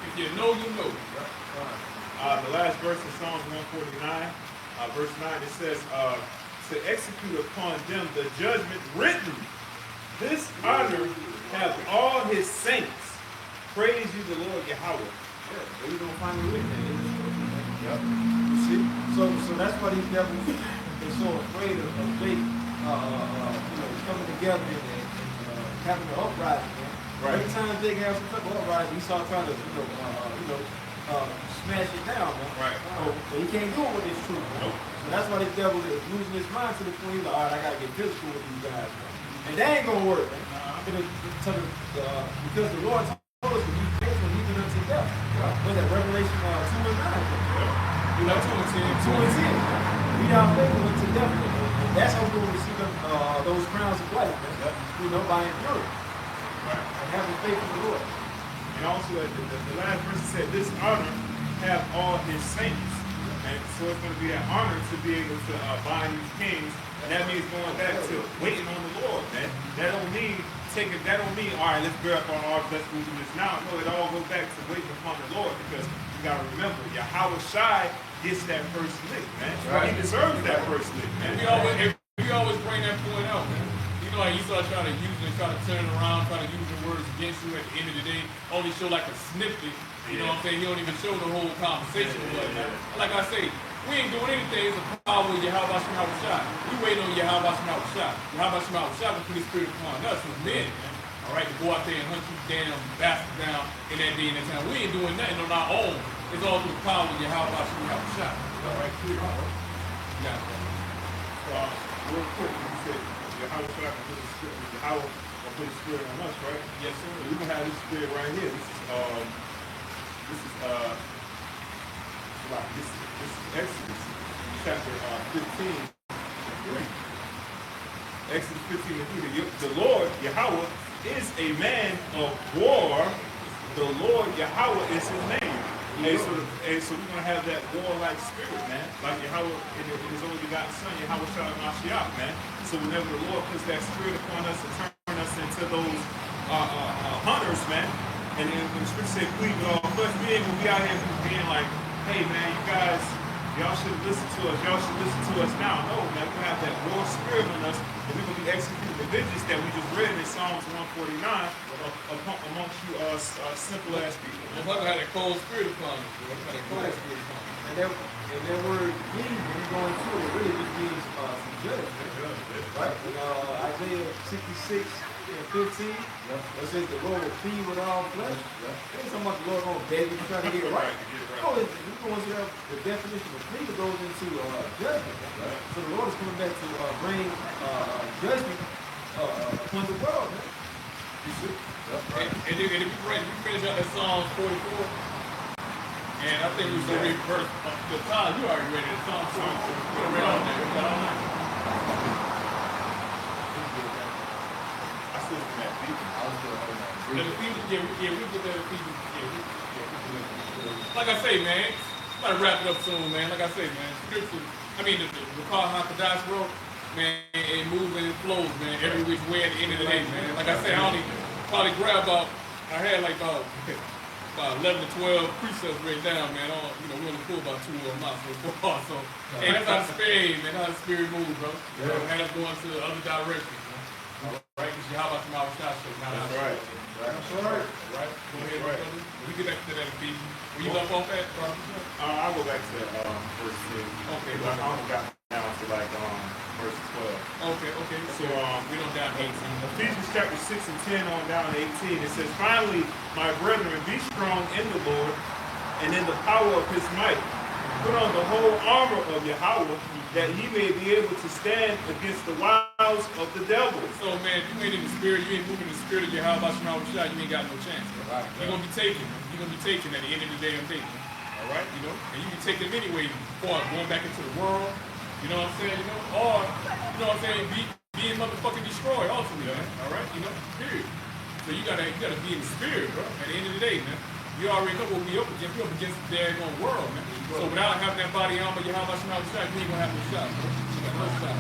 If you know, you know. The last verse in Psalms 149, verse 9, it says, to execute upon them the judgment written. This honor have all his saints. Praise you, the Lord Yahawah. Yeah, we don't find it written in this book. Yep. You see? So that's why these devils are so afraid of they, coming together and having an uprising, man. Right. Every time they have some type of uprising, he start trying to, smash it down, man. Right. So he can't do it with his truth, man. Nope. So that's why this devil is losing his mind to the point he's like, all right, I gotta get physical with these guys, man. And that ain't gonna work, man. Because the Lord told us to be faithful even unto death. Was that Revelation 2 and 9? You know, 2 and 10. Be thou faithful unto death. And that's how we're going to receive those crowns of life, man. You know, by enduring. Right. And having faith in the Lord. And also, the last verse said, this honor have all his saints. And so it's going to be an honor to be able to bind these kings. And that means going back to waiting on the Lord, man. That don't mean, all right, let's bear up our arms, let's go do this now. No, it all goes back to waiting upon the Lord, because you got to remember, Yahawashi gets that first lick, man. Right. He deserves that first lick, man. We always bring that point out, man. You know, like you start trying to use it, try to turn it around, try to use the words against you at the end of the day, only show like a snippet. You know what I'm saying? He don't even show the whole conversation. Like I say, we ain't doing anything. It's a power of Yahawashi. We waiting on Yahawashi. Yahawashi will put his spirit upon us as men, man. All right, to go out there and hunt you damn bastard down in that day and that time. We ain't doing nothing on our own. It's all through the power of Yahawashi. All right, clear. Yeah. Real quick, you said Yahawashi will put his spirit, Yahawah will put his spirit on us, right? Yes, sir. We can have this spirit right here. This is Exodus chapter 15 and 3. Exodus 15 and 3. The Lord Yahawah is a man of war. The Lord Yahawah is his name. And so we're going to have that warlike spirit, man. Like Yahawah in his only begotten son, Yahawashi, man. So whenever the Lord puts that spirit upon us and turn us into those hunters, man. And then when the scripture said, please, but we ain't gonna be out here being like, hey man, you guys, y'all should listen to us. Y'all should listen to us now. No, man, we're gonna have that war spirit on us, and we're gonna be executing the vengeance that we just read in Psalms 149 amongst you simple ass people. We're gonna have that cold spirit upon us. And that word "mean," when you go into it, really just means some judgment. Right? Isaiah 66 and 15, it says the Lord will feed with all flesh. It ain't talking about the Lord going to beg you to try to get it right. No, it's going to the definition of feed goes into judgment. So the Lord is coming back to bring judgment upon the world, man. You see? And if you finish out that Psalm 44, and I think we should read verse. The time you already read it. Psalm 44. We read all that. We got all that. I still think that people. We get that people. Like I say, man, I'm about to wrap it up soon, man. Like I say, man, scripture. The Qadash wrote, man, it moves and it flows, man. Every which way at the end of the day, man. Like I say, I only probably grab about. I had like about about 11 to 12 precepts right down, man. We only pull about 2 of them out so far. So, hey, that's how the spirit, man. That's how the spirit moves, bro. And that's going to the other directions, man. All right, because Yahawah to Rawchaa show. That's right. That's right. Right? Go ahead, brother. We get back to that Ephesians. Were you left off at? I'll go back to verse 6. Okay, I almost got down to like verse 12. Okay. So we don't down 18. Ephesians chapter 6 and 10 on down to 18. It says, finally, my brethren, be strong in the Lord and in the power of his might. Put on the whole armor of Yahawah, that he may be able to stand against the wiles of the devil. So, man, if you ain't in the spirit, you ain't moving in the spirit of Yahawah, you ain't got no chance. Right? You're going to be taken. You're going to be taken at the end of the day of taking. All right? And you can take them anyway before going back into the world. You know what I'm saying? Or, being motherfucking destroyed ultimately, man. All right? Period. So you gotta be in the spirit, bro. At the end of the day, man. You already know what we up against. We up against the daggone world, man. So without having that body armor, Yahawah, you ain't gonna have no shot, bro. You got no shot.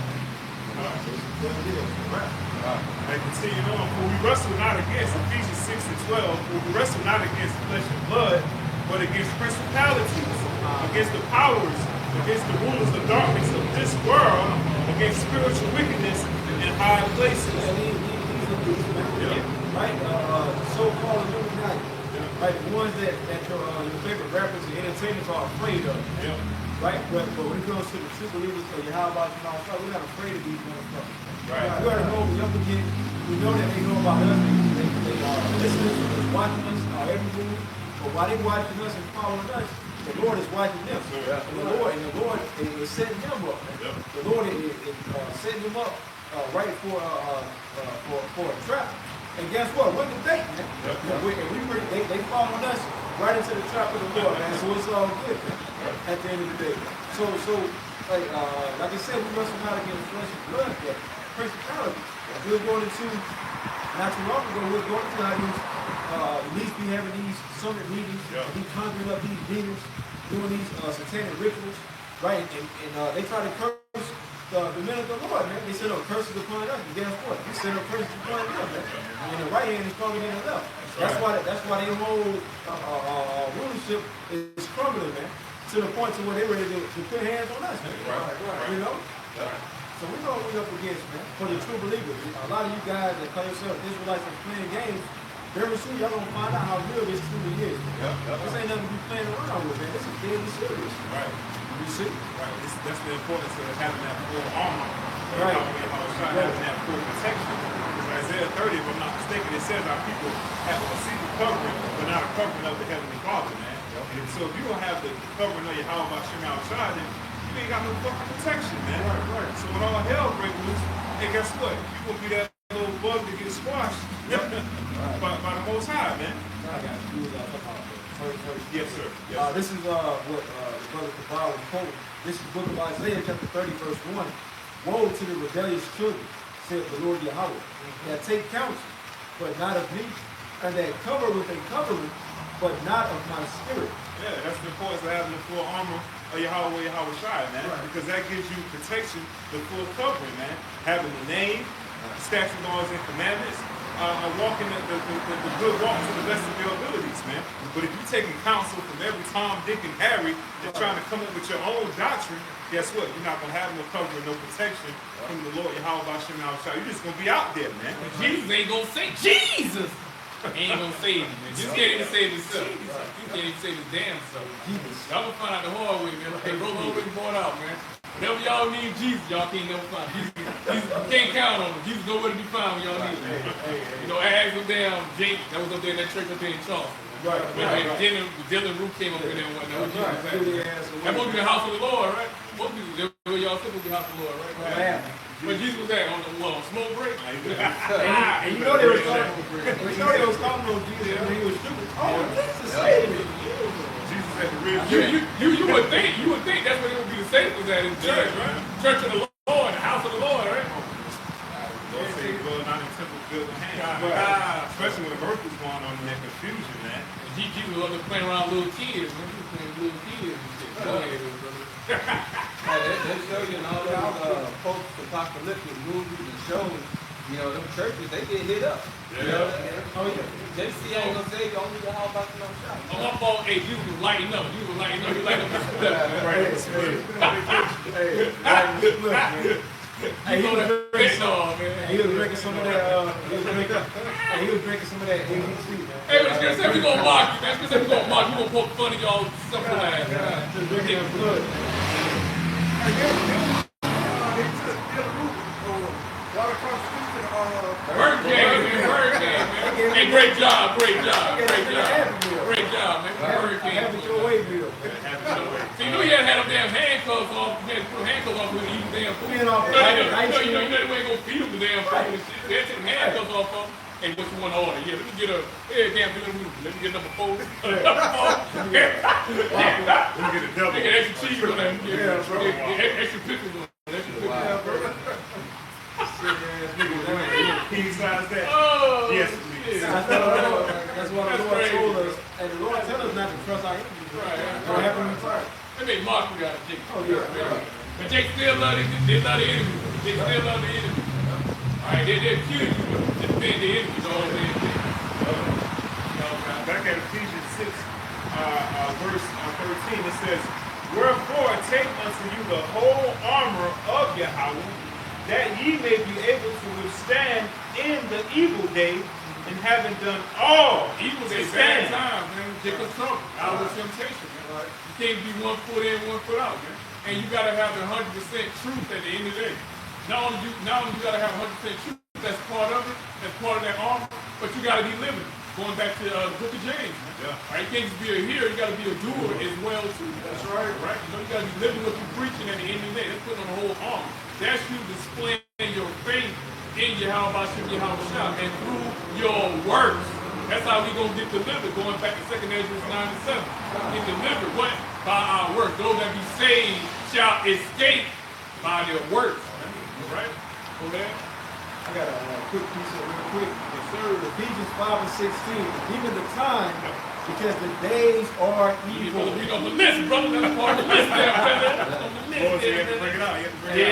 And continue on. For we wrestle not against Ephesians 6 and 12. For we wrestle not against flesh and blood, but against principalities, against the powers, against the rulers of darkness of this world, against spiritual wickedness in high places. Right? So-called Illuminati. Right? The ones that your favorite rappers and entertainers are afraid of. Right? But when it comes to the true believers of Yahawah, we're not afraid of these motherfuckers. Right. We already know we up again. We know that they know about us. They are listening to us, watching us, our every move. But while they watching us and following us, the Lord is watching them. And the Lord is setting them up. The Lord is setting them up right for a trap. And guess what? We're the bait, man. They following us right into the trap of the Lord, man. So it's all good, man. At the end of the day. So like I said, we wrestle not against flesh and blood, but principality. We were going into not too long ago. We were going into how these be having these summit meetings, be conjuring up these demons, doing these satanic rituals, right? And they try to curse the men of the Lord, man. They set up curses upon us, and guess what? They set up curses upon them, man. And the right hand is stronger than the left. That's why their whole rulership is crumbling, man. To the point to where they're ready to put hands on us, man. So we know what we're up against, man. For the true believers, a lot of you guys that call yourself Israelites and playing games, very soon y'all gonna find out how real this truly is. This ain't nothing to be playing around with, man. This is deadly serious. Right. You see? Right. That's the importance of having that full armor. Right. Having that full protection. Because Isaiah 30, if I'm not mistaken, it says our people have a secret covering, but not a covering of the Heavenly Father, man. And so if you don't have the covering of Yahawah then you ain't got no fucking protection, man. Right. So when all hell breaks loose, hey, guess what? You gonna be that little bug that gets squashed by the Most High, man. I got you. Yes, sir. This is what Brother Kabal was quoting. This is the book of Isaiah, chapter 30, verse 1. Woe to the rebellious children, said the Lord Yahawah, that take counsel, but not of me, and that cover with a covering, but not of my spirit. Yeah, that's the importance of having the full armor of Yahawashi, man. Right. Because that gives you protection, the full covering, man. Having the name, statutes, laws, and commandments, walking the good walk to the best of your abilities, man. But if you're taking counsel from every Tom, Dick, and Harry, and trying to come up with your own doctrine, guess what? You're not going to have no covering, no protection from the Lord Yahawah. You're just going to be out there, man. Jesus ain't gonna say Jesus. Ain't gonna save you, man. Jesus can't even save himself. You can't even save his damn self. Y'all gonna find out the hard way, man. Like Rose already brought out, man. Whenever y'all need Jesus, y'all can't never find Jesus. You can't count on him. Jesus nowhere to be found when y'all need him. Ask him damn Jake that was up there in that church up there in Charleston. Dylan Root came up in there and whatnot. That must be the house of the Lord, right? Most people, y'all supposed to be the house of the Lord, right? But Jesus was there on the smoke break. And you know they was talking about Jesus when he was stupid. Oh, Jesus saved me. Jesus at the real you would think that's where it would be the safest at in the church, right? Church of the Lord, the house of the Lord, right? Lord say, well, not in temple built in hands. Especially when the birth was going on in that confusion, man. Jesus was playing around little kids, man. He was playing with little kids and shit. Go ahead, brother. They show you in all those post-apocalyptic movies and shows, them churches, they get hit up. JC ain't gonna say you only the how about the no shot. On my fault, hey, you was lighting up. You was lighting up. You lighting up. Hey, he was drinking on, man. He was drinking some of that. He was drinking some of that ABC, man. Hey, but it's gonna say we gonna mock you, man. It's gonna say we gonna mock you. We gonna poke fun of y'all simple ass. Just drinking that blood. Word game, man. Word game, man. Hey, great job, man. Word game. Have it your way, Bill. See, you know he had them damn handcuffs off. He had to put handcuffs off when he eat damn food. Being off You know they ain't gonna feed him the damn food and shit. They had to take them handcuffs off of him. Hey, what you want to order? Yeah, let me get a, damn, let me get number 4. Number 4. Yeah. Let me get a double. Get extra cheese on that. Yeah, extra pickles on that. Extra pickles. King size that. Oh, Yes, shit. That's what the Lord told us. And the Lord told us not to trust our enemies. What happened in the fire? They made mockery out of Jake. Oh, yeah. But Jake still love the enemy. They still love the enemy. Alright, they're accusing you of defending the enemy. Back at Ephesians 6, verse 13, it says, "Wherefore take unto you the whole armor of Yahawah, that ye may be able to withstand in the evil day, and having done all Evil to day, bad stand." time, man. Jacob's trouble. Out of temptation, man. You can't be 1 foot in, 1 foot out, man. And you gotta have the 100% truth at the end of the day. Not only you gotta have 100% truth, that's part of it, that's part of that armor, but you gotta be living. Going back to the book of James, man. Yeah. Right? You can't just be a hearer, you gotta be a doer as well too. That's right. Right? You know, you gotta be living what you're preaching at the end of the day. That's putting on the whole armor. That's you displaying your faith in Yahawashi, Yahawashi, and through your works. That's how we gonna get delivered. Going back to 2 Ezra 9 and 7. Get delivered what? By our works. Those that be saved shall escape by their works. All right? Over there. I got a quick piece of real quick. Yes, sir. Ephesians 5 and 16. Even the time, because the days are You evil. read on the list, brother. That's part of the list there, brother. On the list Lord, so you there, have to bring it brother. out. You have to bring it out.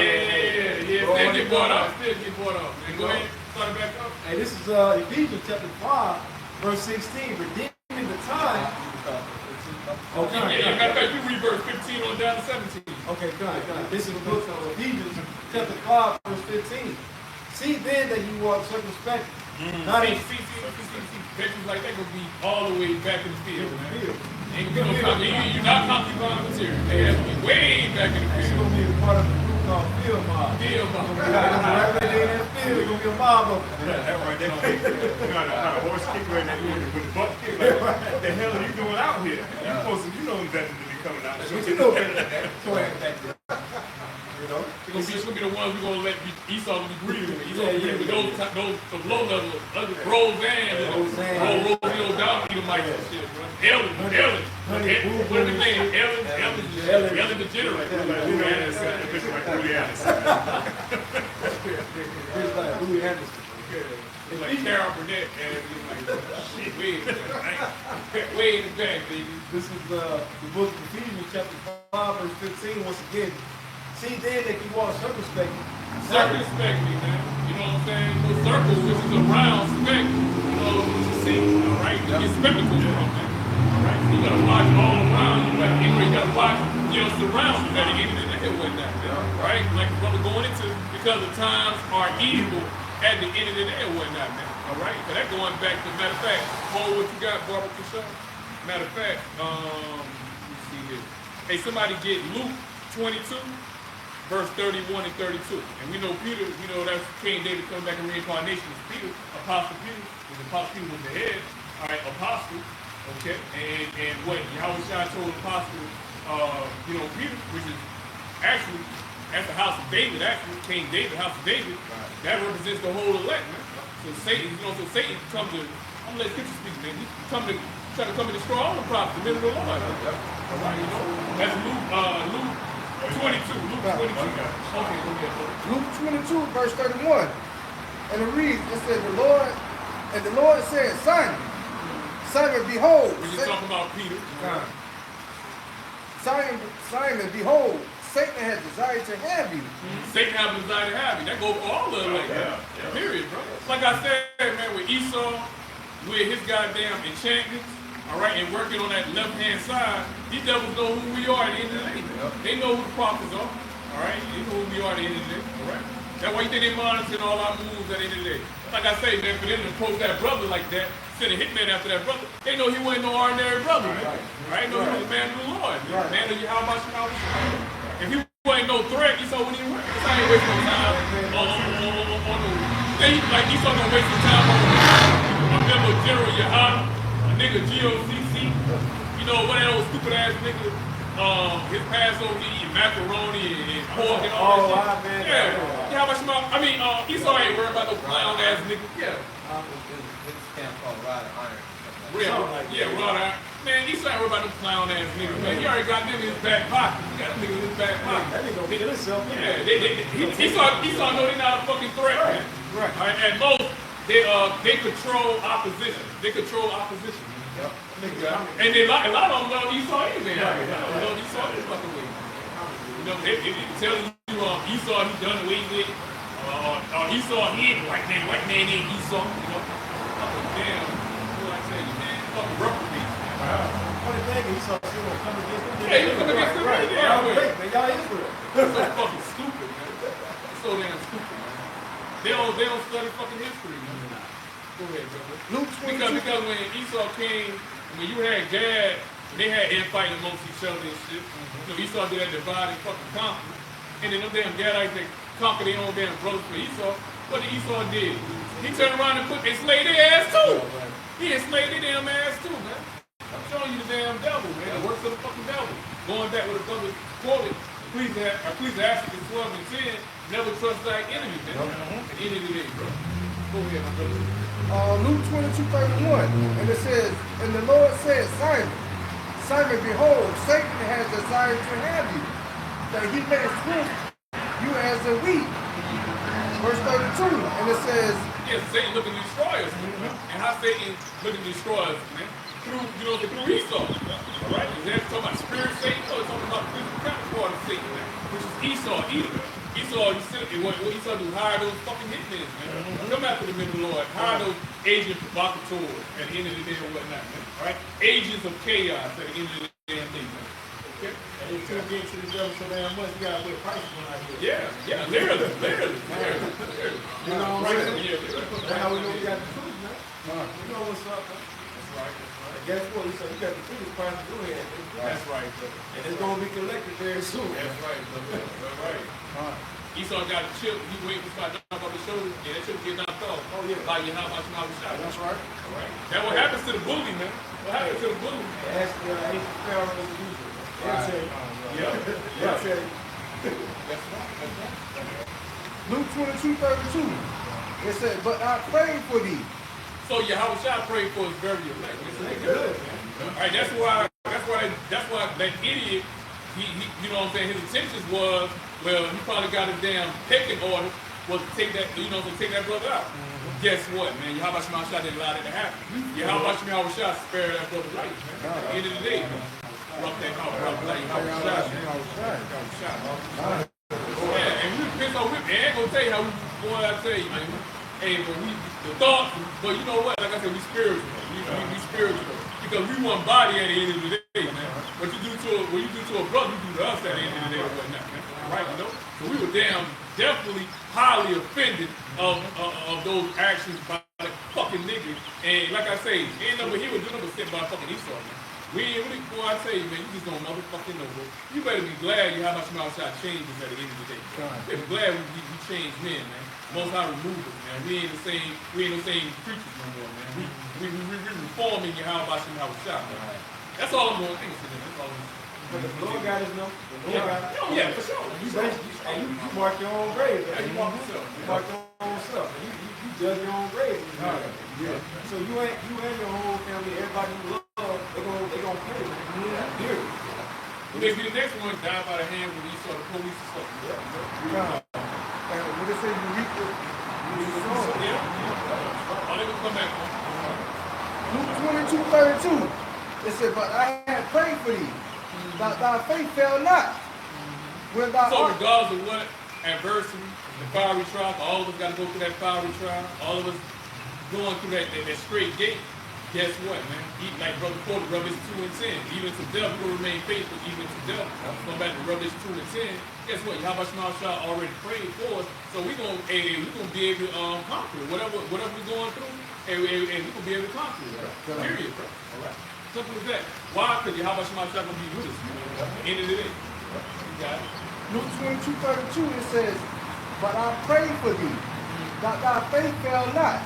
Yeah. Still get brought up. Still get brought up. Man, go ahead. Start it back up. Hey, this is Ephesians chapter 5, verse 16. Redeeming the time. Okay. Yeah, matter of fact, you read verse 15 on down to 17. Okay, God. This is the book of Ephesians chapter 5, verse 15. See then that you walk circumspect, not in See. Pictures like that gonna be all the way back in the field, man. field. Ain't gonna be no copy. You're not copying material. They have to be way back in the It's field. gonna be a part of the group called Field Mob. Field mob. Right there in that field, it's gonna be a mob of them. That right there. You got a horse kicker in that with the butt kick. Like, what the hell are you doing out here? You supposed to, you know better than to be coming out. But you know better than that. Go ahead back there. You know? It's gonna be the ones we're gonna let Esau be greeted with. Esau Yeah, greeted with yeah. those low level, Roseanne, Rosie O'Donnell, Mike and shit, bro. Ellen. What are the names? Ellen DeGenerate. Louis Anderson. A picture like Louis Anderson. It's like Louis Anderson. It's like Carol Burnett, and it's like, shit, way in the back, baby. This is the book of Ephesians chapter 5, verse 15. Once again, see then that you walk circumspectly. Circumspectly, man. You know what I'm saying? No circles, which is a round speck. You know, what you see, all right? You get spectacles from, man. All right? You gotta watch all around. You gotta watch, surroundings at the end of the day with that, man. Right? Like the brother going into, because the times are evil at the end of the day and whatnot, man. All right? So that going back to, matter of fact, hold what you got, Barbara Kashaw. Matter of fact, let me see here. Hey, somebody get Luke 22. Verse 31 and 32. And we know Peter, that's King David coming back in reincarnation. It's Peter, Apostle Peter. Because Apostle Peter was the head, all right, apostle. Okay? And what Yahawashi told Apostle, Peter, which is actually, at the house of David, actually, King David, house of David, that represents the whole elect, man. So Satan, Satan come to, I'm gonna let Scripture speak, man. He try to come and destroy all the prophets, the men of the Lord. All right, that's Luke 22. Luke 22. Okay, Luke 22, verse 31. And it reads, it says, the Lord said, Simon, behold. We're just talking about Peter. Simon, behold, Satan has desired to have you. Satan has a desire to have you. That goes for all of it like that. Period, bro. Like I said, man, with Esau, with his goddamn enchantments, all right, and working on that left-hand side, these devils know who we are at the end of the day. They know who the prophets are, all right? They know who we are at the end of the day, all right? That's why you think they monitoring all our moves at the end of the day. Like I say, man, for them to approach that brother like that, send a hitman after that brother, they know he wasn't no ordinary brother, man. Right? Know he was a man of the Lord, man of Yahawashi. If he wasn't no threat, Esau wouldn't even work. Esau ain't wasting no time on the... Like Esau gonna waste some time on a member of General Yahawah, a nigga GOCC, you know, one of those stupid ass niggas, his Passover, he eat macaroni and pork and all that shit. Yeah. How much more? I mean, Esau ain't worried about no clown ass nigga. Yeah. This camp called Rod of Iron. Rod Iron. Man, Esau ain't worried about no clown ass niggas, man. He already got them in his back pocket. He got them niggas in his back pocket. That nigga gonna kill himself. Yeah, Esau know they not a fucking threat, man. Right. At most, they control opposition. They control opposition. Yep. And a lot of them love Esau anyway. A lot of them love Esau this fucking way. You know, they tell you Esau he done away with, Esau he ain't white man ain't Esau. You know, fucking damn. What I say, man, fucking reprobate. Funny thing, Esau still gonna come against them. Yeah, you come against them. Right. Yeah, Man, y'all Israel. They're so fucking stupid, man. They're so damn stupid, man. They don't study fucking history, man. Go ahead, brother. Luke 22. Because when Esau came, when you had Gad, they had infighting amongst each other and shit. You know, Esau did that divide and fucking conquer. And then them damn Gadites that conquer their own damn brothers for Esau. What did Esau did? He turned around and enslaved their ass too. He enslaved their damn ass too, man. I'm showing you the damn devil, man. The works of the fucking devil. Going back with the brother quoted, Ecclesiastes 12 and 10, never trust thy enemy, man. At the end of the day, bro. Go ahead, my brother. Luke 22:31, and it says, and the Lord said, Simon, behold, Satan has desired to have you, that he may sift you as a wheat. Verse 32, and it says, yes, Satan looking to destroy us, man. And how Satan looking to destroy us, man? Through Esau, all right? Is that talking about spirit Satan, or talking about the physical counterpart of Satan, man? Which is Esau, Edom. Esau, what Esau do, hire those fucking hitmen, man. Come after the men of the Lord. Hire those agents provocateurs at the end of the day or whatnot, man. All right? Agents of chaos at the end of the damn day, man. Okay? And they took into the devil so damn much, you gotta put a price on out here. Yeah, literally. You know what I'm saying? Yeah, That's how we know we got the truth, man. We know what's up, man. That's right. And guess what? He said, you got the truth price to do it. That's right, brother. And it's gonna be collected very soon. That's right, brother. That's right. Esau got a chip, he waiting for somebody to knock off his shoulder, and that chip get knocked off. Oh, yeah. Like Yahawashi shot. That's right. All right. That's what happens to the bully, man. What happens to the bully? Ask the ancient pharaoh to use it. They'll tell you. Yeah. They'll tell you. That's right. Luke 22:32, it said, but I prayed for thee. So Yahawashi prayed for his very elect. It's good, man. All right, that's why that idiot, he you know what I'm saying, his intentions was, well, he probably got his damn pecking order, was to take that, you know, to take that brother out. Guess what, man? Yahawashi didn't allow that to happen. Yahawashi spared that brother's life, man. At the end of the day, man. Rough that out, like Yahawashi. Yeah, and we piss on him. I ain't gonna tell you how we, boy, I tell you, man. Hey, but the thought, but you know what? Like I said, we spiritual. We spiritual. Because we want body at the end of the day, man. What you do to a brother, you do to us at the end of the day or whatnot, man. Right, you know? So we were definitely highly offended of those actions by the fucking niggas. And like I say, ain't number he was doing but sent by fucking Esau, man. We ain't really, boy, I tell you, man, you just don't motherfucking know, bro. You better be glad you have my shot changes at the end of the day. You better be glad we changed men, man. Most I removed us, man. We ain't the same creatures no more, man. We reforming Yahawashi shot, man. That's all I'm going to think to them. That's all I'm going to But the Lord got his number. The Lord got it. Yeah, for sure. You mark your own grave. Yeah, you mark yourself. You mark your own self. You judge your own grave. Yeah. So you and your whole family, everybody you love, they gonna pay. Here. Maybe the next one died by the hand when you saw the police and stuff. And what it say, you reap it, you sow it. Yeah. Oh, they will come back home. Luke 22:32, it said, but I had prayed for thee, that thy faith fail not. When thou So art regardless of what adversity, the fiery trial, all of us got to go through that fiery trial. All of us going through that straight gate. guess what, man? Like Brother quoted, Revelation 2 and 10. Even to death, we will remain faithful even to death. Going back to Revelation 2 and 10, guess what? Yahawashi already prayed for us, so we're gonna be able to conquer whatever we're going through, and we're gonna be able to conquer it. Right? Period, bro. All right. Simple as that. Why? Because Yahawashi gonna be with us. At the end of the day. You got it. Luke 22:32, it says, but I pray for thee, that thy faith fail not.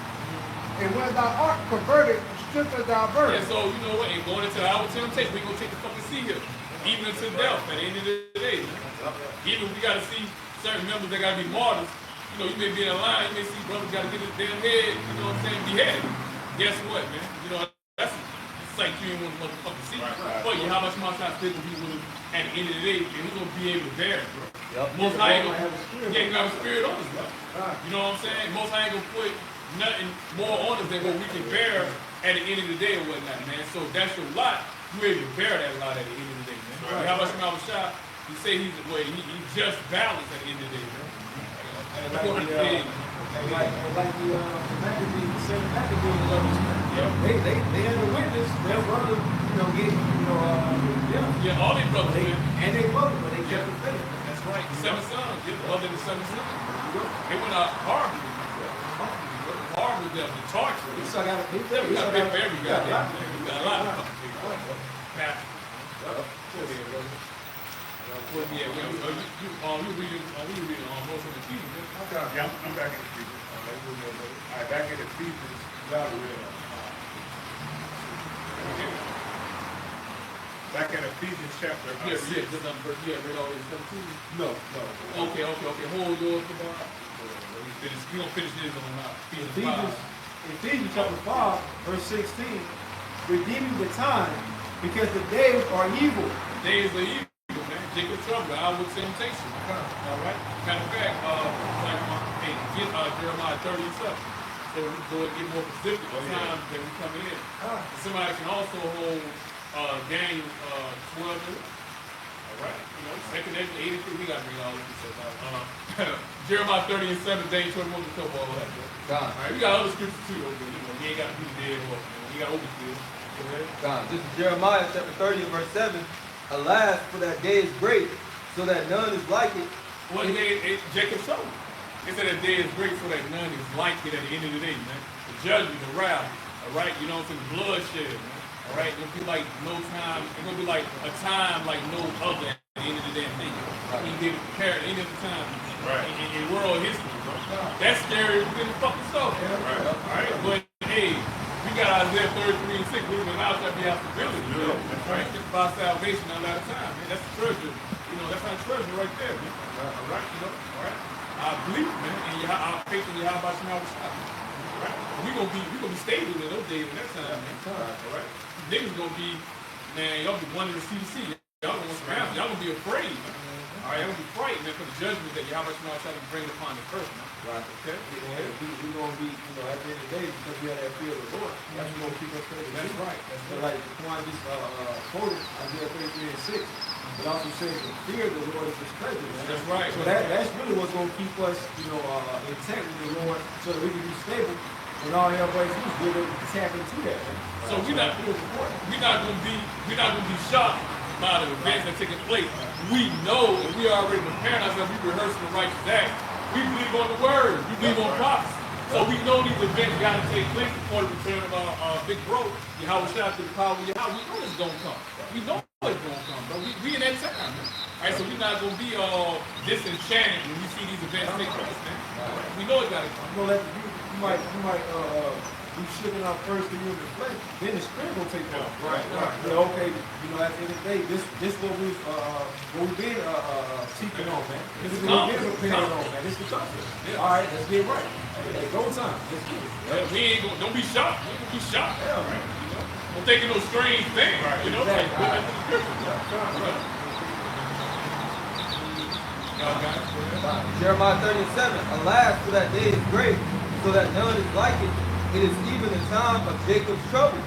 And when thou art converted, strengthen thy burden. Yeah, so you know what? And going into our temptation, we're going to take the fucking seat here. Even until death, at the end of the day. Even if we got to see certain members that got to be martyrs, you know, you may be in a line, you may see brothers got to get his damn head, you know what I'm saying, beheaded. Guess what, man? You know, that's like you ain't want to motherfucking see. But you, how much more time still gonna be with him at the end of the day, and he's gonna be able to bear it, bro. Most High ain't gonna have a spirit on us, bro. You know what I'm saying? Most High ain't gonna put nothing more on us than what we can bear at the end of the day or whatnot, man. So that's your lot. You able to bear that lot at the end of the day, man. How much more shot? He say he's just balanced at the end of the day, man. Like the Maccabees, the same Maccabees brothers, man. They had a witness. Their brother, Yeah, all these brothers, man. And they brother, but they kept the faith. That's right. The 7 sons, other than the 7 sons. They went out hard with them. Hard with them, the torture. We still got a big We got a big for every guy. We got a lot of fucking big. You reading most of the Ephesians. Yeah, I'm back in the Ephesians. All right, back in the Ephesians. Back in Ephesians chapter 6. Read all this stuff too. No. Okay. Hold yours for about. We gonna finish this on Ephesians chapter 5, verse 16. Redeeming the time, because the days are evil. Days are evil, man. Jacob trouble, outward temptation. All right. Matter of fact, Jeremiah 30 and 7. So we go and get more specific the time that we coming in. Somebody can also hold Daniel 12. All right. You know, second Ezra 83. We got to read all this stuff. Jeremiah 30 and 7. Daniel 21 to cover all that. All right. We got other scriptures too. Though, you know, we ain't got to be dead or we got overkill. God, this is Jeremiah chapter 30 verse 7. Alas, for that day is great, so that none is like it. Well, Jacob showed. They said that day is great, so that none is like it at the end of the day, man. The judgment, the wrath, all right? You know what I'm saying? The bloodshed, man. All right? It's going to be like no time. It's going to be like a time like no other at the end of the damn thing. Right. You can compare it any other time in world history, bro. That's scary than the fucking stuff. Yeah. Right. All right? But, hey, we got Isaiah 33 and 6. We can allow that to be our stability. Yeah. That's right. It's about salvation a lot of time, man. That's the treasure. You know, that's our treasure right there, man. All right? You know? All right? Our belief, man, and our faith in Yahawashi. Right? We're gonna be stable in those days and that time, man. All right? Niggas gonna be, man, y'all be wanting to see. Y'all gonna surround. Y'all gonna be afraid, man. All right, y'all gonna be frightened, man, for the judgment that Yahawashi trying to bring upon the earth, man. Right. Okay. We're gonna be, at the end of the day, because we have that fear of the Lord. That's what's gonna keep us faithful. That's right. So like the point just quoted Isaiah 33 and 6. It also says the fear of the Lord is his treasure. That's right. So that's really what's going to keep us, intact with the Lord, so that we can be stable. And all hell breaks loose, we're able to tap into that. Man. So we're not gonna be shocked by the events that are taking place. We know, and we already preparing ourselves. We rehearsing the righteous act. We believe on the word. We believe on prophecy. So we know these events got to take place before the return of our big bro. Yahawashi to the power of Yahawah. We know it's gonna come. We know it's gonna come, bro. We in that time, man. All right, so we're not gonna be disenchanted when we see these events take place, man. We know it gotta come. You might be shooting out first in the flesh, then the spirit will take off. Right. Yeah, okay. At the end of the day, this what we've been seeking on, man. This is what we've been preparing on, man. This is the concept. Yeah. All right, let's get right. Hey, go time. Let's get it. Yeah, we ain't gonna. Don't be shocked. We ain't gonna be shocked. Yeah, right. Don't think of no strange thing. Right. You know, exactly. Like go back to the scripture. Jeremiah 37. Alas, for that day is great, so that none is like it. It is even the time of Jacob's trouble,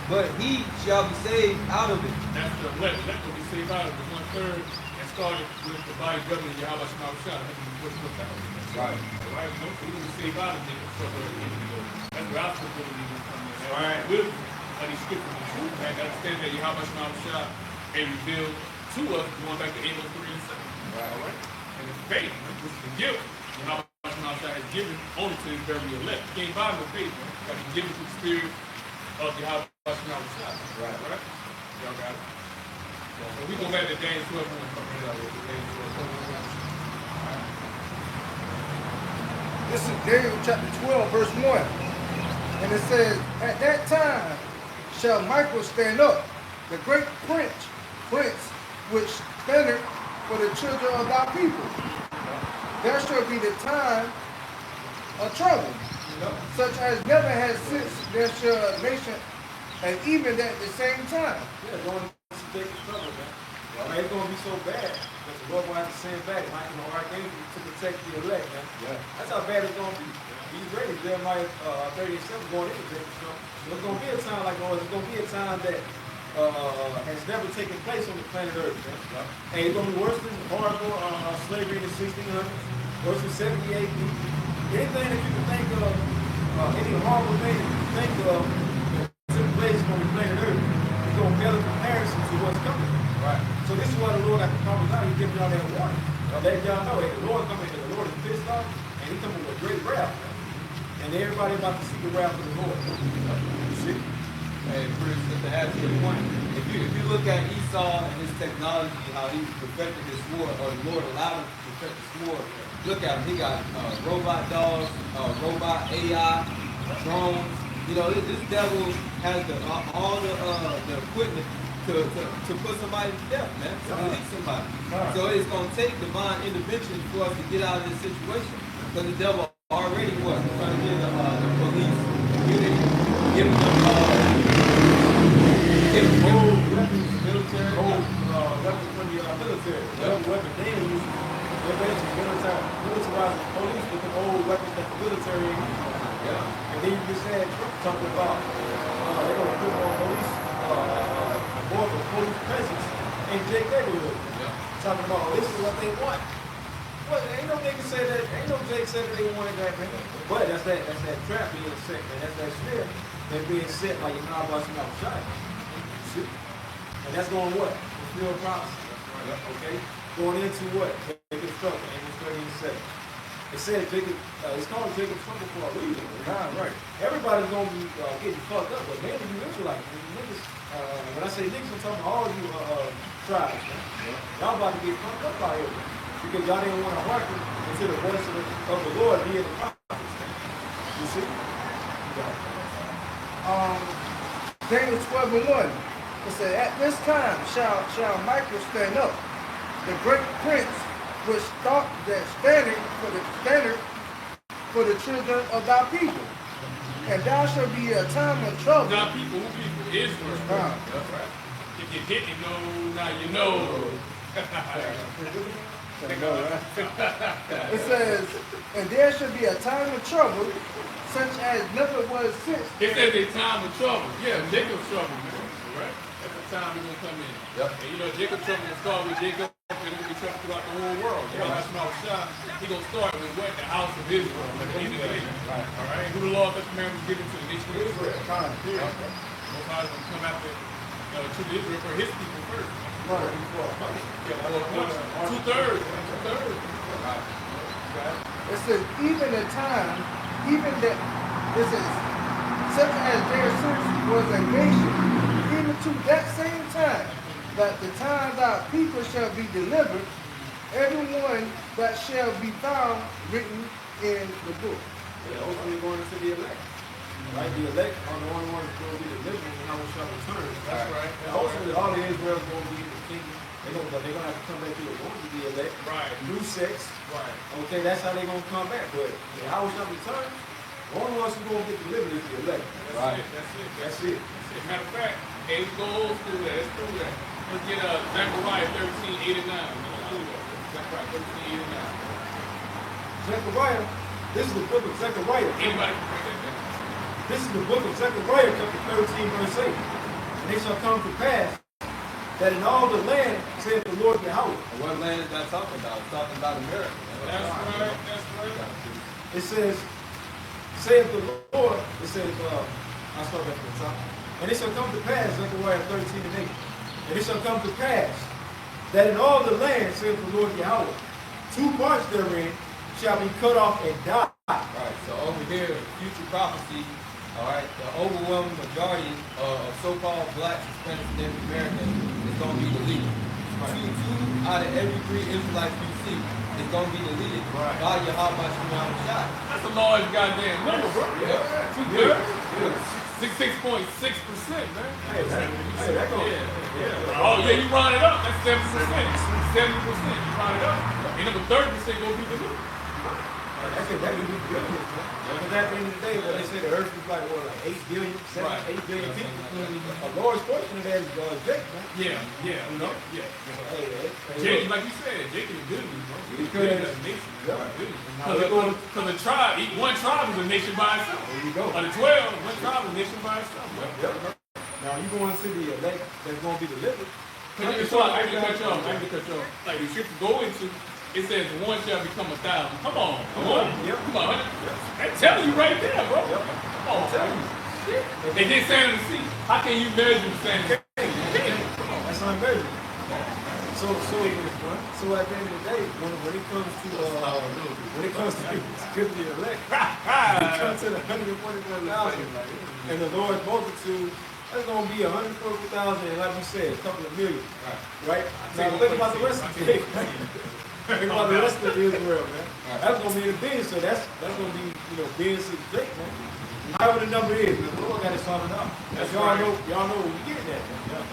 but he shall be saved out of it. That's the elect. Elect will be saved out of it. 1/3 and started with the body government Yahawashi. Right. All right. So we're going to be saved out of Jacob's trouble. That's where our stability will come in. All right. of these scriptures and truth, man. Understand that Yahawashi and revealed to us, going back to Amos 3 and 7. All right? And it's faith, man, which is the gift Yahawashi has given only to his very elect. You can't buy no faith, man. But he's given to the spirit of Yahawashi. Right? Y'all got it? So we go back to Daniel 12 and This is Daniel chapter 12, verse 1. And it says, at that time shall Michael stand up, the great prince which standeth for the children of thy people. There shall be the time of trouble, such as never has since there shall a nation, and even at the same time. Yeah, going to take the trouble, man. Man, it's going to be so bad that the Lord will have to send back Michael and Archangel to protect the elect, man. Yeah. That's how bad it's going to be. He's ready. Jeremiah 37 going into Jacob. So there's going to be a time like Lord. There's going to be a time that has never taken place on the planet Earth, man. Yeah. And it's going to be worse than horrible slavery in the 1600s, worse than 70 AD. Anything that you can think of, any horrible thing that you can think of that took place on the planet Earth, it's going to bear comparison to what's coming. Right. So this is why the Lord, after promise out, He's giving y'all that warning. Let y'all know, hey, the Lord coming, and the Lord is pissed off, and He's coming with great wrath. And everybody about to see the wrath of the Lord. You see? Hey, Bruce, just to add to your point, if you look at Esau and his technology, how he perfected his sword, or the Lord allowed him to perfect his sword, look at him. He got robot dogs, robot AI, drones. You know, this devil has all the equipment to put somebody to death, man. To release somebody. So it's going to take divine intervention for us to get out of this situation. Because the devil already was trying to get the police unit, give them old weapons, military, weapons from the military. Weapons they use, they're basically militarizing the police with the old weapons that the military use. Yeah. And then you just said something about they're going to put on police, more of a police presence in Jake neighborhood. Yeah. Talking about, this is what they want. Well, ain't no nigga say that, ain't no Jake said that they wanted that, man. But that's that trap being set, man. That's that snare that's being set by Yahawashi outside. See? And that's going what? Fulfill prophecy. Right. Okay? Going into what? Jacob's trouble, Amos 30 and 7. It says Jacob, it's called Jacob's trouble for a reason. Right. Everybody's going to be getting fucked up, but mainly you Israelites. Niggas, when I say niggas, I'm talking about all you tribes, man. Yeah. Y'all about to get fucked up out here, man. Because y'all didn't want to hearken to the voice of the Lord via the prophets. You see? Daniel 12 and 1. It said, at this time shall Michael stand up, the great prince which thought that standard for the children of thy people. And thou shall be a time of trouble. Now people, who people? Israel. That's right. If you didn't know, now you know. It says, and there shall be a time of trouble, such as never was since. It says a time of trouble. Yeah, Jacob's trouble, man. Right? That's the time we're going to come in. Yep. And you know, Jacob's trouble will start with Jacob, and it's going to be trouble throughout the whole world. You know, that's Rawchaa. He's going to start with what? The house of Israel. At the end of the day. Right. All right? Who the law of the commandments given to the nation of Israel. Most High is going to come after to Israel for his people first. Right. Two-thirds. It says, even the time, even that, this is such as there since was a nation, even to that same time, that the time thy people shall be delivered, everyone that shall be found written in the book. Yeah, hopefully going into the elect. Right? The elect are the only ones going to be delivered when I shall return. That's right. And hopefully all of Israel is going to be in the kingdom. They're going to have to come back to the one to be elect. Right. New sex. Right. Okay, that's how they're going to come back. But how shall return? The only ones who are going to get delivered is the elect. Right. That's it. Matter of fact, hey, let's go old school there. Let's do that. Let's get Zechariah 13, 8 and 9. Zechariah 13, 8 and 9. Zechariah, this is the book of Zechariah. Anybody can bring that down. This is the book of Zechariah, chapter 13, verse 8. And it shall come to pass that in all the land, saith the Lord Yahawah. And what land is that talking about? It's talking about America. That's right. It says, saith the Lord, it says, I'll start back from the top. And it shall come to pass, Zechariah 13 and 8. And it shall come to pass that in all the land, saith the Lord Yahawah, 2 parts therein shall be cut off and die. Right, so over here, future prophecy, all right, the overwhelming majority of so-called blacks, Hispanics, and Native Americans is going to be deleted. Two out of every 3 Israelites you see is going to be deleted by Yahawah. That's a large goddamn number, bro. Yeah. Too good. 6.6%, man. Hey, that goes. Yeah. Oh, yeah, you round it up. That's 70%. 70%. You round it up. And number 30% gonna be the new. That could be billions, man. Because at the end of the day, when they say the earth is like, what, like 8 billion, 7, 8 billion people, a large portion of that is Jake, man. Yeah. You know? Yeah. Hey, Jake, like you said, Jake is good, bro. Because- That's a nation. Yeah. Because a tribe, one tribe is a nation by itself. There you go. Out of 12, one tribe is a nation by itself. Yep. Now you go into the elect that's going to be delivered. It's like, I can cut you off. Like the scripture go into, it says one shall become 1,000. Come on. Yep. Come on. That's telling you right there, bro. Yep. Come on. I'm telling you. They did sand in the sea. How can you measure the sand in the sea? That's unmeasurable. So at the end of the day, when it comes to the elect, when it comes to the 144,000 and the Lord's multitude, that's gonna be 144,000, and like you said, a couple of million. Right? Now think about the rest of the think about the rest of Israel, man. That's gonna be in the billions, so that's gonna be, billions to the Jake, man. However the number is, the Lord got it sorted out. That's y'all know where we're getting at.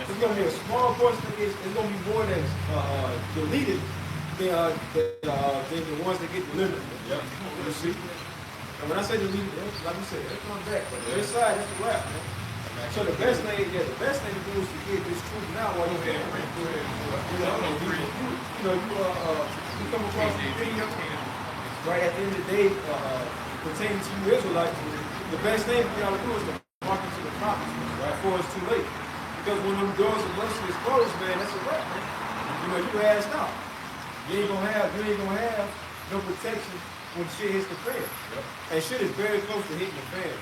It's gonna be a small portion. It's gonna be more that's deleted than the ones that get delivered. You see? And when I say deleted, like you said, they're coming back. But this side, that's the wrap, man. So the best thing to do is to get this truth now while you can. You come across the video, right at the end of the day, pertaining to you Israelites, the best thing for y'all to do is to walk into the promise, right? Before it's too late. Because when them doors of mercy is closed, man, that's a wrap, man. You asked out. You ain't gonna have no protection when shit hits the fan. And shit is very close to hitting the fan,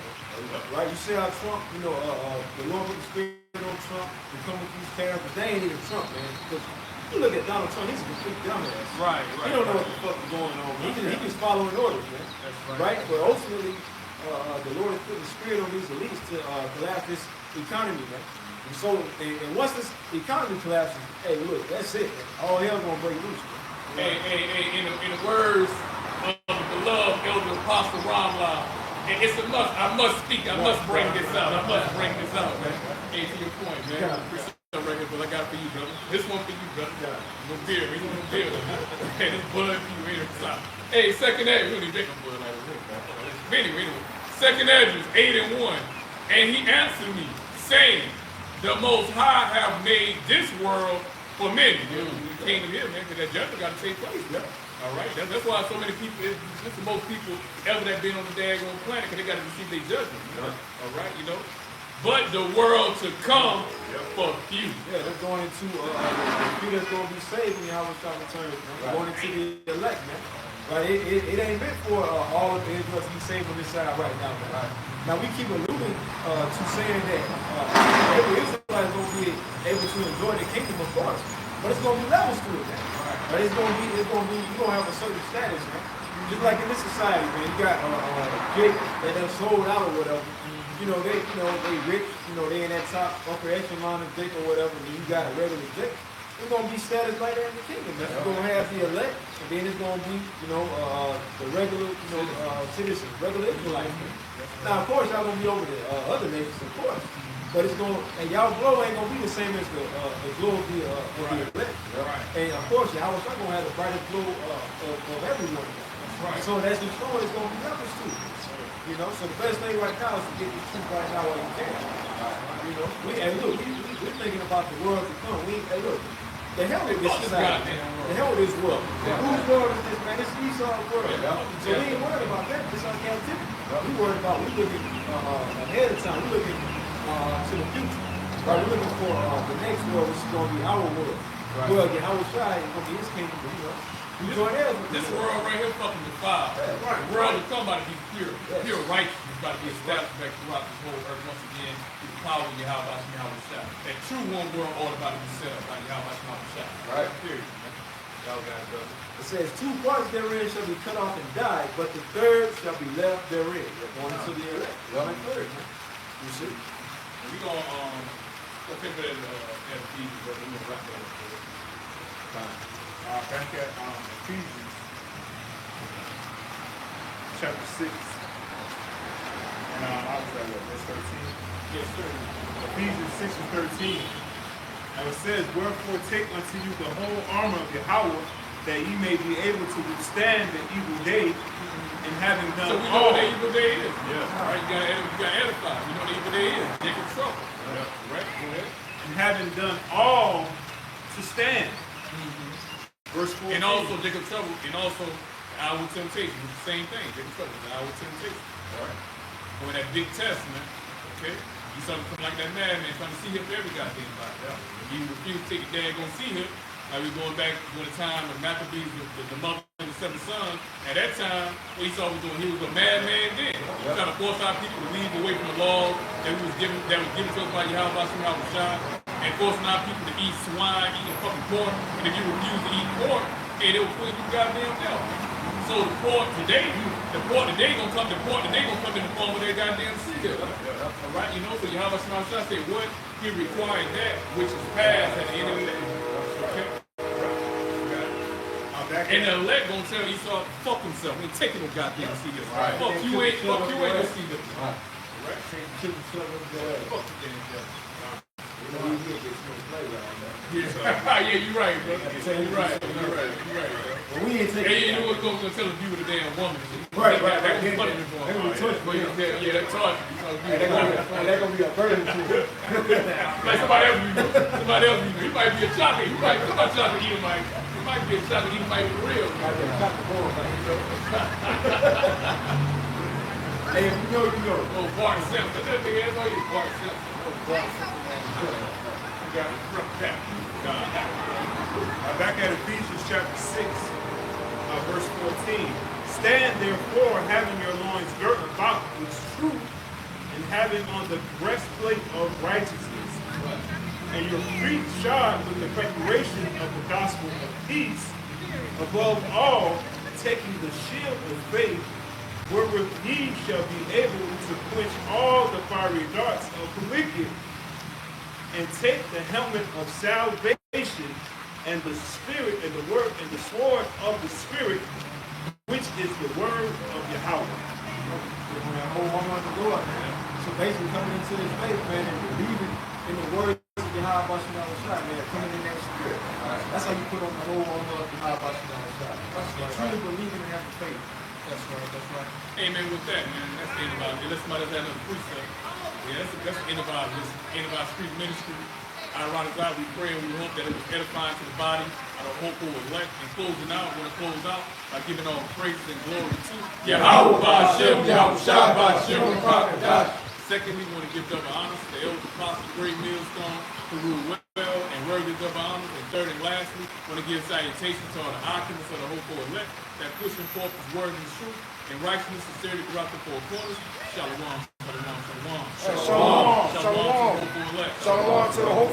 right? You see how Trump, the Lord put the spirit on Trump and come with these tariffs, but they ain't even Trump, man. Because you look at Donald Trump, he's a complete dumbass. Right. He don't know what the fuck is going on. He just following orders, man. That's right? But ultimately, the Lord has put the spirit on these elites to collapse this economy, man. And so, and once this economy collapses, hey, look, that's it, man. All hell's gonna break loose, man. Hey, in the words of the beloved Elder Apostle Rawchaa, it's a must. I must speak. I must bring this out. Man. Hey, to your point, man. Appreciate that right here, but I got it for you, brother. This one for you, brother. No beer. Ain't no beer. Hey, this bud for you. Ain't no stop. Hey, second Ezra. We don't drink bud like this. Anyway. Second Ezra 8:1. And he answered me, saying, the Most High have made this world for many. You came to here, man, because that judgment got to take place. All right? That's why so many people, this is most people ever that been on the daggone planet, because they got to receive their judgment. All right? But the world to come for few. Yeah, they're going into the few that's going to be saved when Yahweh start returning. Going into the elect, man. Right? It ain't meant for all of the Israel to be saved on this side right now, man. Now we keep alluding to saying that every Israelite is going to be able to enjoy the kingdom, of course, but it's going to be levels to it, man. Right? You're going to have a certain status, man. Just like in this society, man, you got Jake that done sold out or whatever. They rich, they in that top upper echelon of Jake or whatever, and you got a regular Jake. It's gonna be status like that in the kingdom, man. It's gonna have the elect, and then it's gonna be, the regular, citizens, regular Israelites. Now, of course, y'all gonna be over the other nations, of course, but it's gonna, and y'all glow ain't gonna be the same as the glow of the elect. And of course, y'all gonna have the brightest glow of everyone. So that's the story. It's gonna be levels too. So the best thing right now is to get this truth right now while you can. We're thinking about the world to come. The hell with this society. The hell with this world. Whose world is this, man? It's Esau's world. So we ain't worried about that. It's our captivity. We worried about, we looking ahead of time. We looking to the future. Right? We're looking for the next world, which is going to be our world. Well, Yahawashi is going to be his kingdom, We join hands with This this world right here fucking defiled. Right, The world is talking about to be pure. Pure righteousness is about to be established back throughout this whole earth once again through the power of Yahawashi and Yahawashi. That true one world order about to be set up by Yahawashi and Yahawashi. Right. Period. Y'all got it, brother. It says, 2 parts therein shall be cut off and die, but the third shall be left therein. According to the elect. Well, and third, man. You see? We gonna go pick that Ephesians, but we're gonna wrap that up. Back at Ephesians chapter 6. And I was at what, verse 13? Yes, sir. Ephesians 6 and 13. And it says, wherefore take unto you the whole armor of Yahawah, that ye may be able to withstand the evil day, and having So done we know all. what the evil day is. Yeah. All right, you gotta edify. You know what the evil day is. Dick and trouble. Yeah. Right? Go ahead. And having done all to stand. Verse 14. And also dick and trouble, and also our temptation. It's the same thing. Dick and trouble is our temptation. All right. When that big test, man. Okay. You something come like that madman trying to see him for every goddamn body. Yeah. You refuse to take a dad gonna see him. Like we going back to the time of Maccabees, the mother and the 7 sons. At that time, what Esau was doing, he was a madman then. He was trying to force our people to lead away from the law that was given to us by Yahawashi and Yahawashi, and forcing our people to eat swine, eating fucking pork. And if you refuse to eat pork, hey, they will put you goddamn hell. So the pork today gonna come in the form of their goddamn seal. All right, you know, so Yahawashi and Yahawashi said, what? He required that which is past at the end of the day. Okay? And the elect gonna tell Esau, fuck himself. He ain't taking no goddamn see this. Right. Fuck you ain't gonna see this. Right. Right? Fuck the damn devil. You know, we get this play right now. Yeah, you right, bro. You right, bro. But we ain't taking Hey, you know what's gonna tell you with a damn woman? Right. That's Yeah, funny. Yeah, that's hard. They're gonna be a burden to it. Like somebody else you know. He might be a chocolate. He might come out chocolate eater, Mike. He might be a chocolate eater, might be real. Hey, if you know, you know. Oh, Bart Simpson. That nigga has all you Bart Simpson. You got it. Back at Ephesians chapter 6, verse 14. Stand therefore, having your loins girt about with truth, and having on the breastplate of righteousness, and your feet shod with the preparation of the gospel of peace, above all, taking the shield of faith, wherewith ye shall be able to quench all the fiery darts of the wicked, and take the helmet of salvation, and the spirit, and the word, and the sword of the spirit, which is the word of Yahawah. Whole woman of the Lord, man. So basically coming into his faith, man, and believing in the words of Yahawashi and Yahawashi, man, coming in that spirit. That's how you put on the whole armor of Yahawashi and Yahawashi. Truly believing and having faith. That's right. Amen with that, man. That's the end of our, unless somebody has another precept. Yeah, that's the end of our street ministry. Ironically, we pray and we hope that it was edifying to the body. I don't hope it was elect. And closing out, we're going to close out by giving all praises and glory to Yahawah, Bahasham, Yahawashi, Bahasham, Qadash. Secondly, we want to give double honors to the elders, apostles, great millstone, who rule well and worthy of double honors. And third and lastly, we want to give salutations to all the occupants of the whole elect that pushing forth his word and truth and righteousness and sincerity throughout the 4 corners. Shalawam, shalawam, shalawam. Shalom, Shalawam to the whole elect. Shalom to the whole